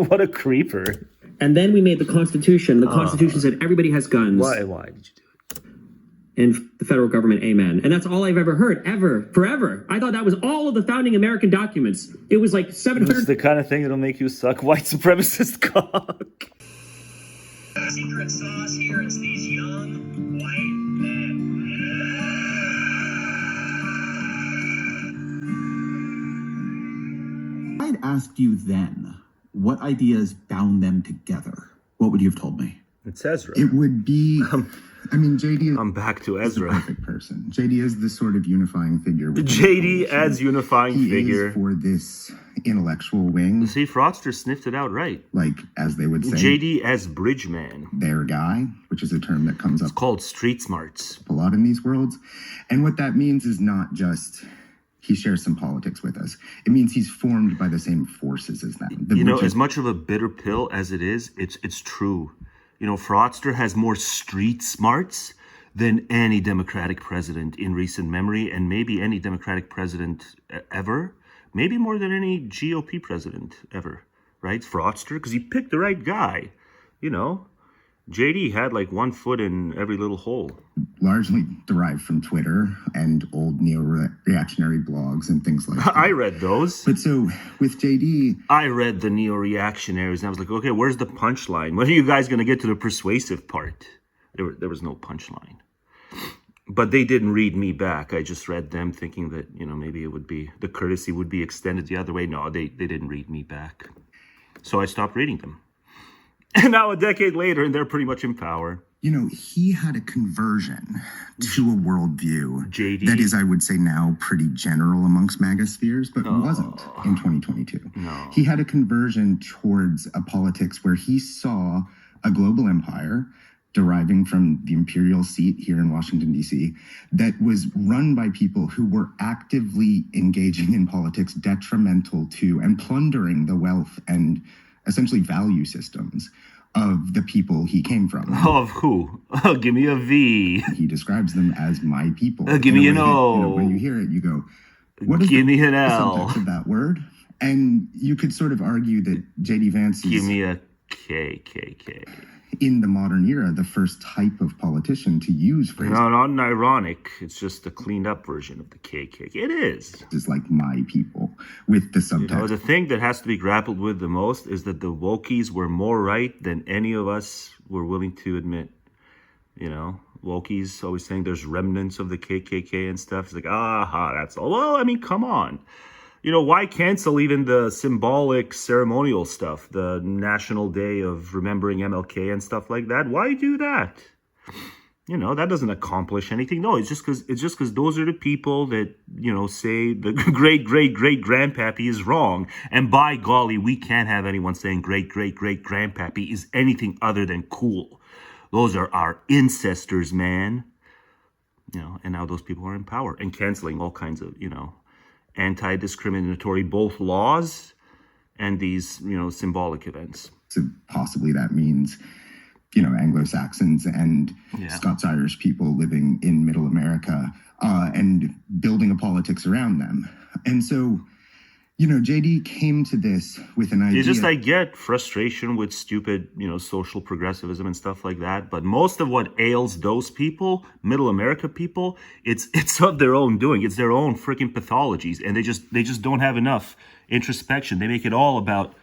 What a creeper. And then we made the Constitution. The Constitution said everybody has guns. Why did you do it? And the federal government, amen. And that's all I've ever heard, ever, forever. I thought that was all of the founding American documents. It was like 700. It's the kind of thing that'll make you suck white supremacist cock. Secret sauce here, it's these young white men. I'd asked you then what ideas bound them together. What would you have told me? It's Ezra. It would be, I mean, JD. I'm back to is the Ezra. perfect person. JD is the sort of unifying figure. JD as unifying figure. Is for this intellectual wing. See, Fraudster sniffed it out right. Like, as they would say. JD as bridge man. Their guy, which is a term that comes up. It's called street smarts. A lot in these worlds. And what that means is not just he shares some politics with us. It means he's formed by the same forces as them. As much of a bitter pill as it is, it's true. Fraudster has more street smarts than any Democratic president in recent memory, and maybe any Democratic president ever. Maybe more than any GOP president ever, right? Fraudster, because he picked the right guy. JD had like one foot in every little hole. Largely derived from Twitter and old neo-reactionary blogs and things like that. I read those. But so with JD... I read the neo-reactionaries and I was like, okay, where's the punchline? When are you guys going to get to the persuasive part? There was no punchline. But they didn't read me back. I just read them thinking that, maybe the courtesy would be extended the other way. No, they didn't read me back. So I stopped reading them. And now a decade later, and they're pretty much in power. He had a conversion to a worldview JD. That is, I would say now, pretty general amongst MAGA spheres, but wasn't in 2022. No. He had a conversion towards a politics where he saw a global empire deriving from the imperial seat here in Washington, D.C., that was run by people who were actively engaging in politics detrimental to and plundering the wealth and essentially value systems of the people he came from. Of who? Oh, give me a V. He describes them as my people. Give me an O. When you hear it, you go, what is give me an the L. subtext of that word? And you could sort of argue that J.D. Vance is... Give me a KKK. In the modern era, the first type of politician to use phrases. No, not ironic. It's just a cleaned up version of the KKK. It is. It's like my people with the subtext. The thing that has to be grappled with the most is that the wokies were more right than any of us were willing to admit. Wokies always saying there's remnants of the KKK and stuff. It's like, that's all. Well, I mean, come on. Why cancel even the symbolic ceremonial stuff, the National Day of Remembering MLK and stuff like that? Why do that? That doesn't accomplish anything. No, it's just because those are the people that, say the great-great-great-grandpappy is wrong. And by golly, we can't have anyone saying great-great-great-grandpappy is anything other than cool. Those are our ancestors, man. And now those people are in power and canceling all kinds of, anti-discriminatory both laws and these, symbolic events. So possibly that means, Anglo-Saxons and Scots-Irish people living in Middle America and building a politics around them. And so, JD came to this with an idea. I get frustration with stupid, social progressivism and stuff like that. But most of what ails those people, Middle America people, it's of their own doing. It's their own freaking pathologies, and they just don't have enough introspection. They make it all about,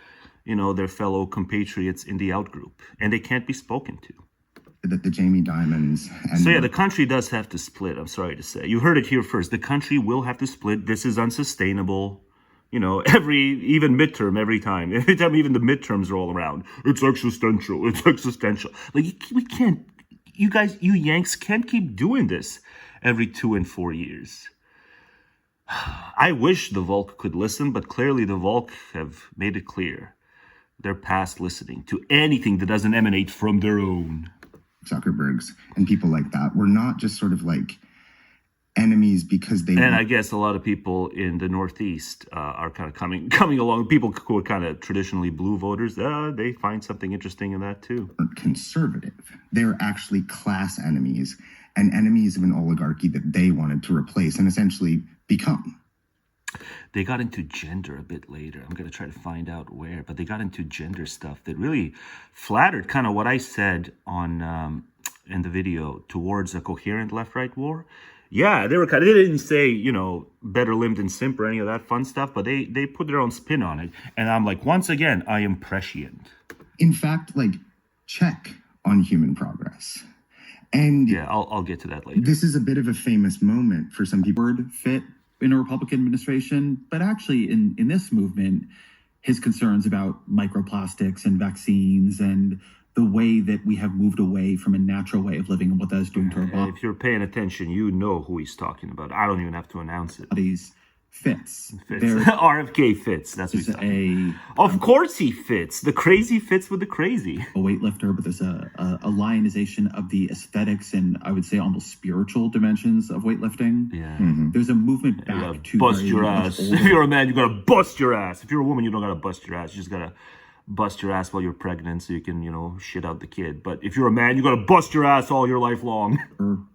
their fellow compatriots in the outgroup, and they can't be spoken to. That the Jamie Dimons. And the country does have to split. I'm sorry to say, you heard it here first. The country will have to split. This is unsustainable. Even midterm, every time even the midterms roll around, it's existential. Like, we can't, you Yanks can't keep doing this every 2 and 4 years. I wish the Volk could listen, but clearly the Volk have made it clear they're past listening to anything that doesn't emanate from their own. Zuckerbergs and people like that were not just sort of like enemies because they And I guess a lot of people in the Northeast are kind of coming along. People who are kind of traditionally blue voters, they find something interesting in that too. Conservative. They're actually class enemies and enemies of an oligarchy that they wanted to replace and essentially become. They got into gender a bit later. I'm going to try to find out where, but they got into gender stuff that really flattered kind of what I said on in the video towards a coherent left-right war. Yeah, they didn't say, better limb than simp or any of that fun stuff, but they put their own spin on it. And I'm like, once again, I am prescient. In fact, check on human progress. And yeah, I'll get to that later. This is a bit of a famous moment for some people. Fit in a Republican administration, but actually in this movement, his concerns about microplastics and vaccines and the way that we have moved away from a natural way of living and what that is doing to our bodies. If you're paying attention, you know who he's talking about. I don't even have to announce it. Fits. RFK fits. That's what he's talking about. Of course he fits. The crazy fits with the crazy. A weightlifter, but there's a lionization of the aesthetics and I would say almost spiritual dimensions of weightlifting. Yeah. There's a movement back to bust your ass. If you're a man, you gotta bust your ass. If you're a woman, you don't gotta bust your ass. You just gotta bust your ass while you're pregnant so you can, shit out the kid. But if you're a man, you gotta bust your ass all your life long.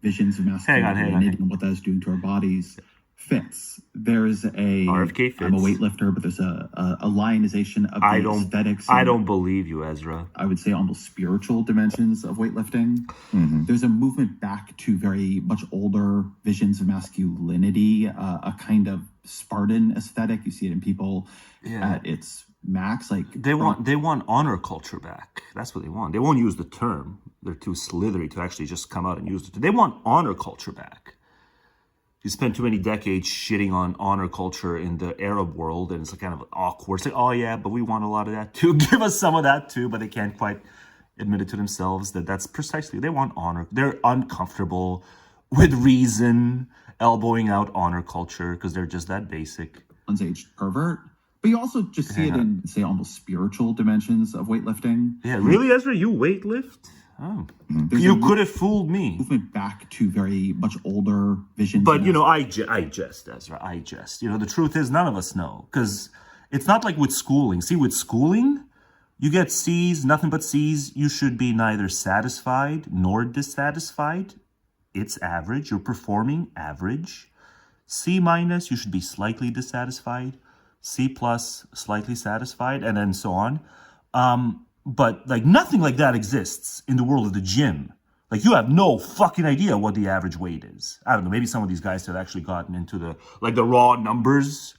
Visions of masculinity and what that is doing to our bodies. Fits. There's RFK fits. I'm a weightlifter, but there's a lionization of the aesthetics. I don't believe you, Ezra. I would say almost spiritual dimensions of weightlifting. There's a movement back to very much older visions of masculinity, a kind of Spartan aesthetic. You see it in people at its max. They want honor culture back. That's what they want. They won't use the term. They're too slithery to actually just come out and use it. They want honor culture back. You spend too many decades shitting on honor culture in the Arab world, and it's kind of awkward. It's like, oh yeah, but we want a lot of that too. Give us some of that too, but they can't quite admit it to themselves that's precisely, they want honor. They're uncomfortable with reason elbowing out honor culture because they're just that basic. Aged pervert. But you also just see it in, say, almost spiritual dimensions of weightlifting. Yeah, really, Ezra? You weightlift? Oh, you could have fooled me. Movement back to very much older visions. But, I jest, Ezra. I jest. The truth is none of us know. Because it's not like with schooling. See, with schooling, you get C's, nothing but C's. You should be neither satisfied nor dissatisfied. It's average. You're performing average. C minus, you should be slightly dissatisfied. C plus, slightly satisfied, and then so on. But nothing like that exists in the world of the gym. You have no fucking idea what the average weight is. I don't know, maybe some of these guys have actually gotten into the raw numbers.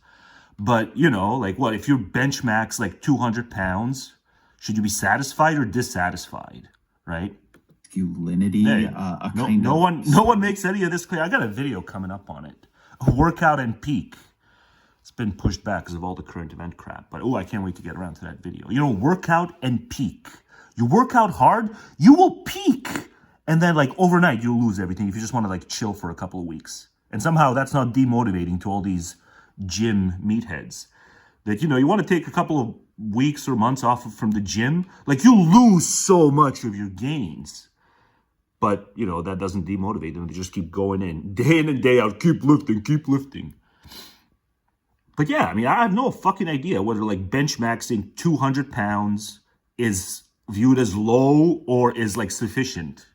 But, what, if your bench max 200 pounds, should you be satisfied or dissatisfied, right? Masculinity, no one makes any of this clear. I got a video coming up on it. Workout and peak. It's been pushed back because of all the current event crap. But, I can't wait to get around to that video. Workout and peak. You work out hard, you will peak. And then, overnight, you'll lose everything if you just want to, chill for a couple of weeks. And somehow that's not demotivating to all these gym meatheads. That, you want to take a couple of weeks or months off from the gym. You'll lose so much of your gains. But, that doesn't demotivate them. They just keep going in and day out. Keep lifting. But yeah, I have no fucking idea whether bench maxing 200 pounds is viewed as low or is sufficient.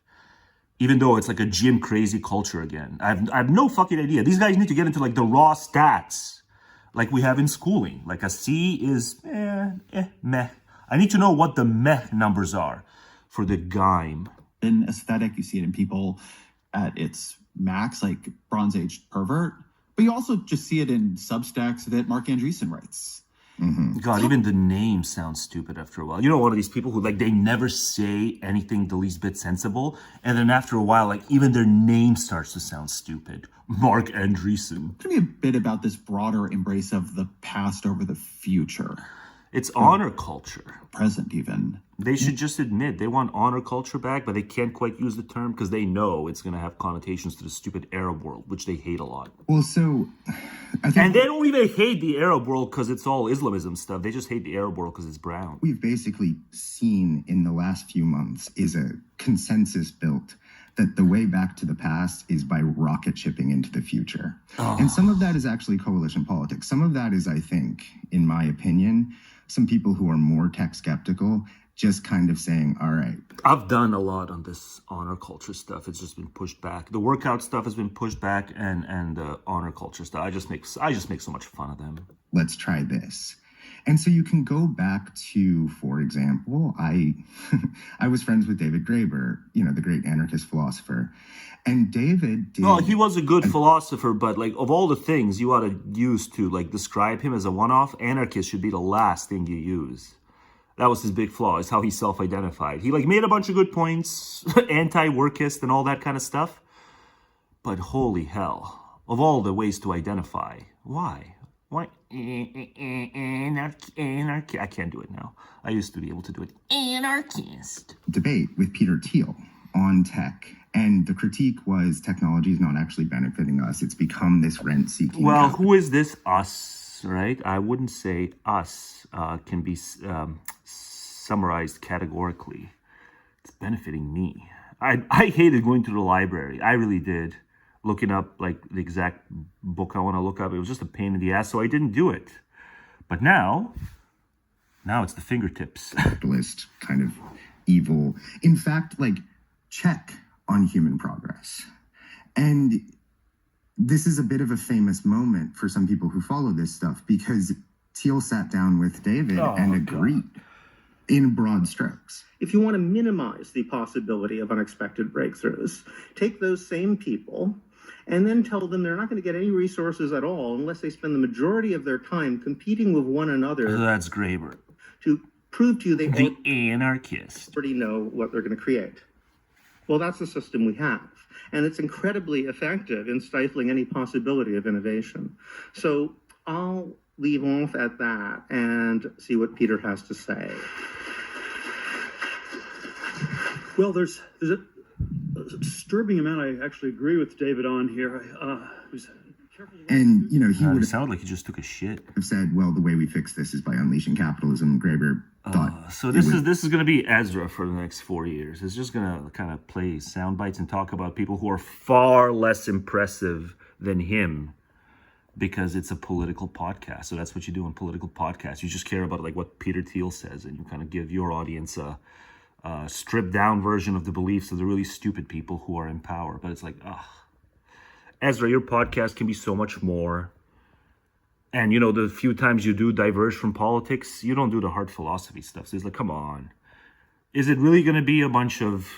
Even though it's a gym crazy culture again. I have no fucking idea. These guys need to get into the raw stats like we have in schooling. A C is meh. I need to know what the meh numbers are for the GIME. In aesthetic, you see it in people at its max, Bronze Age pervert. But you also just see it in Substacks that Mark Andreessen writes. God, even the name sounds stupid after a while. One of these people who they never say anything the least bit sensible, and then after a while, even their name starts to sound stupid. Mark Andreessen. Tell me a bit about this broader embrace of the past over the future. It's honor culture. Present, even. They should just admit they want honor culture back, but they can't quite use the term because they know it's going to have connotations to the stupid Arab world, which they hate a lot. Well, so... And they don't even hate the Arab world because it's all Islamism stuff. They just hate the Arab world because it's brown. We've basically seen in the last few months is a consensus built that the way back to the past is by rocket shipping into the future. And some of that is actually coalition politics. Some of that is, I think, in my opinion, some people who are more tech skeptical just kind of saying, all right. I've done a lot on this honor culture stuff. It's just been pushed back. The workout stuff has been pushed back, and the honor culture stuff. I just make so much fun of them. Let's try this. And so you can go back to, for example, I was friends with David Graeber, the great anarchist philosopher. And David did... Well, he was a good philosopher, but like of all the things you ought to use to like describe him as a one-off, anarchist should be the last thing you use. That was his big flaw, is how he self-identified. He like made a bunch of good points, anti-workist and all that kind of stuff. But holy hell, of all the ways to identify, why? Anarchy. I can't do it now. I used to be able to do it. Anarchist. Debate with Peter Thiel on tech. And the critique was technology is not actually benefiting us. It's become this rent-seeking. Well, who is this us, right? I wouldn't say us can be summarized categorically. It's benefiting me. I hated going to the library. I really did. Looking up like the exact book I want to look up. It was just a pain in the ass, so I didn't do it. But now it's the fingertips. Capitalist kind of evil. In fact, like check on human progress. And this is a bit of a famous moment for some people who follow this stuff because Thiel sat down with David and agreed in broad strokes. If you want to minimize the possibility of unexpected breakthroughs, take those same people and then tell them they're not going to get any resources at all unless they spend the majority of their time competing with one another. That's Graeber. To prove to you the anarchist already know what they're going to create. Well, that's the system we have. And it's incredibly effective in stifling any possibility of innovation. So I'll leave off at that and see what Peter has to say. Well, there's a disturbing amount I actually agree with David on here. And, he would sound like he just took a shit. Have said, well, the way we fix this is by unleashing capitalism. Graeber thought. So this is going to be Ezra for the next 4 years. It's just going to kind of play sound bites and talk about people who are far less impressive than him because it's a political podcast. So that's what you do in political podcasts. You just care about like what Peter Thiel says, and you kind of give your audience a stripped down version of the beliefs of the really stupid people who are in power. But it's like, Ezra, your podcast can be so much more. And, the few times you do diverge from politics, you don't do the hard philosophy stuff. So it's like, come on. Is it really going to be a bunch of...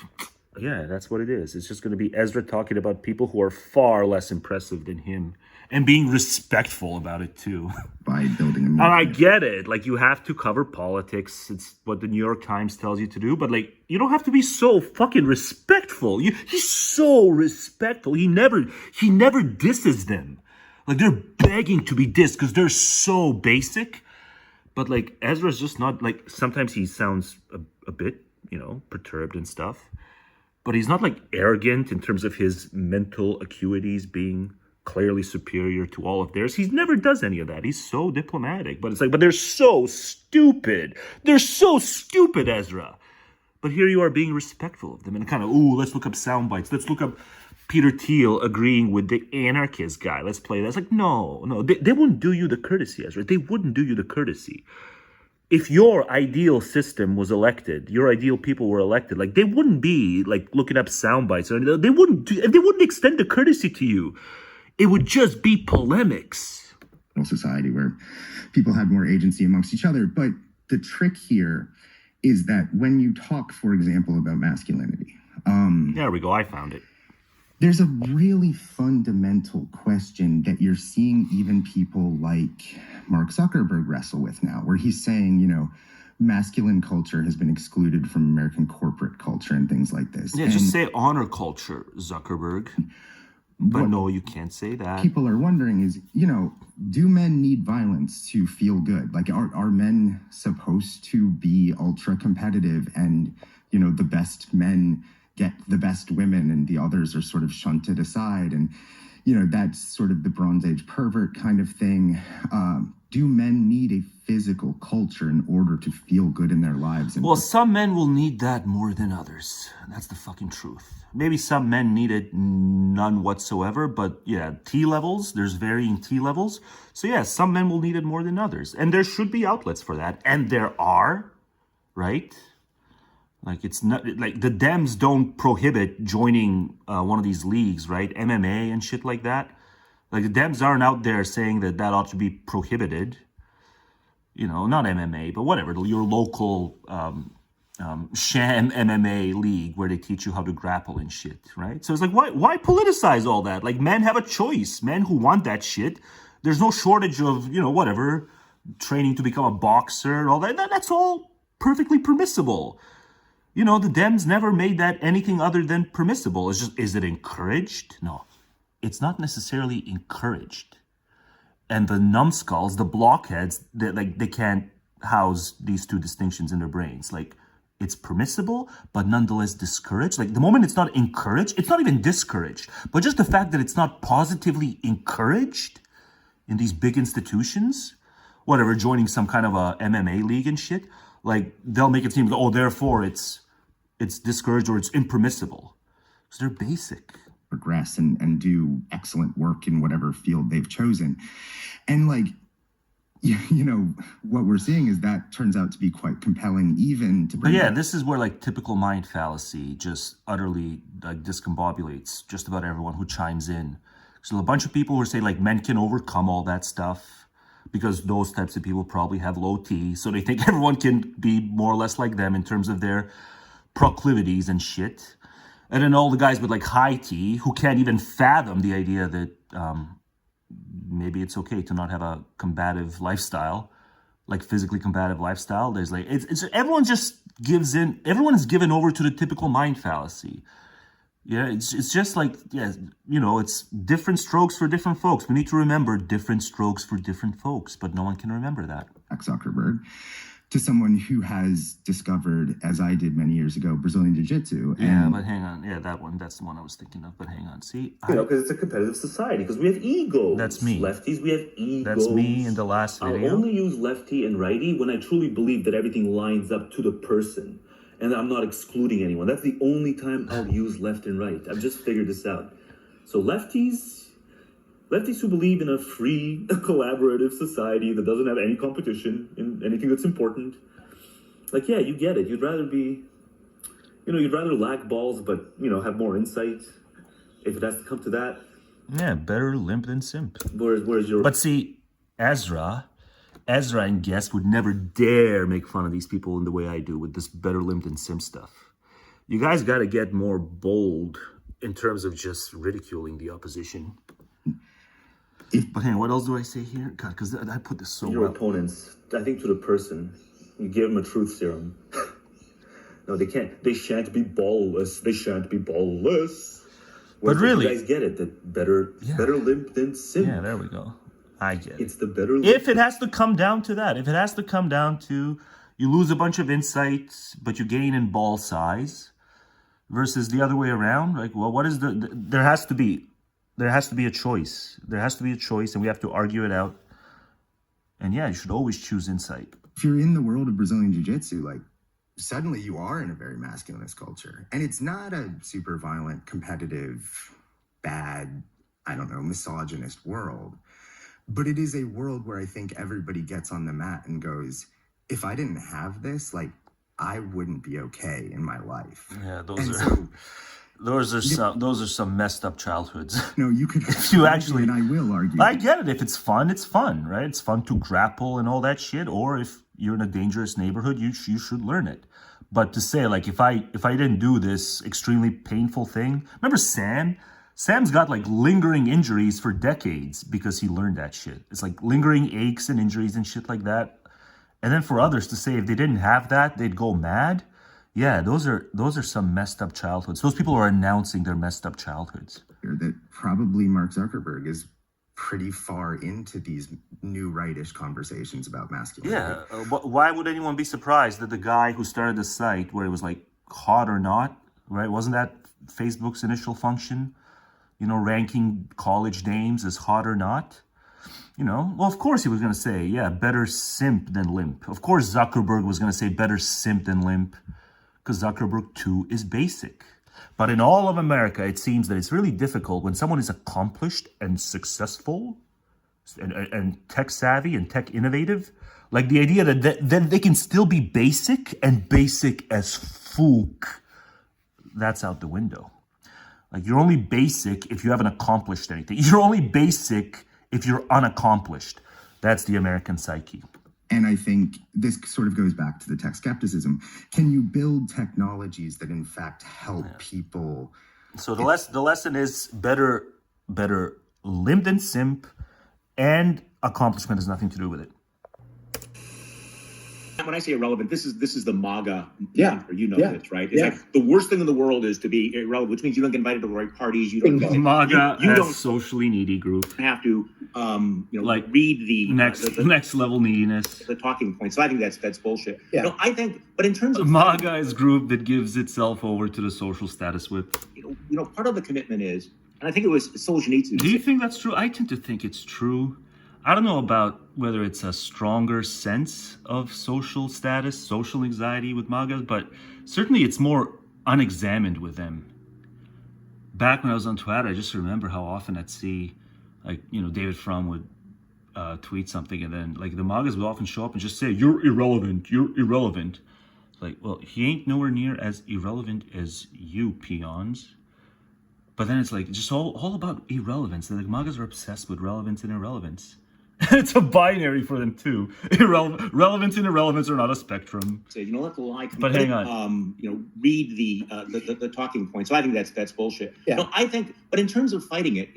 Yeah, that's what it is. It's just going to be Ezra talking about people who are far less impressive than him and being respectful about it, too. By building a movement. And I get it. Like, you have to cover politics. It's what the New York Times tells you to do. But, like, you don't have to be so fucking respectful. He's so respectful. He never disses them. Like, they're begging to be dissed because they're so basic. But, like, Ezra's just not, like, sometimes he sounds a bit, perturbed and stuff. But he's not, like, arrogant in terms of his mental acuities being clearly superior to all of theirs. He never does any of that. He's so diplomatic. But it's like, but they're so stupid. They're so stupid, Ezra. But here you are being respectful of them and kind of, let's look up sound bites. Let's look up Peter Thiel agreeing with the anarchist guy. Let's play that. It's like, no. They wouldn't do you the courtesy, Ezra. They wouldn't do you the courtesy. If your ideal system was elected, your ideal people were elected, like they wouldn't be like looking up sound bites or they wouldn't extend the courtesy to you. It would just be polemics. Society where people had more agency amongst each other. But the trick here is that when you talk, for example, about masculinity. There we go. I found it. There's a really fundamental question that you're seeing even people like Mark Zuckerberg wrestle with now, where he's saying, masculine culture has been excluded from American corporate culture and things like this. Yeah, just say honor culture, Zuckerberg. But no, you can't say that. People are wondering is, do men need violence to feel good? Like, are men supposed to be ultra competitive and, the best men get the best women and the others are sort of shunted aside? And, that's sort of the Bronze Age pervert kind of thing. Do men need a physical culture in order to feel good in their lives? Well, some men will need that more than others. That's the fucking truth. Maybe some men need it none whatsoever, but yeah, T levels, there's varying T levels. So yeah, some men will need it more than others. And there should be outlets for that. And there are, right? Like, it's not like the Dems don't prohibit joining one of these leagues, right? MMA and shit like that. Like, the Dems aren't out there saying that ought to be prohibited. Not MMA, but whatever, your local sham MMA league where they teach you how to grapple and shit, right? So it's like, why politicize all that? Like, men have a choice. Men who want that shit, there's no shortage of, whatever, training to become a boxer and all that. That's all perfectly permissible. The Dems never made that anything other than permissible. It's just, is it encouraged? No, it's not necessarily encouraged. And the numbskulls, the blockheads, they can't house these two distinctions in their brains. Like, it's permissible, but nonetheless discouraged. Like, the moment it's not encouraged, it's not even discouraged, but just the fact that it's not positively encouraged in these big institutions, whatever, joining some kind of a MMA league and shit, like, they'll make it seem, therefore it's discouraged or it's impermissible. So they're basic. Progress and do excellent work in whatever field they've chosen. And what we're seeing is that turns out to be quite compelling, even to bring. But yeah, this is where typical mind fallacy just utterly discombobulates just about everyone who chimes in. So a bunch of people who say men can overcome all that stuff because those types of people probably have low T, so they think everyone can be more or less like them in terms of their proclivities and shit. And then all the guys with high T who can't even fathom the idea that maybe it's okay to not have a combative lifestyle, physically combative lifestyle. There's everyone just gives in. Everyone is given over to the typical mind fallacy. Yeah, it's just it's different strokes for different folks. We need to remember different strokes for different folks, but no one can remember that. Zuckerberg. To someone who has discovered, as I did many years ago, Brazilian Jiu-Jitsu. Yeah, but hang on. Yeah, that's the one I was thinking of. But hang on. See, because it's a competitive society. Because we have egos. That's me. Lefties, we have egos. That's me in the last video. I'll only use lefty and righty when I truly believe that everything lines up to the person, and I'm not excluding anyone. That's the only time I'll use left and right. I've just figured this out. So lefties who believe in a free, collaborative society that doesn't have any competition in anything that's important. Yeah, you get it. You'd rather lack balls, but, have more insight, if it has to come to that. Yeah, better limp than simp. Where's your... But see, Ezra and Guest would never dare make fun of these people in the way I do with this better limp than simp stuff. You guys got to get more bold in terms of just ridiculing the opposition. But hang on, what else do I say here? God, because I put this so Your well. opponents, I think to the person, you give them a truth serum. No, they can't. They shan't be ballless. They shan't be ballless. But really, you guys get it. That better limp than simp. Yeah, there we go. I get it. It's the better limp. If it has to come down to that, if it has to come down to you lose a bunch of insights, but you gain in ball size, versus the other way around, what is there has to be a choice. There has to be a choice, and we have to argue it out. And yeah, you should always choose insight. If you're in the world of Brazilian Jiu-Jitsu, suddenly you are in a very masculinist culture. And it's not a super violent, competitive, bad, misogynist world. But it is a world where I think everybody gets on the mat and goes, if I didn't have this, I wouldn't be okay in my life. Yeah, those are some messed up childhoods. No, you could. If you actually, and I will argue. I get it. If it's fun, right? It's fun to grapple and all that shit. Or if you're in a dangerous neighborhood, you should learn it. But to say if I didn't do this extremely painful thing, remember Sam? Sam's got lingering injuries for decades because he learned that shit. It's lingering aches and injuries and shit like that. And then for others to say if they didn't have that, they'd go mad. Yeah, those are some messed up childhoods. Those people are announcing their messed up childhoods. That probably Mark Zuckerberg is pretty far into these new rightish conversations about masculinity. Yeah, why would anyone be surprised that the guy who started the site where it was hot or not, right? Wasn't that Facebook's initial function? ranking college names as hot or not. Well, of course he was going to say, yeah, better simp than limp. Of course Zuckerberg was going to say better simp than limp, because Zuckerberg too is basic. But in all of America, it seems that it's really difficult when someone is accomplished and successful and tech savvy and tech innovative, like the idea that then they can still be basic and basic as fuck. That's out the window. Like, you're only basic if you haven't accomplished anything. You're only basic if you're unaccomplished. That's the American psyche. And I think this sort of goes back to the tech skepticism. Can you build technologies that in fact help people? So the lesson is better limp than simp, and accomplishment has nothing to do with it. When I say irrelevant, this is the MAGA. Yeah. This, right? It's like the worst thing in the world is to be irrelevant, which means you don't get invited to the right parties. You don't get MAGA you as don't socially needy group. Have to read the next level neediness. The talking points. So I think that's bullshit. Yeah. No, I think, but in terms of MAGA is group that gives itself over to the social status whip. Part of the commitment is, and I think it was Solzhenitsyn. Do you think that's true? I tend to think it's true. I don't know about whether it's a stronger sense of social status, social anxiety with MAGAs, but certainly it's more unexamined with them. Back when I was on Twitter, I just remember how often I'd see, David Frum would tweet something, and then the MAGAs would often show up and just say, "You're irrelevant. You're irrelevant." It's well, he ain't nowhere near as irrelevant as you, peons. But then it's just all about irrelevance. MAGAs are obsessed with relevance and irrelevance. It's a binary for them too. Relevance and irrelevance are not a spectrum. Say, let the lie come. But hang on. Read the talking points. So I think that's bullshit. Yeah. No, I think, but in terms of fighting it,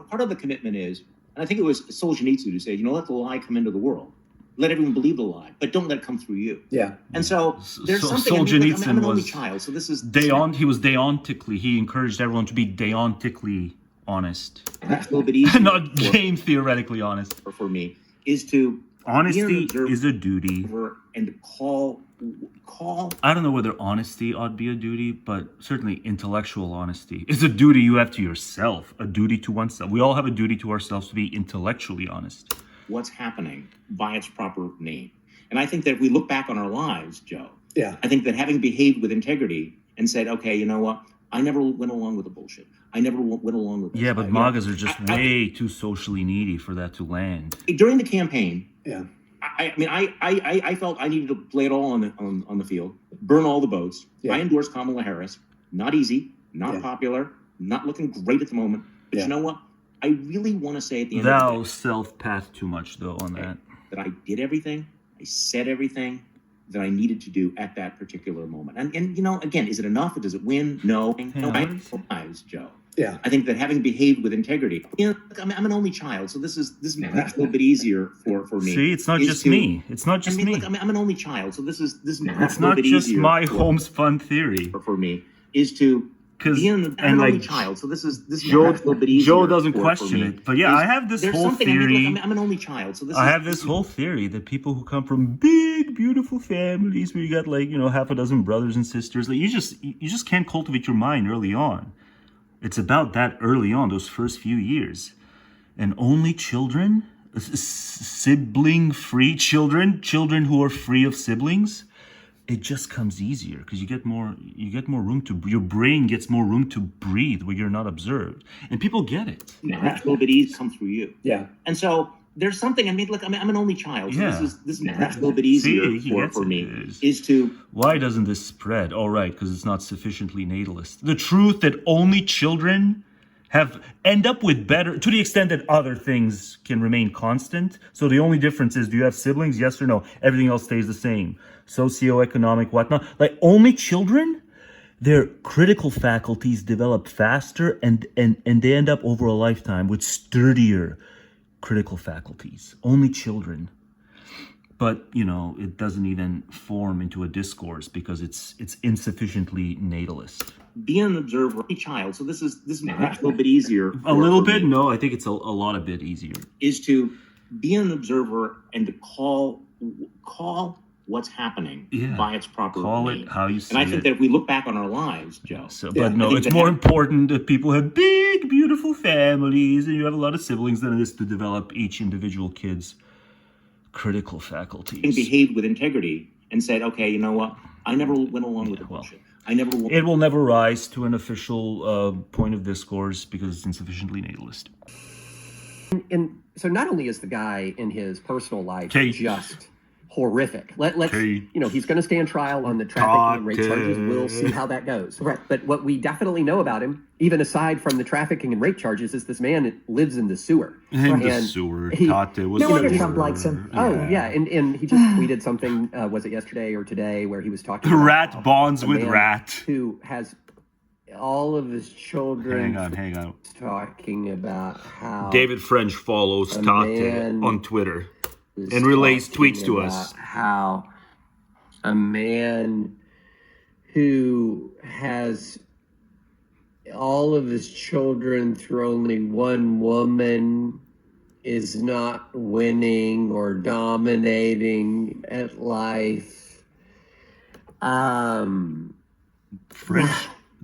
part of the commitment is, and I think it was Solzhenitsyn who said, let the lie come into the world. Let everyone believe the lie, but don't let it come through you. Yeah. And so there's something. Solzhenitsyn I'm an only child, so this is he was deontically. He encouraged everyone to be deontically honest. That's a little bit easier. Not game theoretically honest. For me, is to honesty is a duty. And call. I don't know whether honesty ought to be a duty, but certainly intellectual honesty is a duty you have to yourself, a duty to oneself. We all have a duty to ourselves to be intellectually honest. What's happening by its proper name. And I think that if we look back on our lives, Joe, I think that having behaved with integrity and said, okay, you know what? I never went along with the bullshit. I never went along with this. Yeah, but MAGAs are just way too socially needy for that to land. During the campaign, I felt I needed to play it all on the field, burn all the boats. Yeah. I endorsed Kamala Harris. Not easy, not popular, not looking great at the moment. But you know what? I really want to say at the end of the day, self-path too much, though, on that. That I did everything, I said everything that I needed to do at that particular moment. And again, is it enough? Or does it win? No. Lives, Joe. Yeah. I think that having behaved with integrity, I'm an only child, so this makes it a little bit easier for me. See, it's not just me. It's not just me. Look, I'm an only child, so this makes it's it a little not bit just easier my homespun theory. For me, is to I'm an only child, so this makes it a little bit easier. Joe doesn't question it, but yeah, I have this whole theory. I'm an only child, so I have this whole theory that people who come from big, beautiful families where you got half a dozen brothers and sisters, you just can't cultivate your mind early on. It's about that early on, those first few years, and only children, sibling-free children who are free of siblings. It just comes easier because you get more room your brain gets more room to breathe where you're not observed, and people get it. That's a little bit easier come through you. Yeah. And so there's something. Look, I'm an only child, so Yeah. this makes it a little bit easier for me. Is to why doesn't this spread? Oh, right, because it's not sufficiently natalist. The truth that only children end up with better, to the extent that other things can remain constant. So the only difference is, do you have siblings? Yes or no? Everything else stays the same. Socioeconomic, whatnot. Only children, their critical faculties develop faster and they end up over a lifetime with sturdier critical faculties. Only children. But, it doesn't even form into a discourse because it's insufficiently natalist. Be an observer, a child. So this makes it a little bit easier. A little bit? No, I think it's a lot a bit easier. Is to be an observer and to call what's happening Yeah. by its proper Call name. it how you see And I think it. that if we look back on our lives, Joe. So, I but no, think it's that more important that people have big, beautiful families and you have a lot of siblings than it is to develop each individual kid's critical faculties. behaved with integrity and said, okay, you know what? I never went along with the bullshit. I never. It will never rise to an official point of discourse because it's insufficiently natalist. And so not only is the guy in his personal life just horrific. Let's he's going to stand trial on the trafficking and rape charges. We'll see how that goes. Right. But what we definitely know about him, even aside from the trafficking and rape charges, is this man that lives in the sewer. In the sewer. Tate was no wonder Trump likes him. Oh yeah, and he just tweeted something. Was it yesterday or today where he was talking about rat bonds with rat who has all of his children. Hang on. Talking about how David French follows Tate on Twitter and relays tweets to us. How a man who has all of his children through only one woman is not winning or dominating at life. French.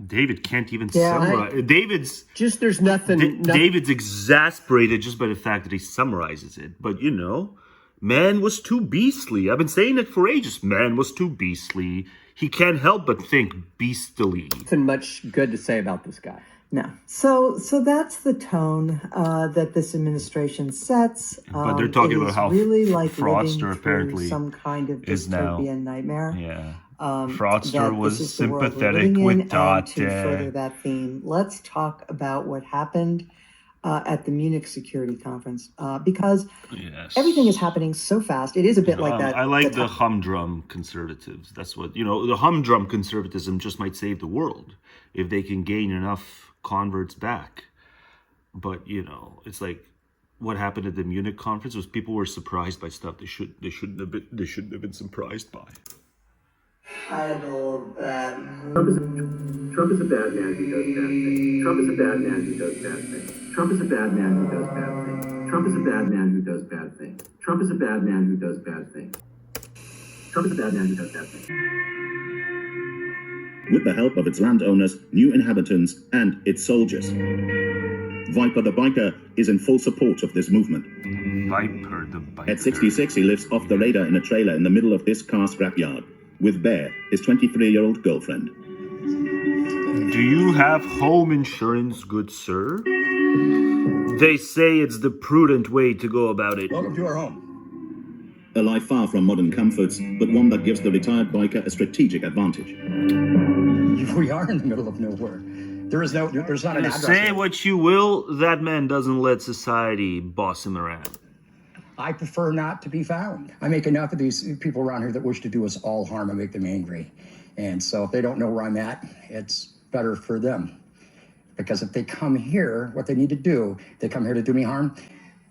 David can't even summarize. David's just there's nothing. David's exasperated just by the fact that he summarizes it. But you know, man was too beastly. I've been saying it for ages. Man was too beastly. He can't help but think beastily. Nothing much good to say about this guy. No. So that's the tone that this administration sets. But they're talking about how really like fraudster apparently some kind of is now dystopian nightmare. Yeah. Fraudster Fraudster was sympathetic with To further that theme, let's talk about what happened at the Munich Security Conference because everything is happening so fast. It is a bit like that. I like the humdrum conservatives. That's what, the humdrum conservatism just might save the world if they can gain enough converts back. But, it's like what happened at the Munich conference was people were surprised by stuff they shouldn't have been surprised by. Trump is a bad man who does bad things. Trump is a bad man who does bad things. Trump is a bad man who does bad things. Trump is a bad man who does bad things. Trump is a bad man who does bad things. Trump is a bad man who does bad things. With the help of its landowners, new inhabitants, and its soldiers. Viper the biker is in full support of this movement. Viper the biker. At 66, he lives off the radar in a trailer in the middle of this car scrapyard with Bear, his 23-year-old girlfriend. Do you have home insurance, good sir? They say it's the prudent way to go about it. Welcome to our home. A life far from modern comforts, but one that gives the retired biker a strategic advantage. We are in the middle of nowhere. There's not an address. Say what you will, that man doesn't let society boss him around. I prefer not to be found. I make enough of these people around here that wish to do us all harm and make them angry. And so if they don't know where I'm at, it's better for them. Because if they come here, what they need to do, they come here to do me harm,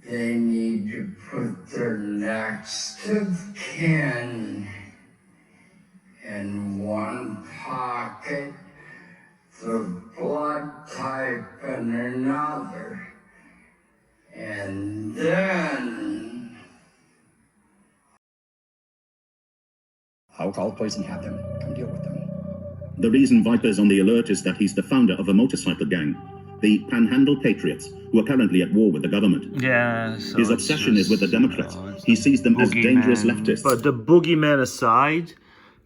they need to put their next of kin in one pocket, the blood type in another. And then I'll call the police and have them come deal with them. The reason Viper's on the alert is that he's the founder of a motorcycle gang, the Panhandle Patriots, who are currently at war with the government. Yeah. So his obsession is with the Democrats. He sees them as dangerous leftists. But the boogeyman aside,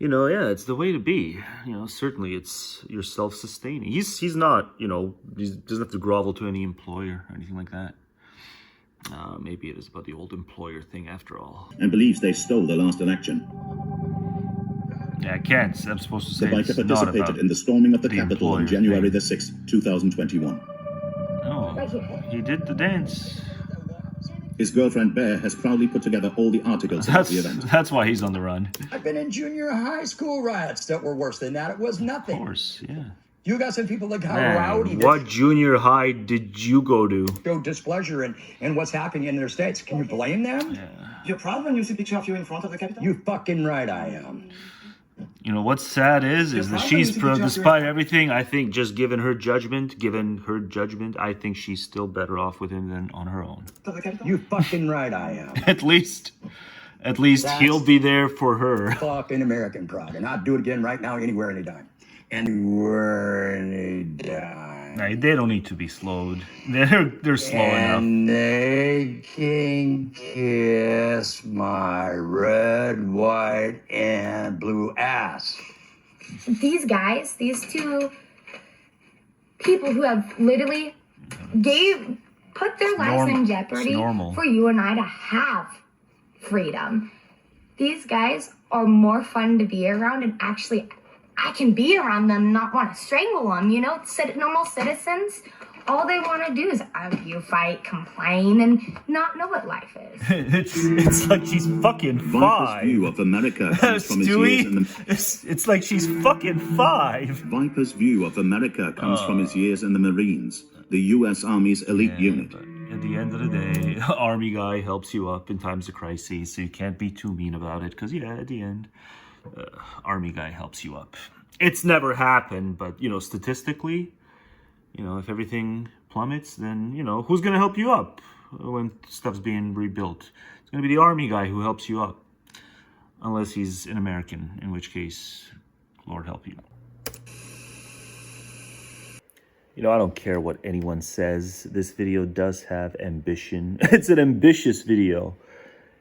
it's the way to be. Certainly you're self-sustaining. He's not, he doesn't have to grovel to any employer or anything like that. Maybe it is about the old employer thing after all. And believes they stole the last election. Yeah, I can't. I'm supposed to say the biker participated in the storming of the Capitol on January the 6th, 2021. Oh, he did the dance. His girlfriend Bear has proudly put together all the articles about the event. That's why he's on the run. I've been in junior high school riots that were worse than that. It was nothing. Of course, yeah. You got some people that got rowdy. What junior high did you go to? Show displeasure in what's happening in their states. Can you blame them? Yeah. You're proud when you see a picture of you in front of the Capitol? You fucking right I am. What's sad is that she's, despite everything, I think just given her judgment, I think she's still better off with him than on her own. You fucking right I am. At least At least he'll be there for her. Fucking American pride, and I'd do it again right now, anywhere, anytime. Anywhere, anytime. Nah, they don't need to be slowed. They're slow enough. And they can kiss my red, white, and blue ass. These guys, these two people who have literally put their lives in jeopardy for you and I to have freedom. These guys are more fun to be around, and actually I can be around them, not want to strangle them, you know? Normal citizens, all they want to do is argue, fight, complain, and not know what life is. It's like she's fucking Viper's view of America comes from his years in the... It's like she's fucking 5. Viper's view of America comes from his years in the Marines, the U.S. Army's elite unit. At the end of the day, Army guy helps you up in times of crisis, so you can't be too mean about it, because, yeah, at the end, Army guy helps you up. It's never happened, but, you know, statistically, you know, if everything plummets, then, you know, who's going to help you up when stuff's being rebuilt? It's going to be the Army guy who helps you up, unless he's an American, in which case, Lord help you. You know, I don't care what anyone says. This video does have ambition. It's an ambitious video.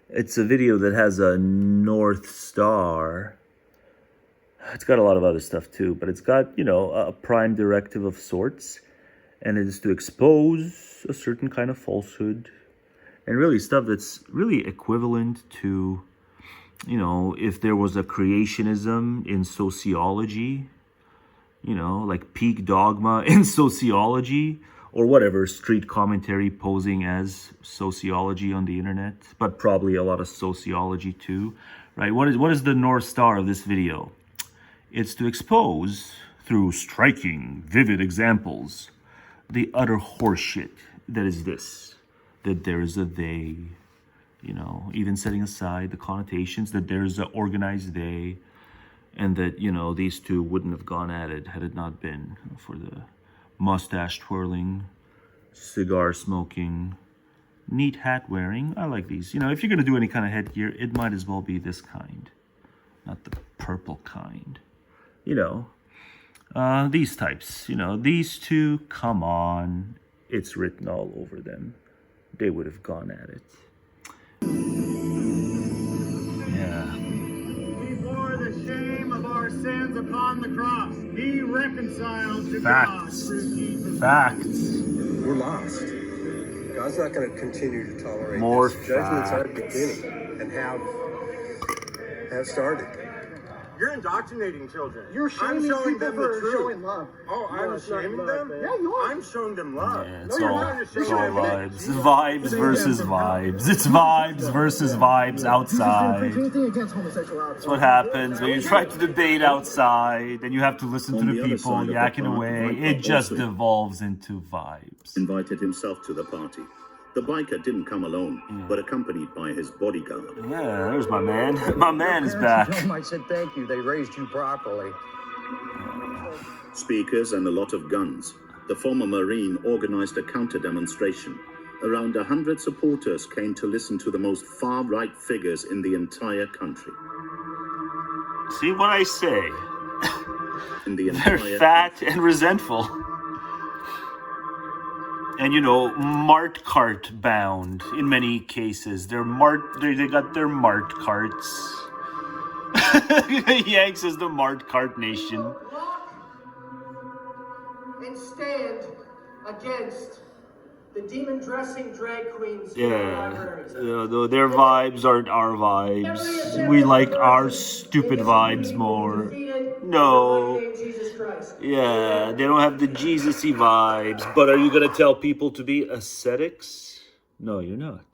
It's a video that has a North Star. It's got a lot of other stuff too, but it's got, you know, a prime directive of sorts. And it is to expose a certain kind of falsehood. And really stuff that's really equivalent to, you know, if there was a creationism in sociology, you know, like peak dogma in sociology, or whatever, street commentary posing as sociology on the internet, but probably a lot of sociology too, right? What is the North Star of this video? It's to expose, through striking, vivid examples, the utter horseshit that is this, that there is a they, you know, even setting aside the connotations that there is an organized they, and that, you know, these two wouldn't have gone at it had it not been for the mustache twirling, cigar smoking, neat hat wearing. I like these. You know, if you're going to do any kind of headgear, it might as well be this kind, not the purple kind. You know, these types, you know, these two, come on. It's written all over them. They would have gone at it. Yeah. He bore the shame of our sins upon the cross. Be reconciled to Facts. God. Facts. We're lost. God's not going to continue to tolerate More this. Judgments are facts. beginning and have started. You're indoctrinating children. You're shaming I'm showing people them the for truth. showing love. Oh, No, I'm it's not shaming love, them? man. Yeah, you are. I'm showing them love. Yeah, No, it's you're all, not. it's all vibes. Vibes versus vibes. It's vibes versus vibes outside. That's what happens when you try to debate outside and you have to listen to the people yakking away. It just devolves into vibes. Invited himself to the party. The biker didn't come alone, but accompanied by his bodyguard. Yeah, there's my man. My man is back. I said thank you. They raised you properly. Speakers and a lot of guns. The former Marine organized a counter-demonstration. Around 100 supporters came to listen to the most far-right figures in the entire country. See what I say? In the They're entire fat and resentful. And, you know, mart cart bound in many cases. They got their mart carts. Yanks is the mart cart nation. And stand against the demon-dressing drag queens. Yeah, their vibes aren't our vibes. We like our stupid vibes more. No. Yeah, they don't have the Jesus-y vibes. But are you going to tell people to be ascetics? No, you're not.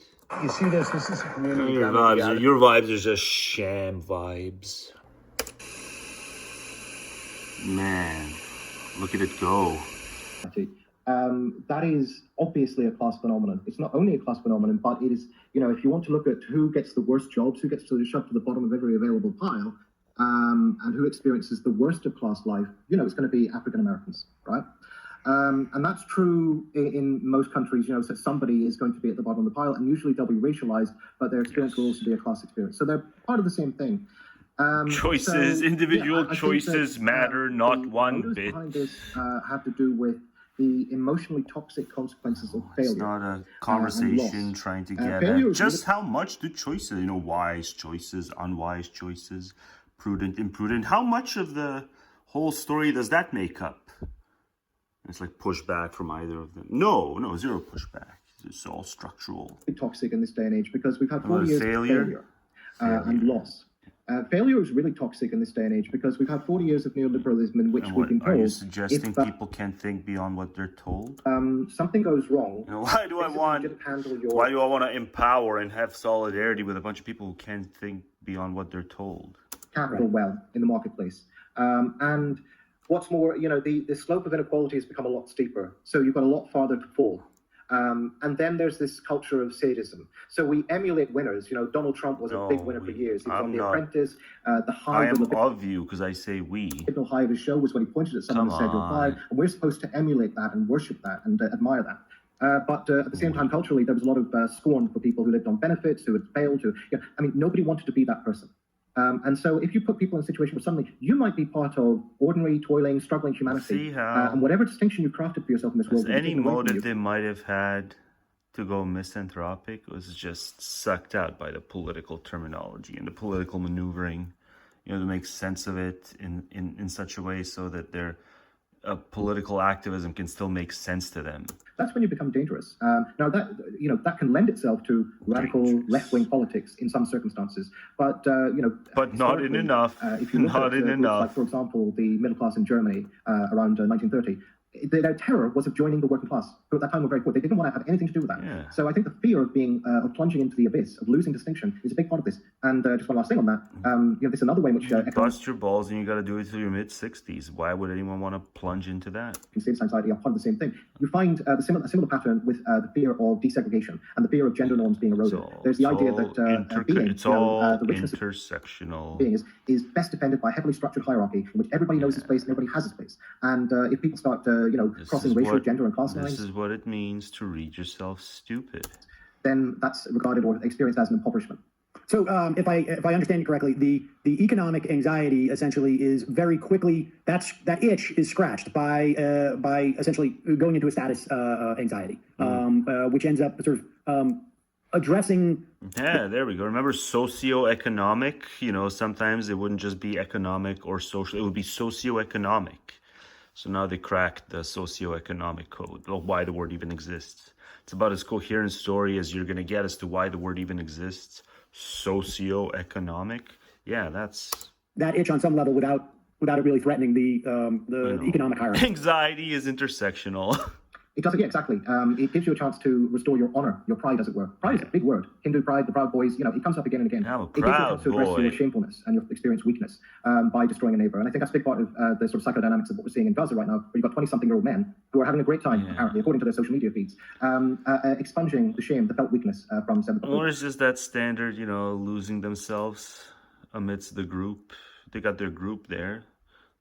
You see this? This is a community. Your vibes are just sham vibes. Man, look at it go. That is obviously a class phenomenon. It's not only a class phenomenon, but it is, you know, if you want to look at who gets the worst jobs, who gets to shoved to the bottom of every available pile, and who experiences the worst of class life, you know, it's going to be African Americans, right? And that's true in most countries, you know, so somebody is going to be at the bottom of the pile, and usually they'll be racialized, but their experience will also be a class experience. So they're part of the same thing. Individual I choices think that, matter not the one motives bit. behind this have to do with the emotionally toxic consequences of failure. It's not a conversation trying to get at just how much do choices, you know, wise choices, unwise choices, prudent, imprudent, how much of the whole story does that make up? It's like pushback from either of them. No, zero pushback. It's all structural. Toxic in this day and age because we've had 40 years of failure and loss. Failure is really toxic in this day and age because we've had 40 years of neoliberalism in which we've been told. Are you suggesting people can't think beyond what they're told? Something goes wrong. You know, why do I want to empower and have solidarity with a bunch of people who can't think beyond what they're told? Capital well in the marketplace. And what's more, you know, the slope of inequality has become a lot steeper. So you've got a lot farther to fall. And then there's this culture of sadism. So we emulate winners. You know, Donald Trump was a big winner for years. He was on The Apprentice. The high I am of you because I say we. The high of his show was when he pointed at someone and said, "You're fired." And we're supposed to emulate that and worship that and admire that. But at the same time, culturally, there was a lot of scorn for people who lived on benefits, who had failed. I mean, nobody wanted to be that person. And so if you put people in a situation where suddenly you might be part of ordinary, toiling, struggling humanity, and whatever distinction you've crafted for yourself in this world, any motive they might have had to go misanthropic was just sucked out by the political terminology and the political maneuvering, you know, to make sense of it in such a way so that their political activism can still make sense to them. That's when you become dangerous. Now that can lend itself to radical left-wing politics in some circumstances, but but not in enough. If you look at groups like, for example, the middle class in Germany around 1930. Their terror was of joining the working class, who at that time were very poor. They didn't want to have anything to do with that. Yeah. So I think the fear of of plunging into the abyss, of losing distinction, is a big part of this. And just one last thing on that, this is another way in which you bust your balls and you got to do it till your mid-60s. Why would anyone want to plunge into that? Intersectional anxiety are part of the same thing. You find a similar pattern with the fear of desegregation and the fear of gender norms being eroded. There's the idea that the richness intersectional being is best defended by a heavily structured hierarchy in which everybody knows his place and everybody has his place. And if people start crossing racial, gender, and class lines. This is what it means to read yourself stupid. Then that's regarded or experienced as an impoverishment. So, if I understand you correctly, the economic anxiety essentially is very quickly that itch is scratched by essentially going into a status anxiety, which ends up sort of addressing. Yeah, there we go. Remember socioeconomic? You know, sometimes it wouldn't just be economic or social; it would be socioeconomic. So now they cracked the socioeconomic code, or why the word even exists. It's about as coherent story as you're going to get as to why the word even exists. Socioeconomic. Yeah, that's... That itch on some level without it really threatening the economic hierarchy. Anxiety is intersectional. It does, yeah, exactly. It gives you a chance to restore your honor, your pride, as it were. Pride is a big word. Hindu pride, the Proud Boys, it comes up again and again. It gives you a chance to address your shamefulness and your experience weakness by destroying a neighbor. And I think that's a big part of the sort of psychodynamics of what we're seeing in Gaza right now, where you've got 20-something-year-old men who are having a great time, apparently, according to their social media feeds, expunging the shame, the felt weakness from some of the... Or is just that standard, losing themselves amidst the group? They got their group there.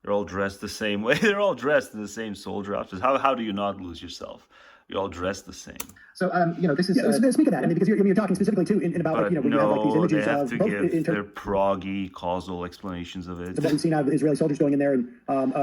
They're all dressed the same way. They're all dressed in the same soldier outfits. How do you not lose yourself? You're all dressed the same. So, this is... speak of that, because you're talking specifically, too, in about, when you have, like, these images they have of... to give their proggy causal explanations of it. What we've seen out of Israeli soldiers going in there and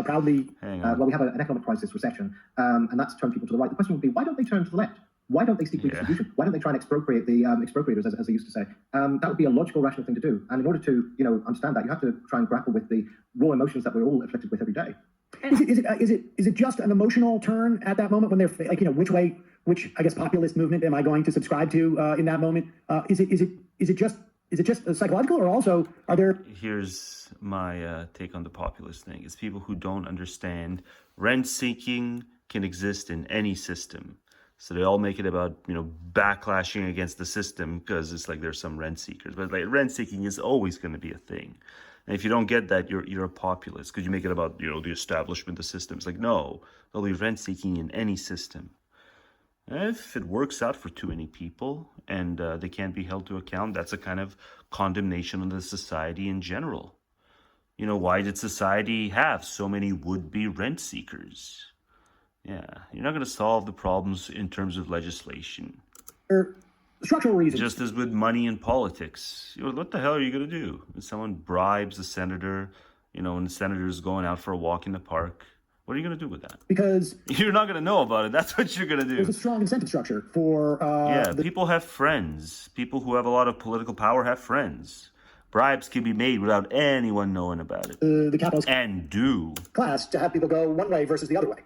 proudly... well, we have an economic crisis, recession, and that's turned people to the right. The question would be, why don't they turn to the left? Why don't they seek redistribution? Why don't they try and expropriate the expropriators, as they used to say? That would be a logical, rational thing to do. And in order to, understand that, you have to try and grapple with the raw emotions that we're all afflicted with every day. Is it just an emotional turn at that moment when they're like, which I guess populist movement am I going to subscribe to in that moment? Is it just psychological, or also are there? Here's my take on the populist thing: it's people who don't understand rent seeking can exist in any system. So they all make it about, backlashing against the system because it's like there's some rent seekers. But like rent seeking is always going to be a thing. And if you don't get that, you're a populist because you make it about, the establishment, the system. It's like, no, there'll be rent seeking in any system. If it works out for too many people and they can't be held to account, that's a kind of condemnation of the society in general. Why did society have so many would-be rent seekers? Yeah, you're not going to solve the problems in terms of legislation. Structural reasons. Just as with money in politics. What the hell are you going to do? If someone bribes a senator, when the senator's going out for a walk in the park, what are you going to do with that? Because you're not going to know about it. That's what you're going to do. There's a strong incentive structure for... people have friends. People who have a lot of political power have friends. Bribes can be made without anyone knowing about it. The capitalist class to have people go one way versus the other way.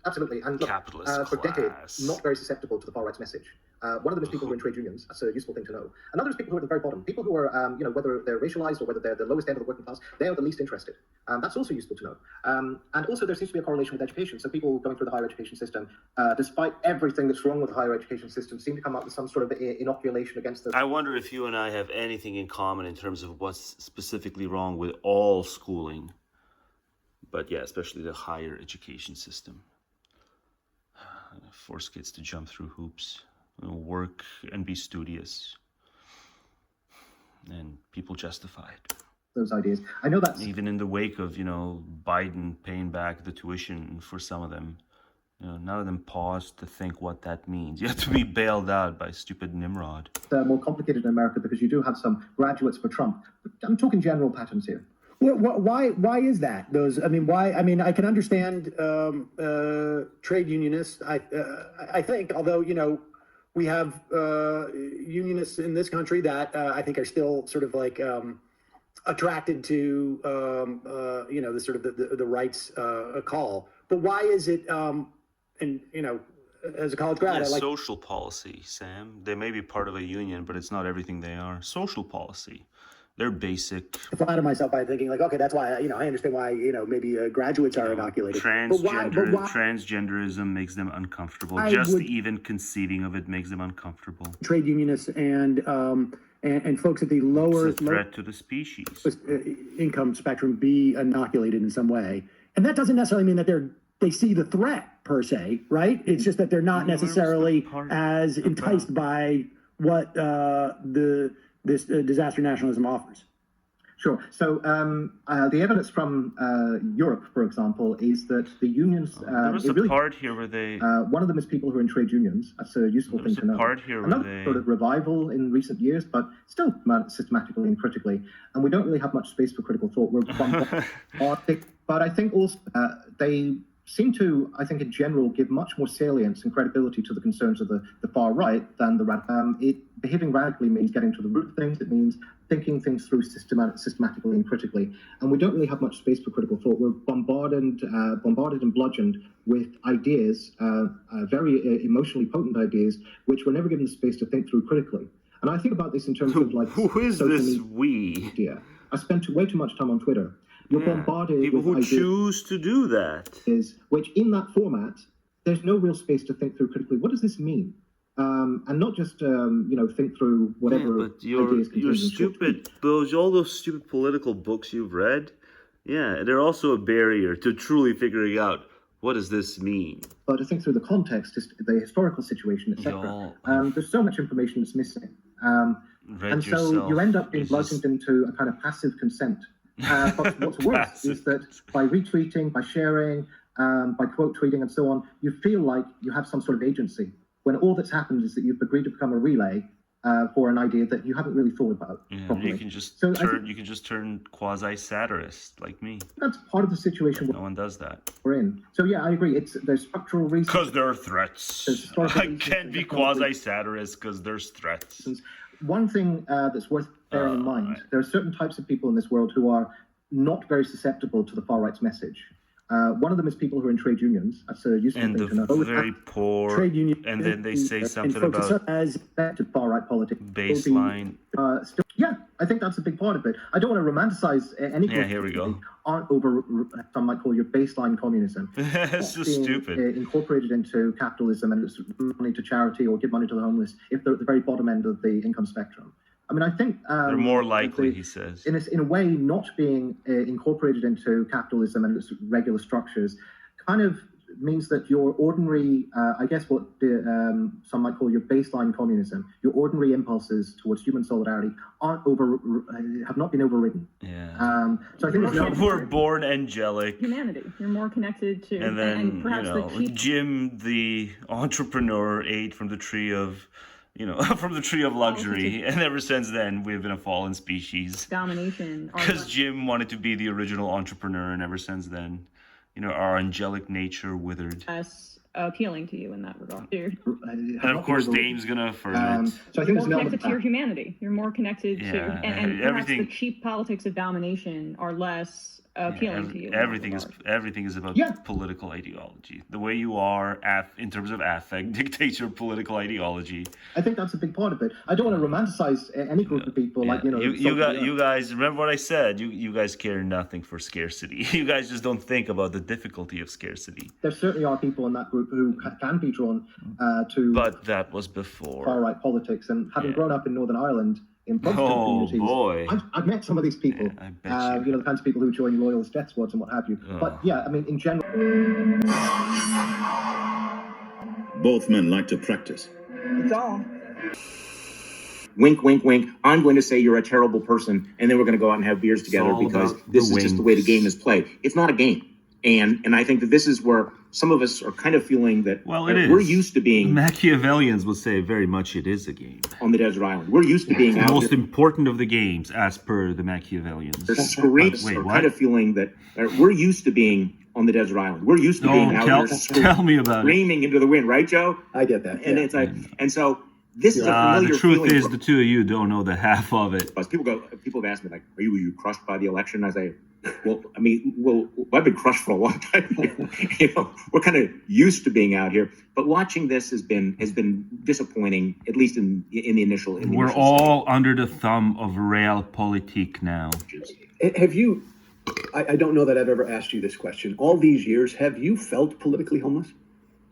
Absolutely. And look, for decades, not very susceptible to the far right's message. One of them is people who are in trade unions. That's a useful thing to know. Another is people who are at the very bottom. People who are, whether they're racialized or whether they're the lowest end of the working class, they are the least interested. That's also useful to know. And also there seems to be a correlation with education. So people going through the higher education system, despite everything that's wrong with the higher education system, seem to come up with some sort of inoculation against the... I wonder if you and I have anything in common in terms of what's specifically wrong with all schooling. But yeah, especially the higher education system. Force kids to jump through hoops, work and be studious, and people justify it. Those ideas. I know that's even in the wake of Biden paying back the tuition for some of them. None of them paused to think what that means. You have to be bailed out by stupid Nimrod. More complicated in America because you do have some graduates for Trump. But I'm talking general patterns here. Why is that? Why? I can understand trade unionists. I think, although we have unionists in this country that I think are still sort of like attracted to the sort of the rights call. But why is it? As a college grad, social policy, Sam. They may be part of a union, but it's not everything they are. Social policy. They're basic. I flatter myself by thinking okay, that's why I understand why maybe graduates are inoculated. Transgenderism makes them uncomfortable. Even conceiving of it makes them uncomfortable. Trade unionists and folks at the lower threat to the species income spectrum be inoculated in some way, and that doesn't necessarily mean that they see the threat per se, right? It's just that they're not necessarily as enticed by what this disaster nationalism offers. Sure. So the evidence from Europe, for example, is that the unions... there was a part here where they... one of them is people who are in trade unions. That's a useful thing to know. Part here Another sort of revival in recent years, but still systematically and critically. And we don't really have much space for critical thought. But I think also they seem to, I think in general, give much more salience and credibility to the concerns of the far right than the radical. Behaving radically means getting to the root of things. It means thinking things through systematically and critically. And we don't really have much space for critical thought. We're bombarded and bludgeoned with ideas, very emotionally potent ideas, which we're never given the space to think through critically. And I think about this in terms of like... Who is this we? Yeah. I spent way too much time on Twitter. You're bombarded people with who choose to do that. Which in that format, there's no real space to think through critically. What does this mean? And not just think through whatever ideas. You're stupid. All those stupid political books you've read, they're also a barrier to truly figuring out what does this mean. But to think through the context, the historical situation, etc. There's so much information that's missing, and so you end up being bludgeoned into a kind of passive consent. But what's worse is that by retweeting, by sharing, by quote tweeting and so on, you feel like you have some sort of agency, when all that's happened is that you've agreed to become a relay for an idea that you haven't really thought about properly. You can just turn quasi-satirist like me. That's part of the situation. No one does that. We're in. So yeah, I agree. There's structural reasons. Because there are threats. I can't be quasi-satirist because there's threats. One thing that's worth bearing in mind, there are certain types of people in this world who are not very susceptible to the far right's message. One of them is people who are in trade unions. That's a useful thing to know. Very poor. Trade union, and then they say something about as far right politics. Baseline. I think that's a big part of it. I don't want to romanticize any. Yeah, here we go. Aren't over. Some might call your baseline communism. It's just stupid. Incorporated into capitalism and it's money to charity or give money to the homeless if they're at the very bottom end of the income spectrum. I mean, I think they're more likely, he says. In a way, not being incorporated into capitalism and its regular structures kind of means that your ordinary, I guess what some might call your baseline communism, your ordinary impulses towards human solidarity have not been overridden. Yeah. So I think we're born angelic. Humanity. You're more connected to, And then, perhaps the cheap. Jim, the entrepreneur, ate from the tree of, from the tree of luxury. And ever since then, we've been a fallen species. Domination. Because Jim wanted to be the original entrepreneur, and ever since then, our angelic nature withered. Less appealing to you in that regard. And of course, Dame's going to affirm it. So I You're think more connected to your humanity. You're more connected to, and perhaps everything. the cheap politics of domination are less appealing to you. Everything is about political ideology. The way you are in terms of affect dictates your political ideology. I think that's a big part of it. I don't want to romanticize any group of people you guys remember what I said. You guys care nothing for scarcity. You guys just don't think about the difficulty of scarcity. There certainly are people in that group who can be drawn to. But that was before far right politics, and having grown up in Northern Ireland. In Protestant communities, boy. I've met some of these people. Yeah, I bet the kinds of people who join loyalist death squads and what have you. But yeah, I mean, in general. Both men like to practice. It's all. Wink, wink, wink. I'm going to say you're a terrible person, and then we're going to go out and have beers together because this is just the way the game is played. It's not a game. And I think that this is where some of us are kind of feeling that we're used to being... Machiavellians would say very much it is a game. On the desert island. We're used to being the out most here. important of the games, as per the Machiavellians. There's screams are kind of feeling that we're used to being on the desert island. We're used to being out here tell me about screaming into the wind, right, Joe? I get that. And it's like, and so this is a familiar the truth feeling. is, the two of you don't know the half of it. People have asked me, like, were you crushed by the election? I say, well, I've been crushed for a long time. We're kind of used to being out here, but watching this has been disappointing, at least in the initial. We're all under the thumb of realpolitik now. Have you? I don't know that I've ever asked you this question. All these years, have you felt politically homeless?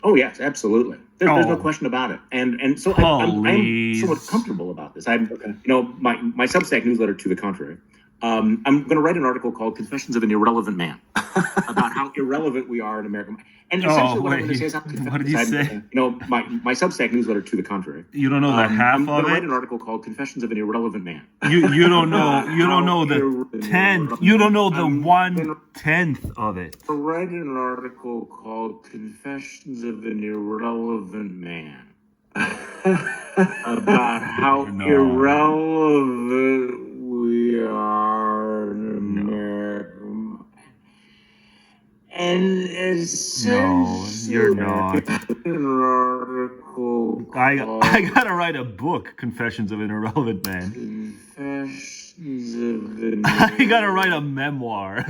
Oh yes, absolutely. There's no question about it, and so I'm somewhat comfortable about this. My Substack newsletter to the contrary. I'm going to write an article called "Confessions of an Irrelevant Man" about how irrelevant we are in America. And essentially, what I'm going to say is, what did you say? My Substack newsletter to the contrary. You don't know the half I'm of going to it. write an article called "Confessions of an Irrelevant Man." You don't know. You don't know the 10th. You don't know the 1/10 of it. I'm going to write an article called "Confessions of an Irrelevant Man" about how irrelevant we are in America. And essentially, you're not. I gotta write a book, Confessions of an Irrelevant Man. Confessions of an I gotta write a memoir.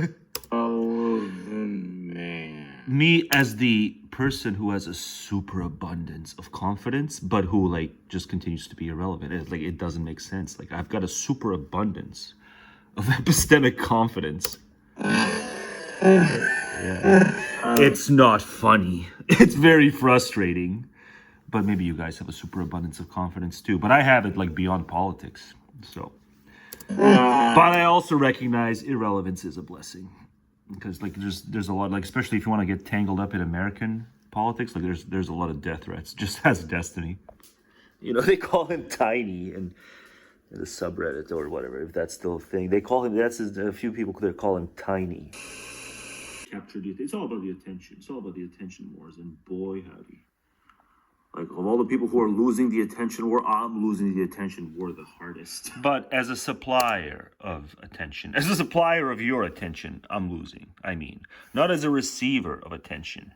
Irrelevant Man. Me as the person who has a superabundance of confidence, but who just continues to be irrelevant. It doesn't make sense. I've got a superabundance of epistemic confidence. It's not funny. It's very frustrating. But maybe you guys have a superabundance of confidence too. But I have it beyond politics. So, but I also recognize irrelevance is a blessing. Because there's a lot, especially if you want to get tangled up in American politics, there's a lot of death threats just as destiny. They call him Tiny in the subreddit or whatever, if that's still a thing. They call him, a few people there call him Tiny. It's all about the attention. It's all about the attention wars, and boy howdy. Of all the people who are losing the attention war, I'm losing the attention war the hardest. But as a supplier of attention, as a supplier of your attention, I'm losing. Not as a receiver of attention.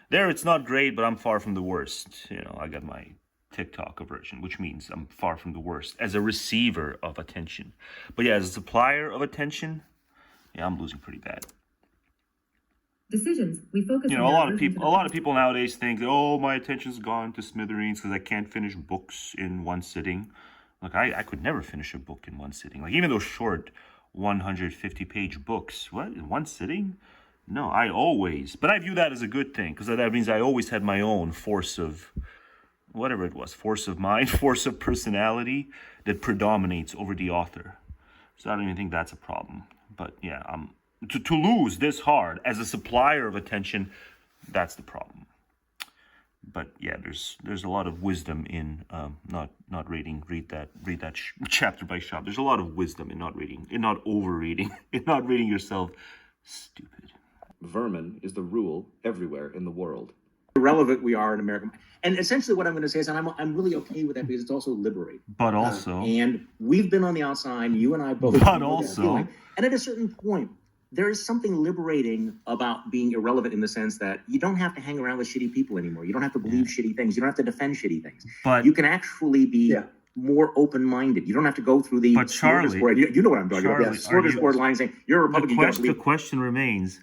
There, it's not great, but I'm far from the worst. I got my TikTok aversion, which means I'm far from the worst as a receiver of attention. But yeah, as a supplier of attention, I'm losing pretty bad. Decisions. We focus on a lot of people nowadays think, oh, my attention's gone to smithereens because I can't finish books in one sitting. I could never finish a book in one sitting. Even those short 150-page books. What? In one sitting? No, but I view that as a good thing because that means I always had my own force of mind, force of personality that predominates over the author. So I don't even think that's a problem. But yeah, to lose this hard as a supplier of attention, That's the problem. But yeah, there's a lot of wisdom in not reading. Read that chapter by chapter. There's a lot of wisdom in not reading, in not overreading, in not reading yourself stupid. Vermin is the rule everywhere in the world. Irrelevant we are in America. And essentially what I'm going to say is, and I'm really okay with that because it's also liberating. But also... and we've been on the outside, you and I both. But also... And at a certain point, there is something liberating about being irrelevant in the sense that you don't have to hang around with shitty people anymore. You don't have to believe shitty things. You don't have to defend shitty things. But you can actually be more open-minded. You don't have to go through the smorgasbord. You know what I'm talking about. Smorgasbord line saying, you're a Republican. The question remains,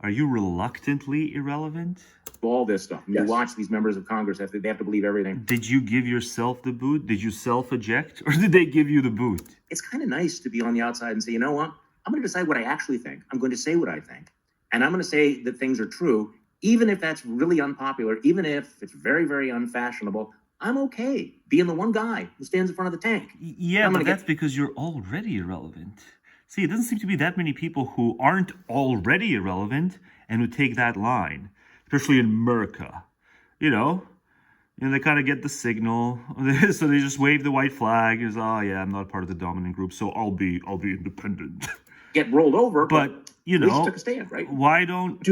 are you reluctantly irrelevant? All this stuff. You watch these members of Congress, they have to believe everything. Did you give yourself the boot? Did you self-eject? Or did they give you the boot? It's kind of nice to be on the outside and say, you know what? I'm going to decide what I actually think. I'm going to say what I think. And I'm going to say that things are true, even if that's really unpopular, even if it's very, very unfashionable. I'm okay being the one guy who stands in front of the tank. Yeah, but that's because you're already irrelevant. See, it doesn't seem to be that many people who aren't already irrelevant and who take that line, especially in America. You know, they kind of get the signal, so they just wave the white flag. Is I'm not part of the dominant group, so I'll be independent. Get rolled over, but you know, at least took a stand, right? Why don't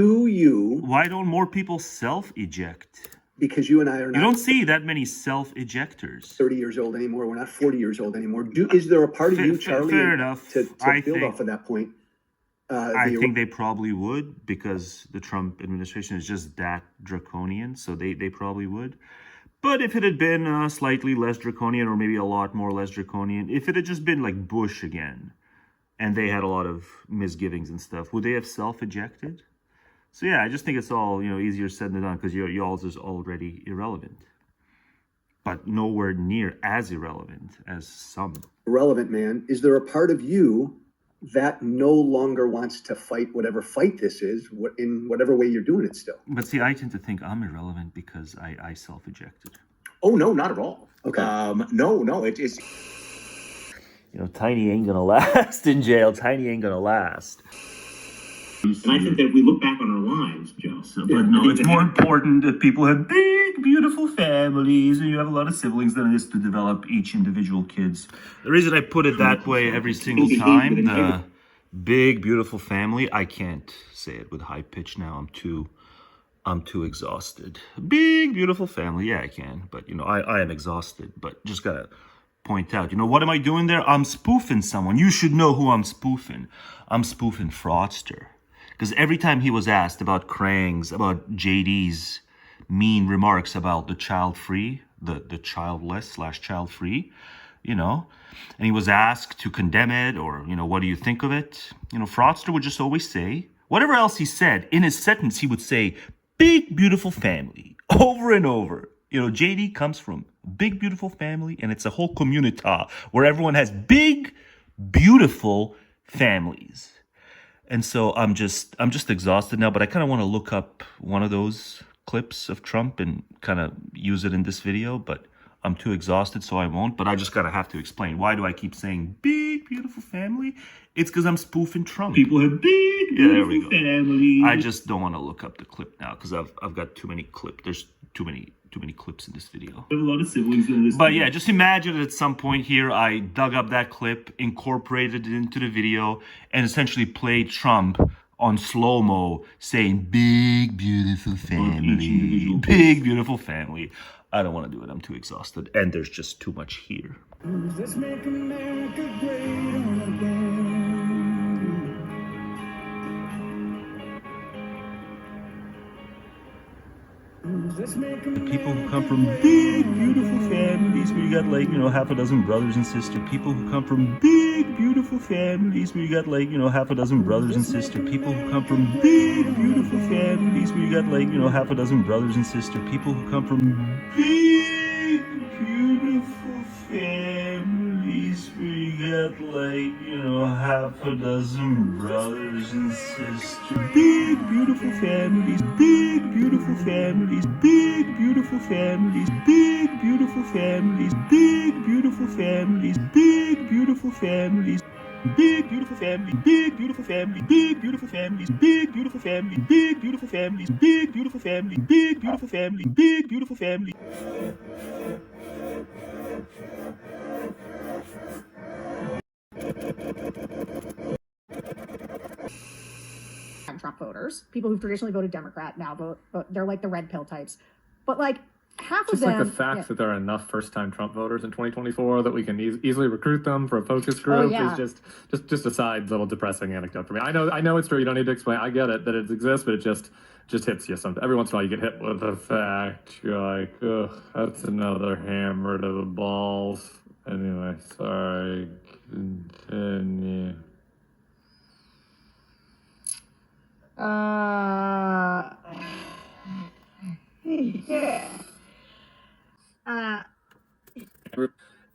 more people self-eject? Because you and I are not. You don't see that many self-ejectors. 30 years old anymore. We're not 40 years old anymore. Is there a part of you, Charlie? Fair enough. To build off of that point. I think they probably would, because the Trump administration is just that draconian. So they probably would. But if it had been slightly less draconian, or maybe a lot more less draconian, if it had just been like Bush again, and they had a lot of misgivings and stuff, would they have self-ejected? So yeah, I just think it's all, easier said than done, because y'all's is already irrelevant. But nowhere near as irrelevant as some. Irrelevant, man. Is there a part of you that no longer wants to fight whatever fight this is, in whatever way you're doing it still? But see, I tend to think I'm irrelevant because I self-ejected. Oh, no, not at all. Okay. No, it's... Tiny ain't gonna last in jail. Tiny ain't gonna last. And I think that if we look back on our lives, Joe. But no, it's more important that people have big, beautiful families, and you have a lot of siblings than it is to develop each individual kids. The reason I put it that way every single time, the big, beautiful family, I can't say it with high pitch now. I'm too exhausted. Big, beautiful family, yeah, I can. But, I am exhausted, but just gotta point out, what am I doing there? I'm spoofing someone. You should know who I'm spoofing. I'm spoofing Fraudster. Because every time he was asked about Krang's, about JD's mean remarks about the child-free, the childless/child-free, and he was asked to condemn it or, what do you think of it? Fraudster would just always say, whatever else he said, in his sentence, he would say, big, beautiful family, over and over. JD comes from a big, beautiful family, and it's a whole community where everyone has big, beautiful families. And so I'm just exhausted now, but I kind of want to look up one of those clips of Trump and kind of use it in this video, but I'm too exhausted, so I won't. But I just gotta have to explain. Why do I keep saying big, beautiful family? It's because I'm spoofing Trump. People have big, beautiful families. I just don't want to look up the clip now because I've got too many clips. There's too many clips in this video. I have a lot of siblings in this. But yeah, just imagine at some point here, I dug up that clip, incorporated it into the video, and essentially played Trump on slow-mo saying, big, beautiful family, big, beautiful family. I don't want to do it. I'm too exhausted. And there's just too much here. Let's make America great again. The people who come from big, beautiful families where you got half a dozen brothers and sisters. People who come from big, beautiful families where you got half a dozen brothers and sisters. People who come from big, beautiful families where you got half a dozen brothers and sisters. People who come from big, beautiful families where you got half a dozen brothers and sisters. Big, beautiful families. Big, beautiful families. Big, beautiful families. Big, beautiful families. Big, beautiful families. Big, beautiful families. Big beautiful family, big beautiful family, big beautiful families, big beautiful family, big beautiful families, big beautiful family, big beautiful family, big beautiful family. Trump voters, people who've traditionally voted Democrat now vote, they're like the red pill types. But like half of Just them, like the fact that there are enough first-time Trump voters in 2024 that we can easily recruit them for a focus group yeah. is just a side little depressing anecdote for me. I know it's true. You don't need to explain. I get it that it exists, but it just hits you sometimes. Every once in a while, you get hit with the fact. You're like, ugh, that's another hammer to the balls. Anyway, sorry. Continue.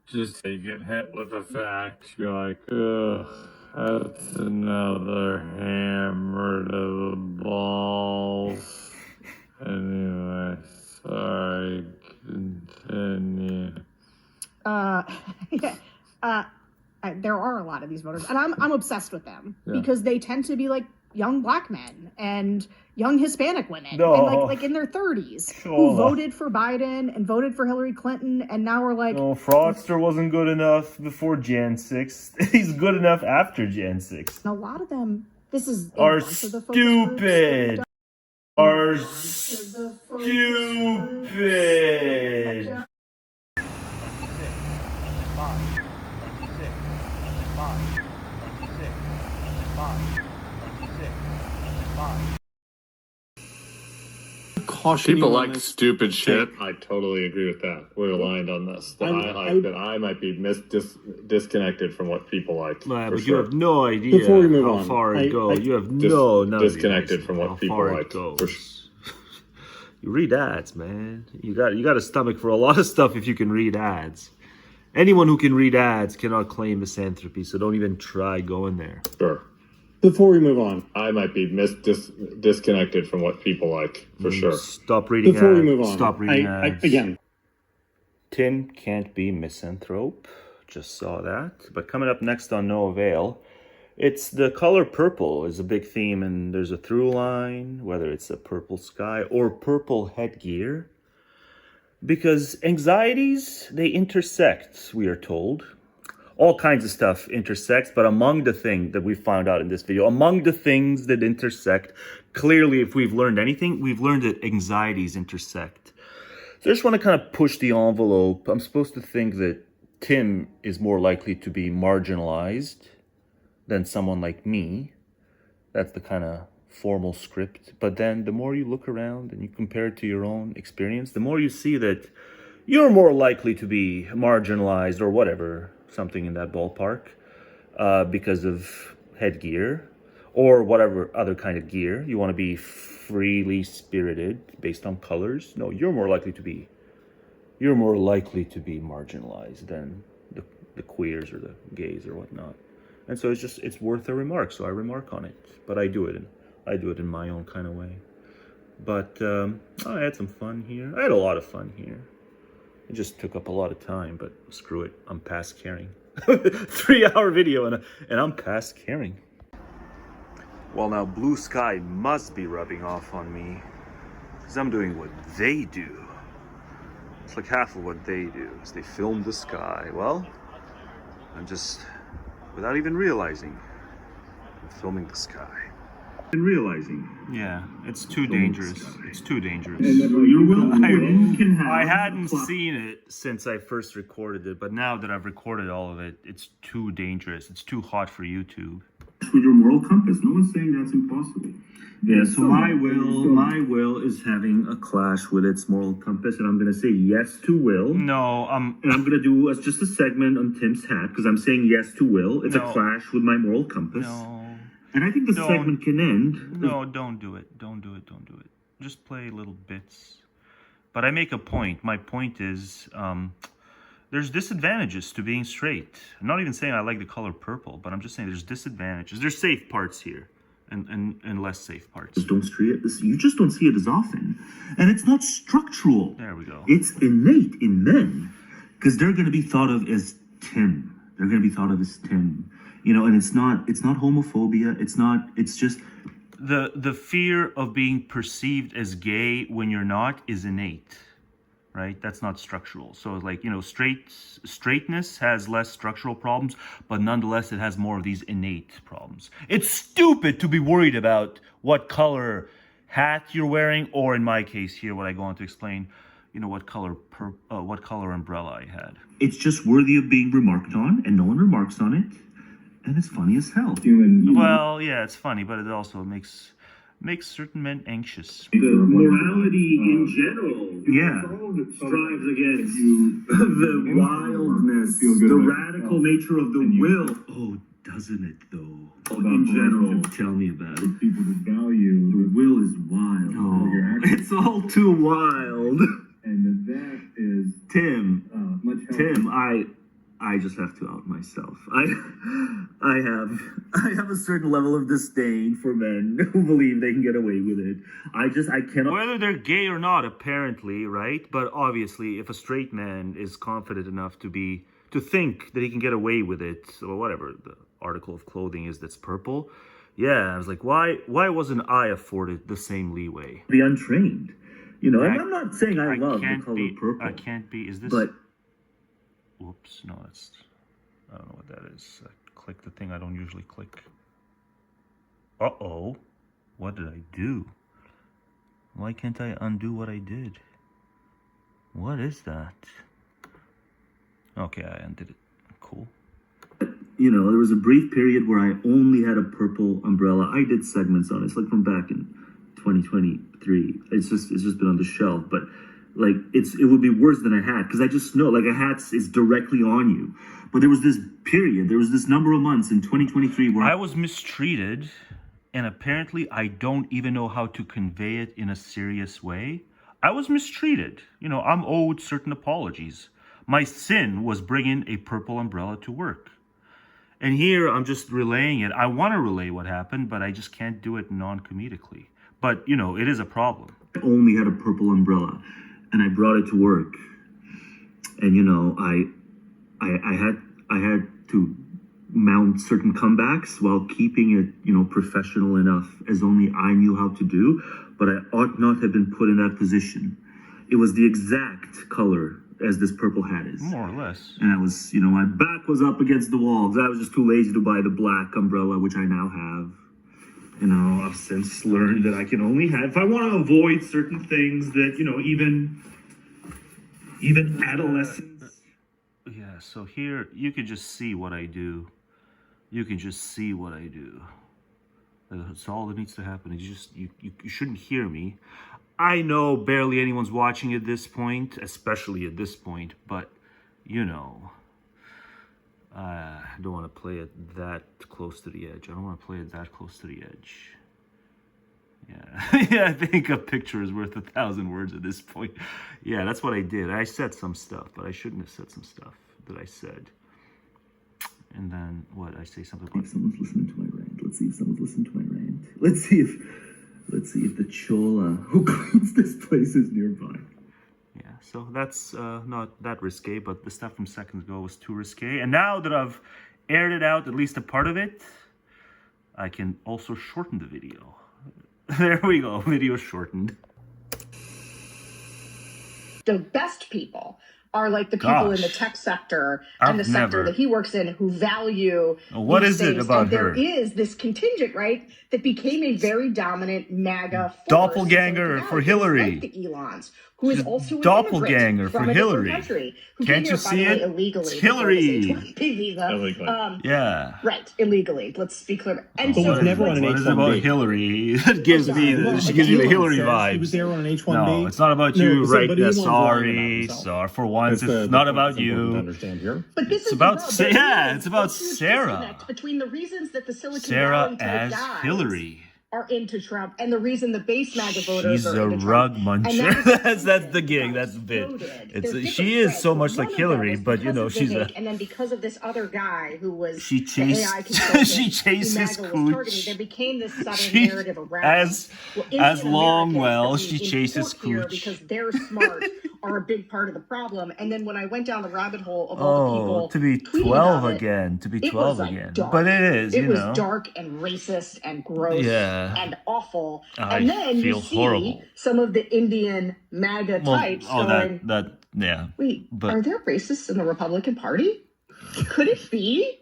Just you get hit with the fact. You're like, ugh, that's another hammer to the balls. Anyway, sorry. Continue. there are a lot of these voters, and I'm obsessed with them because they tend to be like young black men and young Hispanic women, and like in their 30s, who voted for Biden and voted for Hillary Clinton, and now we're like, no, Fraudster wasn't good enough before Jan 6. He's good enough after Jan 6. a lot of them. This is Are stupid. Are stupid. People like stupid shit. I totally agree with that. We're aligned on this. I might be disconnected from what people like. But you have no idea Before we move how on, far it goes. You have no disconnected from what people like. You read ads, man. You got a stomach for a lot of stuff if you can read ads. Anyone who can read ads cannot claim misanthropy, so don't even try going there. Sure. Before we move on, I might be disconnected from what people like, for sure. Stop reading Before ads. we move on, Stop reading ads. Again. Tim can't be misanthrope. Just saw that. But coming up next on No Avail, it's the color purple is a big theme, and there's a through line, whether it's a purple sky or purple headgear. Because anxieties, they intersect, we are told. All kinds of stuff intersects, but among the things that we found out in this video, among the things that intersect, clearly, if we've learned anything, we've learned that anxieties intersect. So I just want to kind of push the envelope. I'm supposed to think that Tim is more likely to be marginalized than someone like me. That's the kind of formal script. But then the more you look around and you compare it to your own experience, the more you see that you're more likely to be marginalized or whatever, something in that ballpark, because of headgear or whatever other kind of gear. You want to be freely spirited based on colors. No, you're more likely to be marginalized than the queers or the gays or whatnot. And so it's worth a remark. So I remark on it, but I do it in my own kind of way. But I had some fun here. I had a lot of fun here. It just took up a lot of time, but screw it. I'm past caring. 3-hour video and I'm past caring. Well, now blue sky must be rubbing off on me because I'm doing what they do. It's like half of what they do is they film the sky. Well, I'm just, without even realizing, I'm filming the sky. Yeah, it's too dangerous. It's too dangerous. I hadn't seen it since I first recorded it, but now that I've recorded all of it, it's too dangerous. It's too hot for YouTube. With your moral compass, no one's saying that's impossible. Yeah, so my will is having a clash with its moral compass, and I'm going to say yes to will. No, and I'm going to do just a segment on Tim's hat, because I'm saying yes to will. It's a clash with my moral compass. No. And I think the segment can end. No, don't do it. Don't do it. Just play little bits. But I make a point. My point is, there's disadvantages to being straight. I'm not even saying I like the color purple, but I'm just saying there's disadvantages. There's safe parts here. And less safe parts. You just don't see it as often. And it's not structural. There we go. It's innate in men. Because they're going to be thought of as Tim. they're going to be thought of as Tim. And it's not homophobia. It's just the fear of being perceived as gay when you're not is innate, right? That's not structural. So like, straightness has less structural problems, but nonetheless it has more of these innate problems. It's stupid to be worried about what color hat you're wearing, or in my case here, what I go on to explain, what color umbrella I had. It's just worthy of being remarked on, and no one remarks on it. And it's funny as hell. Well, yeah, it's funny, but it also makes certain men anxious. The morality in general, strives against the wildness, the radical nature of the will. Oh, doesn't it though? In general, tell me about it. People that value the will is wild. Oh, it's all too wild. And that is Tim. I just have to out myself. I have a certain level of disdain for men who believe they can get away with it. I cannot. Whether they're gay or not, apparently, right? But obviously, if a straight man is confident enough to think that he can get away with it, or whatever the article of clothing is that's purple, I was like, why wasn't I afforded the same leeway? The untrained, and I'm not saying I love the color purple. I can't be. Is this? But whoops, no, I don't know what that is. I click the thing I don't usually click. Uh-oh. What did I do? Why can't I undo what I did? What is that? Okay, I undid it. Cool. There was a brief period where I only had a purple umbrella. I did segments on it. It's like from back in 2023. It's just been on the shelf, but like it would be worse than a hat, because I just know like a hat is directly on you. But there was this number of months in 2023 where I was mistreated, and apparently I don't even know how to convey it in a serious way. I was mistreated. I'm owed certain apologies. My sin was bringing a purple umbrella to work. And here I'm just relaying it. I want to relay what happened, but I just can't do it non-comedically. But, it is a problem. I only had a purple umbrella, and I brought it to work. And, I had to mount certain comebacks while keeping it, professional enough as only I knew how to do. But I ought not have been put in that position. It was the exact color as this purple hat is. More or less. And I was, my back was up against the wall because I was just too lazy to buy the black umbrella, which I now have. I've since learned that I can only have, if I want to avoid certain things that, even adolescents. Yeah, so here, you can just see what I do. That's all that needs to happen. You shouldn't hear me. I know barely anyone's watching at this point, especially at this point, but, I don't want to play it that close to the edge. Yeah. Yeah, I think a picture is worth 1,000 words at this point. Yeah, that's what I did. I said some stuff, but I shouldn't have said some stuff that I said. And then, what, I say something about... If someone's listening to my rant, let's see if someone's listening to my rant. Let's see if the chola who cleans this place is nearby. Yeah, so that's not that risque, but the stuff from seconds ago was too risque. And now that I've aired it out, at least a part of it, I can also shorten the video. There we go, video shortened. The best people are like the people in the tech sector and the sector that he works in who value what these is things. it about and there her? is this contingent, right, that became a very dominant MAGA force. Doppelganger so for Hillary. Like the Elons, who is also doppelganger an for from a Hillary. Country, who Can't came you here, see by the it? way, illegally. It's Hillary. Yeah. Right, illegally. Let's be clear. And But so was never on an H1B. What is it about Hillary? That gives me the Hillary vibes. He was there on an H1B. No, it's not about you, right? But he won't Sorry. For once, it's not about you. Understand here. But this It's is about the it's about huge Sarah. disconnect between the reasons that the Silicon Sarah Valley type as guys Hillary. are into Trump and the reason the base MAGA voters She's are a into rug Trump. muncher. That's the gig. That's the bit. She is so much like Hillary, but she's a. And then because of this other guy who was She chased. the AI consultant She chases who MAGA was targeting, Cooch. there became this sudden narrative around as Indian long Americans well that she we chases import here Cooch. because they're smart are a big part of the problem. And then when I went down the rabbit hole of all the people to be tweeting 12 about it, again, to be it 12 was like again. dark. But it is, It was know. dark and racist and gross Yeah. and awful. I And then you feel see horrible. some of the Indian MAGA types going, yeah. wait, But are there racists in the Republican Party? Could it be?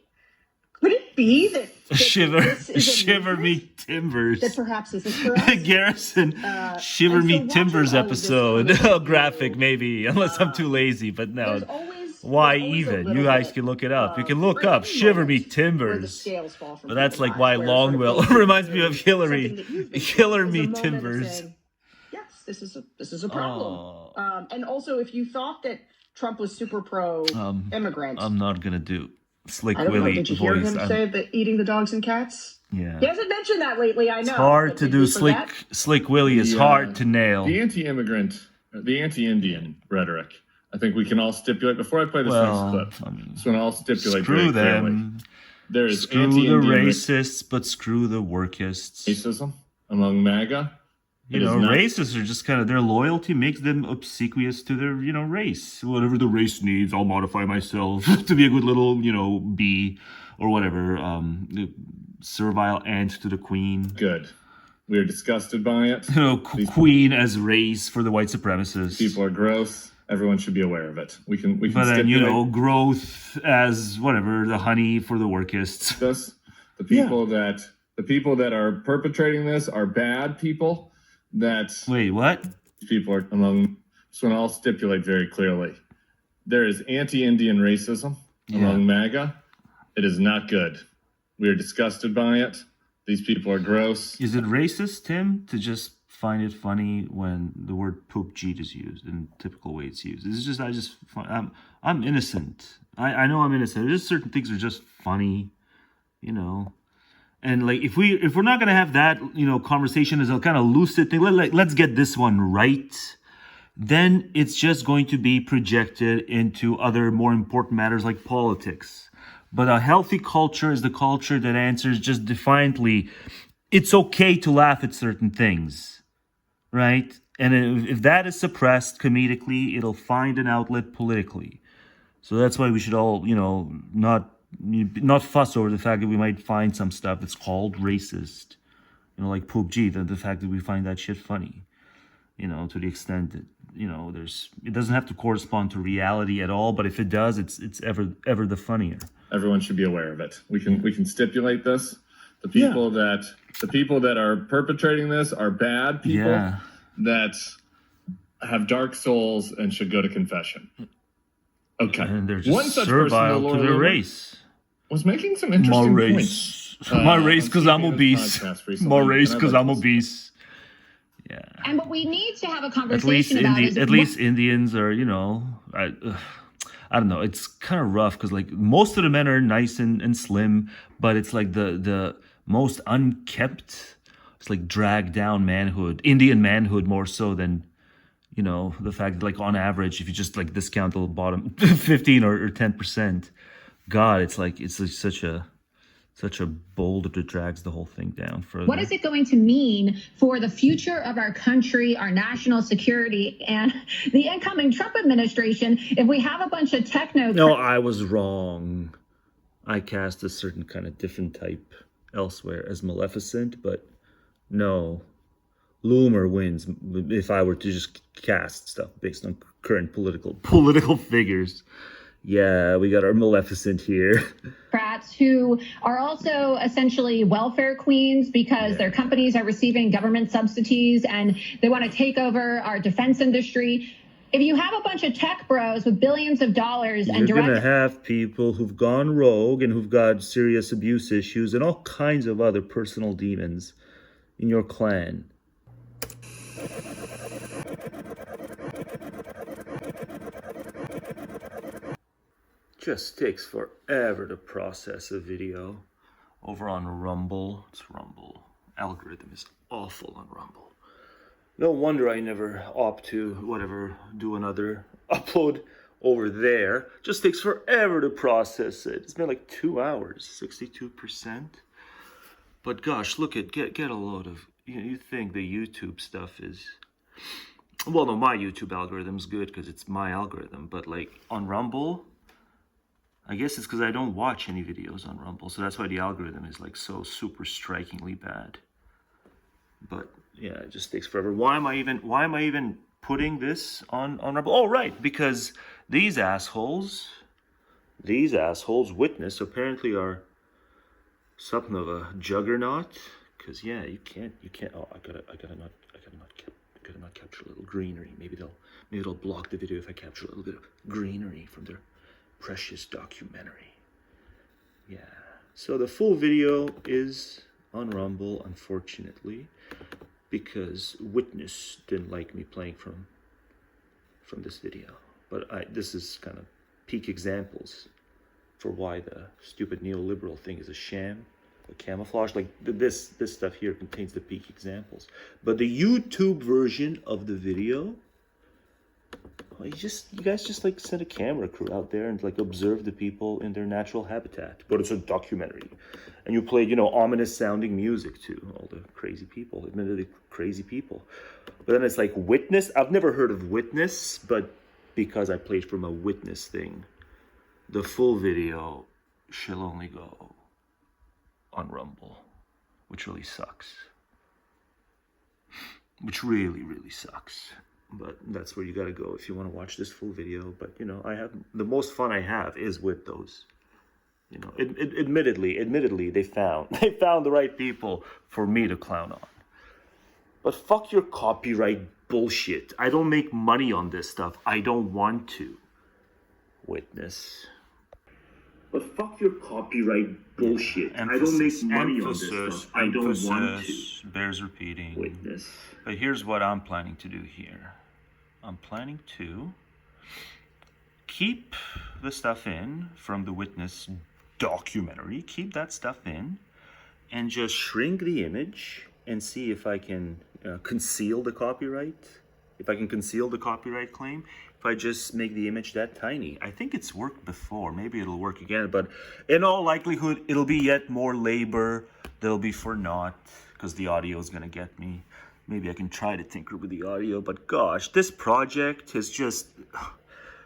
Could it be that Shiver Me Timbers. that perhaps isn't for us? Garrison, Shiver and so Me watching Timbers all of this episode. come into Graphic, maybe, unless I'm too lazy. But no. There's always Why a even? little You guys bit can look it up. You can of look up breaking Shiver Me moments where the Timbers. scales fall from But that's people's like eyes, why where sort of Longwell basically reminds me of Hillary. something that you've been Killer through Me is a moment of Timbers. saying, yes, this is a problem. And also, if you thought that Trump was super pro immigrant, I'm not gonna do Slick I don't know. Willie Did you hear voice. him say that eating the dogs and cats? Yeah. He hasn't mentioned that lately. I know. It's hard but to did do we Slick forget? Willie is hard to nail. The anti-immigrant, the anti-Indian rhetoric. I think we can all stipulate before I play this next clip. So I'll stipulate Screw very clearly. them. There is Screw the anti-Indian racists, but screw the workists. racism among MAGA. You know, racists are just kind of, their loyalty makes them obsequious to their, race. Whatever the race needs, I'll modify myself to be a good little, bee or whatever. Servile ant to the queen. Good. We are disgusted by it. Queen as race for the white supremacists. People are gross. Everyone should be aware of it. We can But then, stipulate growth as whatever, the honey for the workists. this. The people that are perpetrating this are bad people. Wait, what? People are among. So I'll stipulate very clearly. There is anti-Indian racism among MAGA. It is not good. We are disgusted by it. These people are gross. Is it racist, Tim, to just find it funny when the word poop jeet is used in typical way it's used? It's just I'm innocent. I know I'm innocent. There's certain things are just funny, And like if we're not gonna have that conversation as a kind of lucid thing, let's get this one right. Then it's just going to be projected into other more important matters like politics. But a healthy culture is the culture that answers just defiantly, it's okay to laugh at certain things, right? And if that is suppressed comedically, it'll find an outlet politically. So that's why we should all, not fuss over the fact that we might find some stuff that's called racist, like poop G, the fact that we find that shit funny, to the extent that, it doesn't have to correspond to reality at all, but if it does, it's ever the funnier. Everyone should be aware of it. We can stipulate this. The people that are perpetrating this are bad people that have dark souls and should go to confession. Okay. And they're just one such person, servile to their race. Was making some interesting points. My race because I'm obese. My race because I'm obese. Yeah. And what we need to have a conversation about is at least Indians are, I don't know. It's kind of rough because like most of the men are nice and slim, but it's like the most unkept. It's like dragged down manhood, Indian manhood more so than, the fact that like on average, if you just like discount the bottom 15 or 10%, God, it's like such a boulder that drags the whole thing down further. What is it going to mean for the future of our country, our national security, and the incoming Trump administration if we have a bunch of techno? No, I was wrong. I cast a certain kind of different type elsewhere as Maleficent, but no. Loomer wins if I were to just cast stuff based on current political figures. Yeah, we got our Maleficent here. Democrats who are also essentially welfare queens because their companies are receiving government subsidies and they want to take over our defense industry. If you have a bunch of tech bros with billions of dollars and you're going to have people who've gone rogue and who've got serious abuse issues and all kinds of other personal demons in your clan. Just takes forever to process a video over on Rumble. It's Rumble. Algorithm is awful on Rumble. No wonder I never opt to do another upload over there. Just takes forever to process it. It's been like 2 hours, 62%. But gosh, look at get a load of. You think the YouTube stuff is Well, no, my YouTube algorithm's good because it's my algorithm. But like on Rumble, I guess it's because I don't watch any videos on Rumble, so that's why the algorithm is like so super strikingly bad. But yeah, it just takes forever. Why am I even putting this on Rumble? Oh, right, because these assholes witness apparently are something of a juggernaut. Because yeah, you can't. Oh, I gotta not capture a little greenery. Maybe they'll block the video if I capture a little bit of greenery from their precious documentary. Yeah. So the full video is on Rumble, unfortunately, because Witness didn't like me playing from this video. But this is kind of peak examples for why the stupid neoliberal thing is a sham, a camouflage. Like this stuff here contains the peak examples. But the YouTube version of the video, well, you guys just like send a camera crew out there and like observe the people in their natural habitat. But it's a documentary. And you played, ominous sounding music to all the crazy people, admittedly crazy people. But then it's like Witness. I've never heard of Witness, but because I played from a Witness thing, the full video shall only go on Rumble, which really sucks. Which really, really sucks. But that's where you gotta go if you want to watch this full video. But I have the most fun I have is with those. Admittedly, they found the right people for me to clown on. But fuck your copyright bullshit. I don't make money on this stuff. I don't want to. Witness. But fuck your copyright bullshit. I don't make money on this stuff. I don't want to. Bears repeating. Witness. But here's what I'm planning to do here. I'm planning to keep the stuff in from the Witness documentary. Keep that stuff in and just shrink the image and see if I can conceal the copyright. If I can conceal the copyright claim. If I just make the image that tiny. I think it's worked before. Maybe it'll work again. But in all likelihood, it'll be yet more labor. That'll be for naught because the audio is going to get me. Maybe I can try to tinker with the audio. But gosh, this project is just...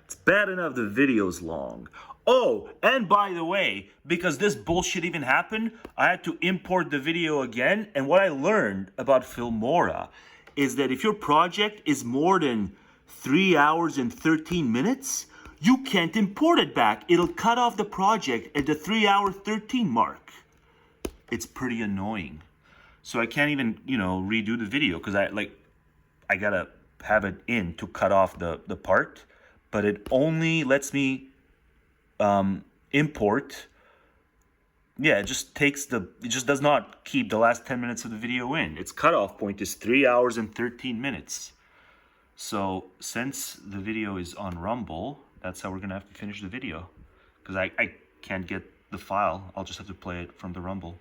It's bad enough the video's long. Oh, and by the way, because this bullshit even happened, I had to import the video again. And what I learned about Filmora is that if your project is more than 3 hours and 13 minutes, you can't import it back. It'll cut off the project at the 3 hour 13 mark. It's pretty annoying. So I can't even, redo the video because I gotta have it in to cut off the part, but it only lets me import. Yeah, it just does not keep the last 10 minutes of the video in. Its cutoff point is 3 hours and 13 minutes. So since the video is on Rumble, that's how we're gonna have to finish the video. Because I can't get the file. I'll just have to play it from the Rumble.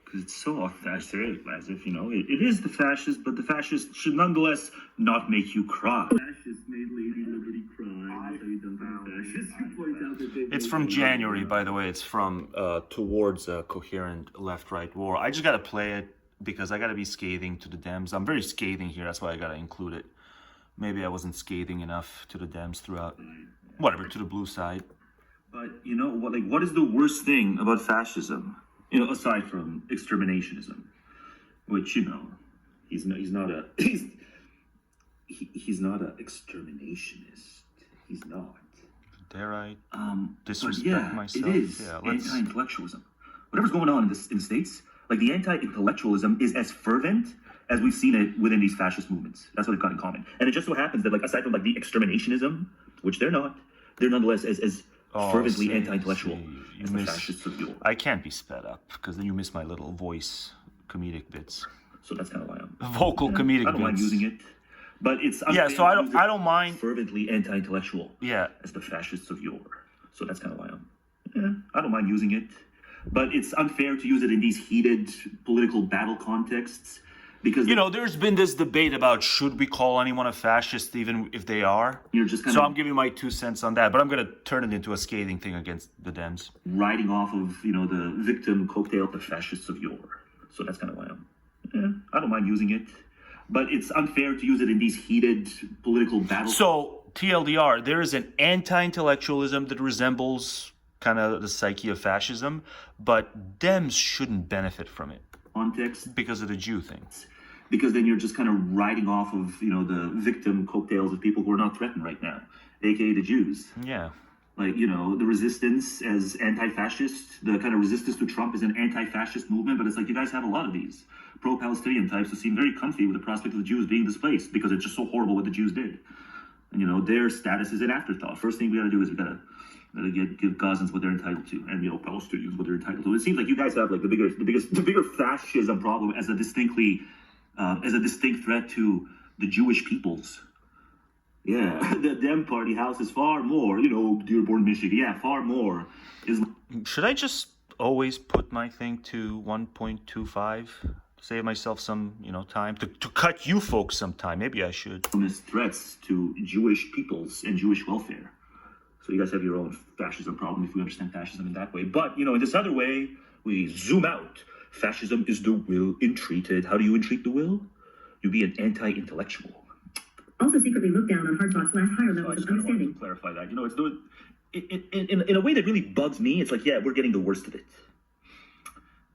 Because it's so authoritarian, as if, it is the fascist, but the fascist should nonetheless not make you cry. Fascists made Lady Liberty cry. It's from January, by the way. It's from Towards a Coherent Left-Right War. I just gotta play it because I gotta be scathing to the Dems. I'm very scathing here, that's why I gotta include it. Maybe I wasn't scathing enough to the Dems throughout. Whatever, to the blue side. But what is the worst thing about fascism? Aside from exterminationism, which he's not a exterminationist. He's not. Dare I disrespect myself? It is anti-intellectualism. Whatever's going on in the States, like the anti-intellectualism is as fervent as we've seen it within these fascist movements. That's what they've got in common. And it just so happens that, aside from the exterminationism, which they're not, they're nonetheless as fervently anti-intellectual as the fascists of yore. I can't be sped up because then you miss my little voice comedic bits. So that's kind of why I'm vocal comedic bits. I don't mind using it, but it's so I don't mind fervently anti-intellectual. Yeah, as the fascists of yore. So that's kind of why I don't mind using it, but it's unfair to use it in these heated political battle contexts. Because there's been this debate about should we call anyone a fascist even if they are. You're just I'm giving my 2 cents on that, but I'm going to turn it into a scathing thing against the Dems. Riding off of the victim cocktail, the fascists of yore. So that's kind of why I don't mind using it. but it's unfair to use it in these heated political battles. So, TLDR, there is an anti-intellectualism that resembles kind of the psyche of fascism, but Dems shouldn't benefit from it. Context. Because of the Jew thing. Because then you're just kind of riding off of, the victim coattails of people who are not threatened right now, aka the Jews. Yeah. Like, the resistance as anti-fascist, the kind of resistance to Trump is an anti-fascist movement, but it's like you guys have a lot of these pro-Palestinian types who seem very comfy with the prospect of the Jews being displaced because it's just so horrible what the Jews did. And, their status is an afterthought. First thing we got to do is we got to give Gazans what they're entitled to, and, Palestinians what they're entitled to. It seems like you guys have, like, the bigger fascism problem as a distinct threat to the Jewish peoples. Yeah, the Dem Party House is far more, Dearborn, Michigan. Yeah, far more. Should I just always put my thing to 1.25? Save myself some, time to cut you folks some time. Maybe I should. Threats to Jewish peoples and Jewish welfare. So you guys have your own fascism problem if we understand fascism in that way. But, in this other way, we zoom out. Fascism is the will entreated. How do you entreat the will? You be an anti-intellectual. Also secretly look down on hard thoughts / higher levels of understanding. To clarify that. It's doing in a way that really bugs me. It's like, yeah, we're getting the worst of it.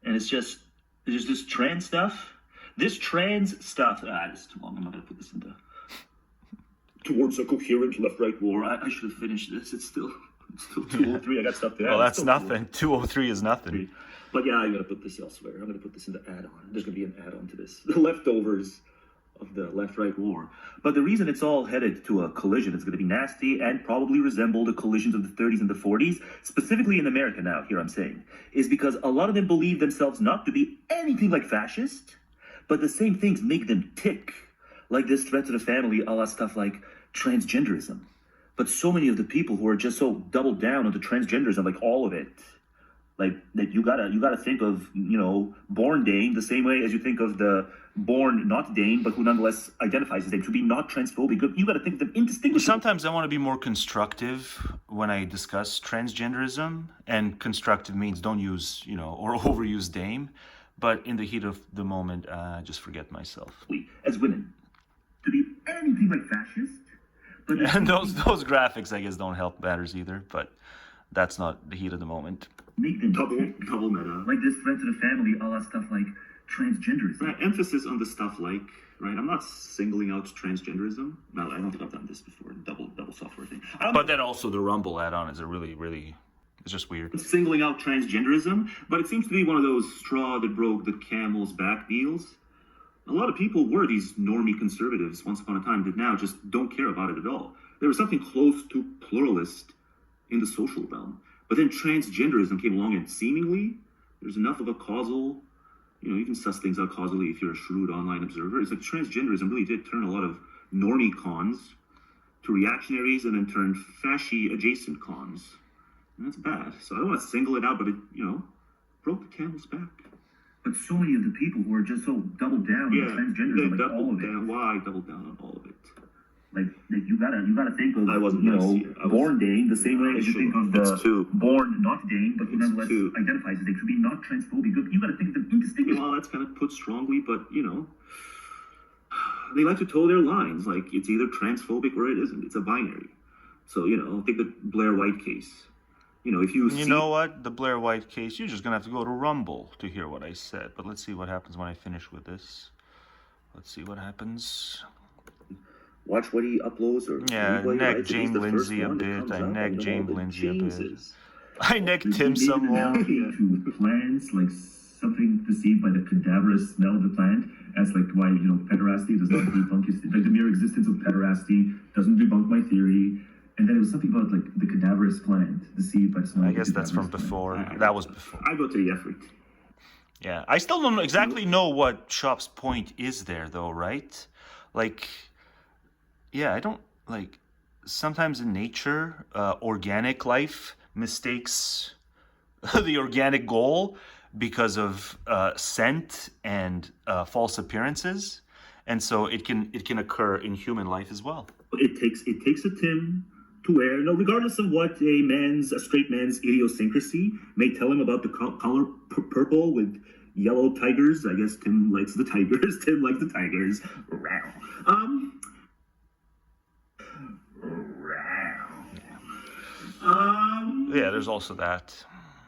And it's just this trans stuff. This trans stuff. It's too long. I'm not going to put this into towards a coherent left-right war. I should have finished this. It's still 203. I got stuff to add. Well, that's nothing. 203 is nothing. But yeah, I'm going to put this elsewhere. I'm going to put this into add-on. There's going to be an add-on to this. The leftovers of the left-right war. But the reason it's all headed to a collision, it's going to be nasty and probably resemble the collisions of the 30s and the 40s, specifically in America now, here I'm saying, is because a lot of them believe themselves not to be anything like fascist, but the same things make them tick. Like this threat to the family, a la stuff like transgenderism. But so many of the people who are just so doubled down on the transgenderism, like all of it, like that you gotta think of, born Dane the same way as you think of the born not Dane, but who nonetheless identifies as Dane, to be not transphobic. You gotta think of them indistinguishable. Sometimes I want to be more constructive when I discuss transgenderism, and constructive means don't use, or overuse Dame. But in the heat of the moment, I just forget myself. As women, to be anything like fascist. But and those graphics, I guess, don't help matters either. But that's not the heat of the moment. Make them double meta. Like this threat to the family, all that stuff like transgenderism. Emphasis on the stuff like, right? I'm not singling out transgenderism. No, I don't think I've done this before. Double software thing. But then also the Rumble add-on is a really, it's just weird. Singling out transgenderism, but it seems to be one of those straw that broke the camel's back deals. A lot of people were these normie conservatives once upon a time that now just don't care about it at all. There was something close to pluralist in the social realm. But then transgenderism came along, and seemingly there's enough of a causal, you can suss things out causally if you're a shrewd online observer. It's like transgenderism really did turn a lot of normie cons to reactionaries and then turned fasci adjacent cons. And that's bad. So I don't want to single it out, but it, broke the camel's back. But so many of the people who are just so doubled down on transgenderism, like all of it. Why double down on all of it? Like you gotta think of, born Dane the same way as you think of the born not Dane, but who nonetheless identifies as Dane. To be not transphobic, you gotta think of them indistinguishable. Well, that's kind of put strongly, but they like to toe their lines. Like it's either transphobic or it isn't. It's a binary. So take the Blair White case. If you know what? The Blair White case, you're just going to have to go to Rumble to hear what I said. But let's see what happens when I finish with this. Let's see what happens. Watch what he uploads or neck James Lindsay a bit. I neck James Lindsay a bit. I necked him some more. To plants, like something perceived by the cadaverous smell of the plant as like why, pederasty does not debunk like the mere existence of pederasty doesn't debunk my theory. And then it was something about like the cadaverous plant, the seed by smell. I guess that's from before. That was before. I go to the effort. Yeah, I still don't exactly know what Shop's point is there, though, right? Like, yeah, I don't like. Sometimes in nature, organic life mistakes the organic goal because of scent and false appearances, and so it can occur in human life as well. It takes a Tim to wear, regardless of what a straight man's idiosyncrasy may tell him about the color purple with, yellow tigers. I guess Tim likes the tigers. Tim likes the tigers. Yeah, there's also that.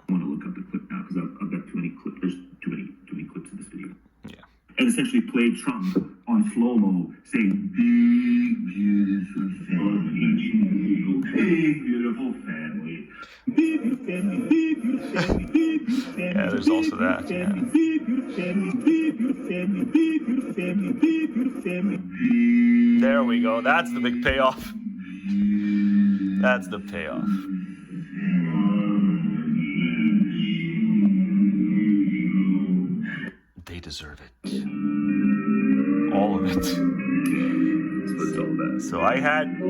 I want to look up the clip now because I've got too many clips. There's too many clips in this video. Yeah. And essentially played Trump on slow-mo saying, big, beautiful family. Big, beautiful family. Big, beautiful family. Big, beautiful family. Big, beautiful family. Yeah, there's also that. Yeah. Big, beautiful family. Big, beautiful family. Big, beautiful family. Big, beautiful family. There we go. That's the big payoff. That's the payoff. They deserve it. All of it. So I had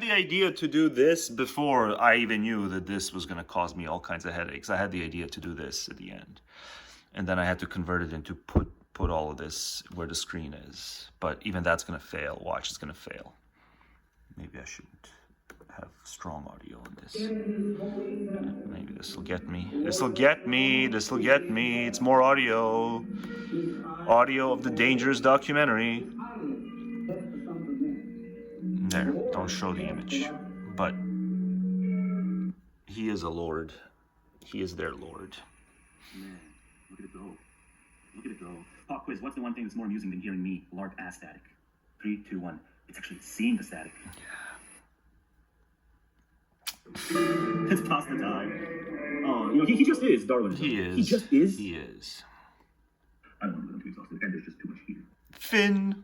the idea to do this before I even knew that this was going to cause me all kinds of headaches. I had the idea to do this at the end. And then I had to convert it into put all of this where the screen is. But even that's going to fail. Watch, it's going to fail. Maybe I shouldn't have strong audio on this. Maybe this will get me. This will get me. This will get me. It's more audio. Audio of the dangerous documentary. There. Don't show the image. But he is a lord. He is their lord. Man, look at it go. Look at it go. Pop quiz. What's the one thing that's more amusing than hearing me LARP ass static? 3, 2, 1. It's actually seeing the static. It's pasta time. Oh, he just is, Darwin. He is. He just is. He is. I don't want to go too exhausted, and there's just too much here. Finn.